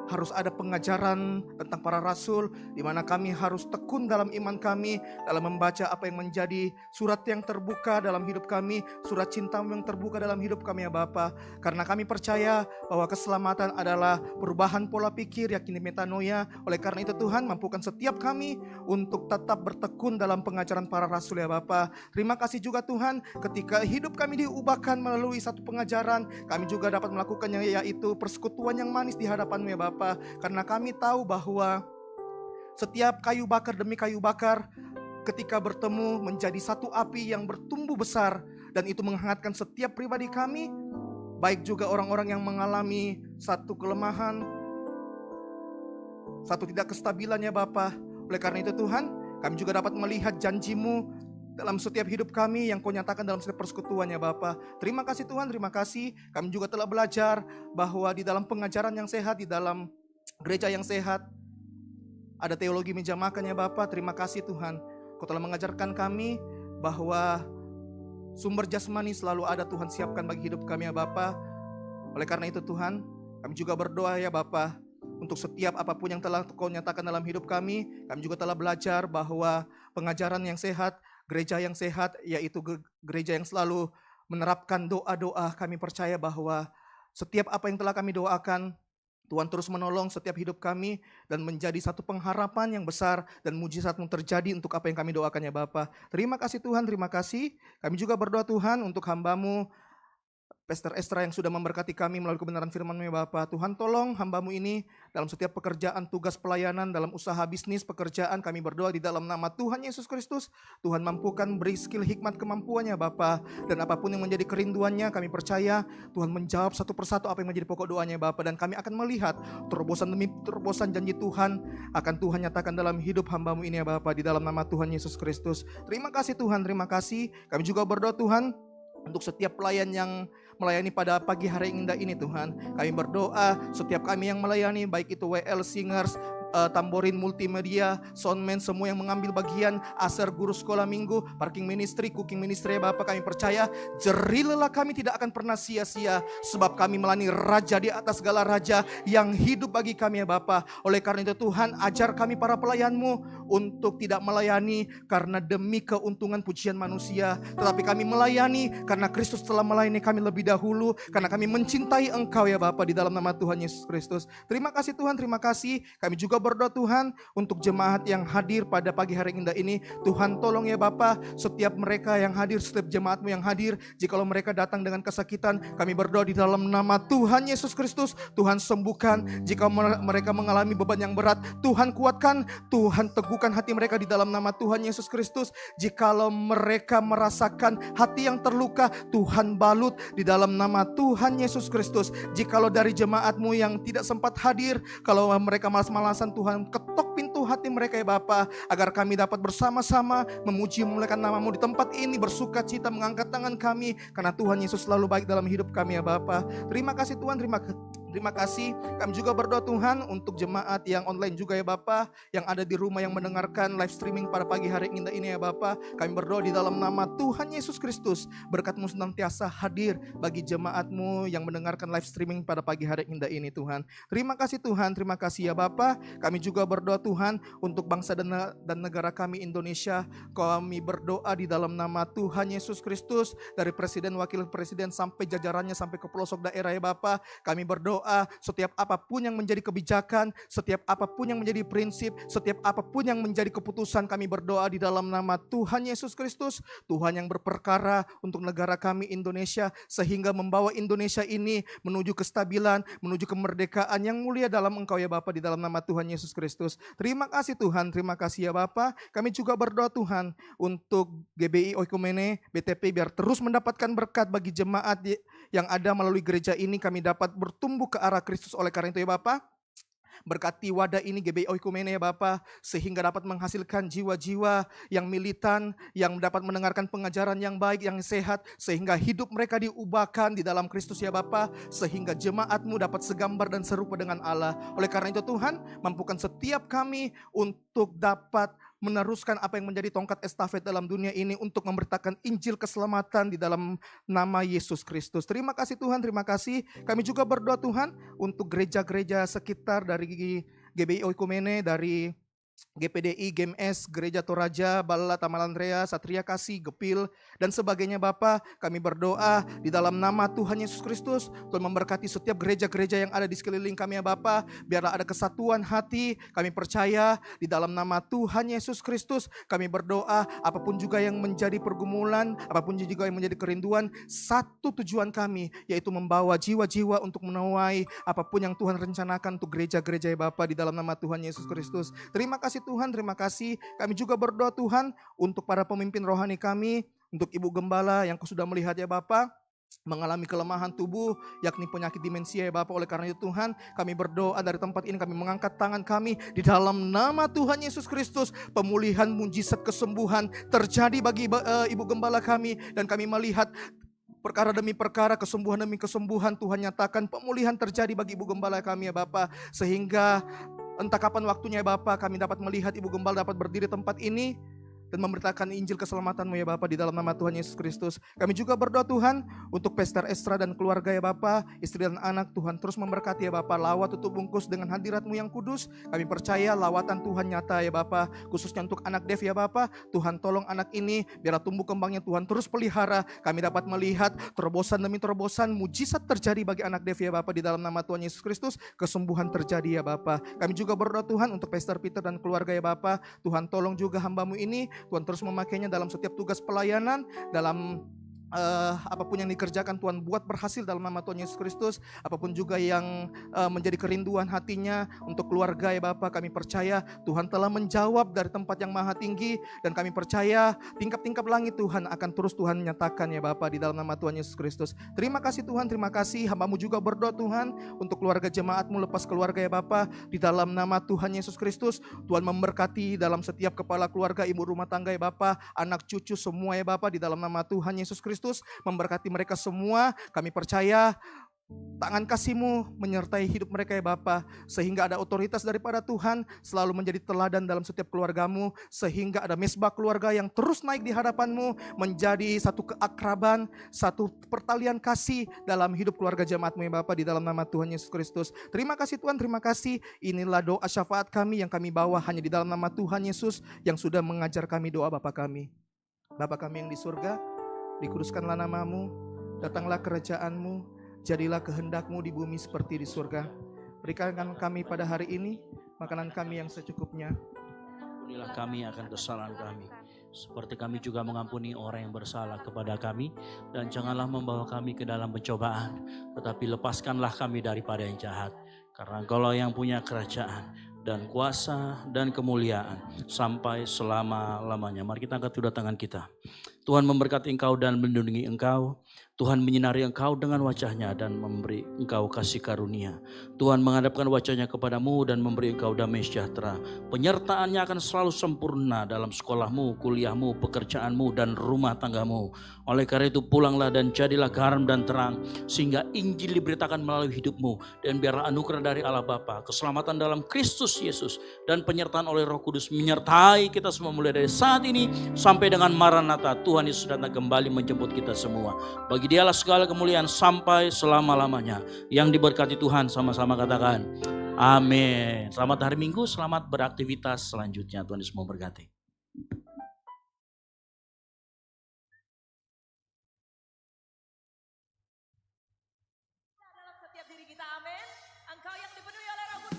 harus ada pengajaran tentang para rasul, di mana kami harus tekun dalam iman kami, dalam membaca apa yang menjadi surat yang terbuka dalam hidup kami, surat cinta-Mu yang terbuka dalam hidup kami ya Bapa. Karena kami percaya bahwa keselamatan adalah perubahan pola pikir, yakni metanoia. Oleh karena itu Tuhan, mampukan setiap kami untuk tetap bertekun dalam pengajaran para rasul ya Bapa. Terima kasih juga Tuhan, ketika hidup kami diubahkan melalui satu pengajaran, kami juga dapat melakukannya, yaitu persekutuan yang manis di hadapan-Mu ya Bapa. Karena kami tahu bahwa setiap kayu bakar demi kayu bakar ketika bertemu menjadi satu api yang bertumbuh besar, dan itu menghangatkan setiap pribadi kami, baik juga orang-orang yang mengalami satu kelemahan, satu tidak kestabilan ya Bapa. Oleh karena itu Tuhan, kami juga dapat melihat janji-Mu dalam setiap hidup kami yang Kau nyatakan dalam setiap persekutuan ya Bapa. Terima kasih Tuhan, terima kasih. Kami juga telah belajar bahwa di dalam pengajaran yang sehat, di dalam gereja yang sehat, ada teologi meja makan ya Bapa. Terima kasih Tuhan, Kau telah mengajarkan kami bahwa sumber jasmani selalu ada Tuhan siapkan bagi hidup kami ya Bapa. Oleh karena itu Tuhan, kami juga berdoa ya Bapa, untuk setiap apapun yang telah Kau nyatakan dalam hidup kami. Kami juga telah belajar bahwa pengajaran yang sehat, gereja yang sehat, yaitu gereja yang selalu menerapkan doa-doa. Kami percaya bahwa setiap apa yang telah kami doakan, Tuhan terus menolong setiap hidup kami dan menjadi satu pengharapan yang besar dan mujizat-Mu terjadi untuk apa yang kami doakan ya Bapa. Terima kasih Tuhan, terima kasih. Kami juga berdoa Tuhan untuk hamba-Mu Pastor Estra yang sudah memberkati kami melalui kebenaran firman-Mu ya Bapa. Tuhan tolong hamba-Mu ini dalam setiap pekerjaan, tugas pelayanan, dalam usaha bisnis, pekerjaan, kami berdoa di dalam nama Tuhan Yesus Kristus. Tuhan mampukan beri skill hikmat kemampuannya Bapa. Dan apapun yang menjadi kerinduannya, kami percaya Tuhan menjawab satu persatu apa yang menjadi pokok doanya Bapa. Dan kami akan melihat terobosan demi terobosan janji Tuhan akan Tuhan nyatakan dalam hidup hamba-Mu ini ya Bapa, di dalam nama Tuhan Yesus Kristus. Terima kasih Tuhan, terima kasih. Kami juga berdoa Tuhan untuk setiap pelayan yang melayani pada pagi hari yang indah ini Tuhan. Kami berdoa setiap kami yang melayani, baik itu WL Singers, Tamborin Multimedia, Soundman, semua yang mengambil bagian, Aser guru sekolah minggu, parking ministry, cooking ministry ya Bapak, kami percaya jerih lelah kami tidak akan pernah sia-sia, sebab kami melayani Raja di atas segala raja yang hidup bagi kami ya Bapak. Oleh karena itu Tuhan, ajar kami para pelayan-Mu untuk tidak melayani karena demi keuntungan pujian manusia, tetapi kami melayani karena Kristus telah melayani kami lebih dahulu, karena kami mencintai Engkau ya Bapak, di dalam nama Tuhan Yesus Kristus. Terima kasih Tuhan, terima kasih. Kami juga berdoa Tuhan untuk jemaat yang hadir pada pagi hari yang indah ini. Tuhan tolong ya Bapa, setiap mereka yang hadir, setiap jemaat-Mu yang hadir, jikalau mereka datang dengan kesakitan, kami berdoa di dalam nama Tuhan Yesus Kristus, Tuhan sembuhkan. Jika mereka mengalami beban yang berat, Tuhan kuatkan, Tuhan teguhkan hati mereka di dalam nama Tuhan Yesus Kristus. Jikalau mereka merasakan hati yang terluka, Tuhan balut di dalam nama Tuhan Yesus Kristus. Jikalau dari jemaat-Mu yang tidak sempat hadir, kalau mereka malas-malasan, Tuhan ketok pintu hati mereka ya Bapa, agar kami dapat bersama-sama memuji memuliakan nama-Mu di tempat ini, bersuka cita mengangkat tangan kami, karena Tuhan Yesus selalu baik dalam hidup kami ya Bapa. Terima kasih Tuhan, terima kasih. Kami juga berdoa Tuhan untuk jemaat yang online juga ya Bapa, yang ada di rumah yang mendengarkan live streaming pada pagi hari indah ini ya Bapa. Kami berdoa di dalam nama Tuhan Yesus Kristus, berkat-Mu senantiasa hadir bagi jemaat-Mu yang mendengarkan live streaming pada pagi hari indah ini Tuhan. Terima kasih Tuhan, terima kasih ya Bapa. Kami juga berdoa Tuhan untuk bangsa dan negara kami Indonesia. Kami berdoa di dalam nama Tuhan Yesus Kristus, dari presiden, wakil presiden sampai jajarannya sampai ke pelosok daerah ya Bapa. Kami berdoa setiap apapun yang menjadi kebijakan, setiap apapun yang menjadi prinsip, setiap apapun yang menjadi keputusan, kami berdoa di dalam nama Tuhan Yesus Kristus, Tuhan yang berperkara untuk negara kami Indonesia, sehingga membawa Indonesia ini menuju kestabilan, menuju kemerdekaan yang mulia dalam Engkau ya Bapa, di dalam nama Tuhan Yesus Kristus. Terima kasih Tuhan, terima kasih ya Bapa. Kami juga berdoa Tuhan untuk GBI Oikumene, BTP, biar terus mendapatkan berkat bagi jemaat yang ada melalui gereja ini, kami dapat bertumbuh ke arah Kristus. Oleh karena itu ya Bapa, berkati wadah ini GBI Oikumene ya Bapa, sehingga dapat menghasilkan jiwa-jiwa yang militan, yang dapat mendengarkan pengajaran yang baik, yang sehat, sehingga hidup mereka diubahkan di dalam Kristus ya Bapa, sehingga jemaat-Mu dapat segambar dan serupa dengan Allah. Oleh karena itu Tuhan, mampukan setiap kami untuk dapat meneruskan apa yang menjadi tongkat estafet dalam dunia ini, untuk memberitakan Injil keselamatan di dalam nama Yesus Kristus. Terima kasih Tuhan, terima kasih. Kami juga berdoa Tuhan untuk gereja-gereja sekitar dari GBI Oikumene, dari GPDI, GMS, Gereja Toraja, Bala, Tamalandrea, Satria Kasih, Gepil, dan sebagainya Bapa. Kami berdoa di dalam nama Tuhan Yesus Kristus, Tuhan memberkati setiap gereja-gereja yang ada di sekeliling kami ya Bapa. Biarlah ada kesatuan hati. Kami percaya di dalam nama Tuhan Yesus Kristus, kami berdoa apapun juga yang menjadi pergumulan, apapun juga yang menjadi kerinduan, satu tujuan kami, yaitu membawa jiwa-jiwa untuk menuai apapun yang Tuhan rencanakan untuk gereja-gereja ya Bapa, di dalam nama Tuhan Yesus Kristus. Terima kasih kasih Tuhan, terima kasih. Kami juga berdoa Tuhan untuk para pemimpin rohani kami, untuk Ibu Gembala yang sudah melihat ya Bapak, mengalami kelemahan tubuh, yakni penyakit demensia ya Bapak. Oleh karena itu Tuhan, kami berdoa dari tempat ini, kami mengangkat tangan kami di dalam nama Tuhan Yesus Kristus. Pemulihan, mujizat, kesembuhan terjadi bagi Ibu Gembala kami, dan kami melihat perkara demi perkara, kesembuhan demi kesembuhan Tuhan nyatakan, pemulihan terjadi bagi Ibu Gembala kami ya Bapak. Sehingga entah kapan waktunya ya Bapak, kami dapat melihat Ibu Gembala dapat berdiri tempat ini dan memberitakan Injil keselamatanmu ya Bapa, di dalam nama Tuhan Yesus Kristus. Kami juga berdoa Tuhan untuk Pastor Estra dan keluarga ya Bapa, istri dan anak. Tuhan terus memberkati ya Bapa, lawat tutup bungkus dengan hadirat-Mu yang kudus. Kami percaya lawatan Tuhan nyata ya Bapa, khususnya untuk anak Dev ya Bapa. Tuhan tolong anak ini biarlah tumbuh kembangnya, Tuhan terus pelihara. Kami dapat melihat terobosan demi terobosan, mujizat terjadi bagi anak Dev ya Bapa, di dalam nama Tuhan Yesus Kristus. Kesembuhan terjadi ya Bapa. Kami juga berdoa Tuhan untuk Pastor Peter dan keluarga ya Bapa. Tuhan tolong juga hamba-Mu ini, Tuhan terus memakainya dalam setiap tugas pelayanan, dalam apapun yang dikerjakan Tuhan buat berhasil dalam nama Tuhan Yesus Kristus. Apapun juga yang menjadi kerinduan hatinya untuk keluarga ya Bapa, kami percaya Tuhan telah menjawab dari tempat yang maha tinggi, dan kami percaya tingkap-tingkap langit Tuhan akan terus Tuhan nyatakan ya Bapa, di dalam nama Tuhan Yesus Kristus. Terima kasih Tuhan, terima kasih. Hamba-Mu juga berdoa Tuhan untuk keluarga jemaat-Mu lepas keluarga ya Bapa, di dalam nama Tuhan Yesus Kristus. Tuhan memberkati dalam setiap kepala keluarga, ibu rumah tangga ya Bapa, anak cucu semua ya Bapa, di dalam nama Tuhan Yesus Kristus. Memberkati mereka semua. Kami percaya tangan kasih-Mu menyertai hidup mereka ya Bapa, sehingga ada otoritas daripada Tuhan selalu menjadi teladan dalam setiap keluarga-Mu, sehingga ada mesbah keluarga yang terus naik di hadapan-Mu, menjadi satu keakraban, satu pertalian kasih dalam hidup keluarga jemaat-Mu ya Bapa, di dalam nama Tuhan Yesus Kristus. Terima kasih Tuhan, terima kasih. Inilah doa syafaat kami yang kami bawa hanya di dalam nama Tuhan Yesus yang sudah mengajar kami doa Bapa kami. Bapa kami yang di surga, dikuduskanlah nama-Mu, datanglah kerajaan-Mu, jadilah kehendak-Mu di bumi seperti di surga. Berikan kami pada hari ini makanan kami yang secukupnya. Ampunilah kami akan kesalahan kami, seperti kami juga mengampuni orang yang bersalah kepada kami. Dan janganlah membawa kami ke dalam pencobaan, tetapi lepaskanlah kami daripada yang jahat. Karena Engkau yang punya kerajaan dan kuasa dan kemuliaan sampai selama-lamanya. Mari kita angkat kedua tangan kita. Tuhan memberkati engkau dan melindungi engkau. Tuhan menyinari engkau dengan wajahnya dan memberi engkau kasih karunia. Tuhan menghadapkan wajahnya kepadamu dan memberi engkau damai sejahtera. Penyertaannya akan selalu sempurna dalam sekolahmu, kuliahmu, pekerjaanmu, dan rumah tanggamu. Oleh karena itu pulanglah dan jadilah garam dan terang, sehingga Injil diberitakan melalui hidupmu. Dan biarlah anugerah dari Allah Bapa, keselamatan dalam Kristus Yesus, dan penyertaan oleh Roh Kudus menyertai kita semua mulai dari saat ini sampai dengan Maranatha. Tuhan Yesus datang kembali menjemput kita semua. Bagi Dialah segala kemuliaan sampai selama-lamanya. Yang diberkati Tuhan sama-sama katakan amin. Selamat hari Minggu, selamat beraktivitas selanjutnya. Tuhan Yesus memberkati. Dalam setiap diri kita, amin. Engkau yang dipenuhi oleh Roh Kudus.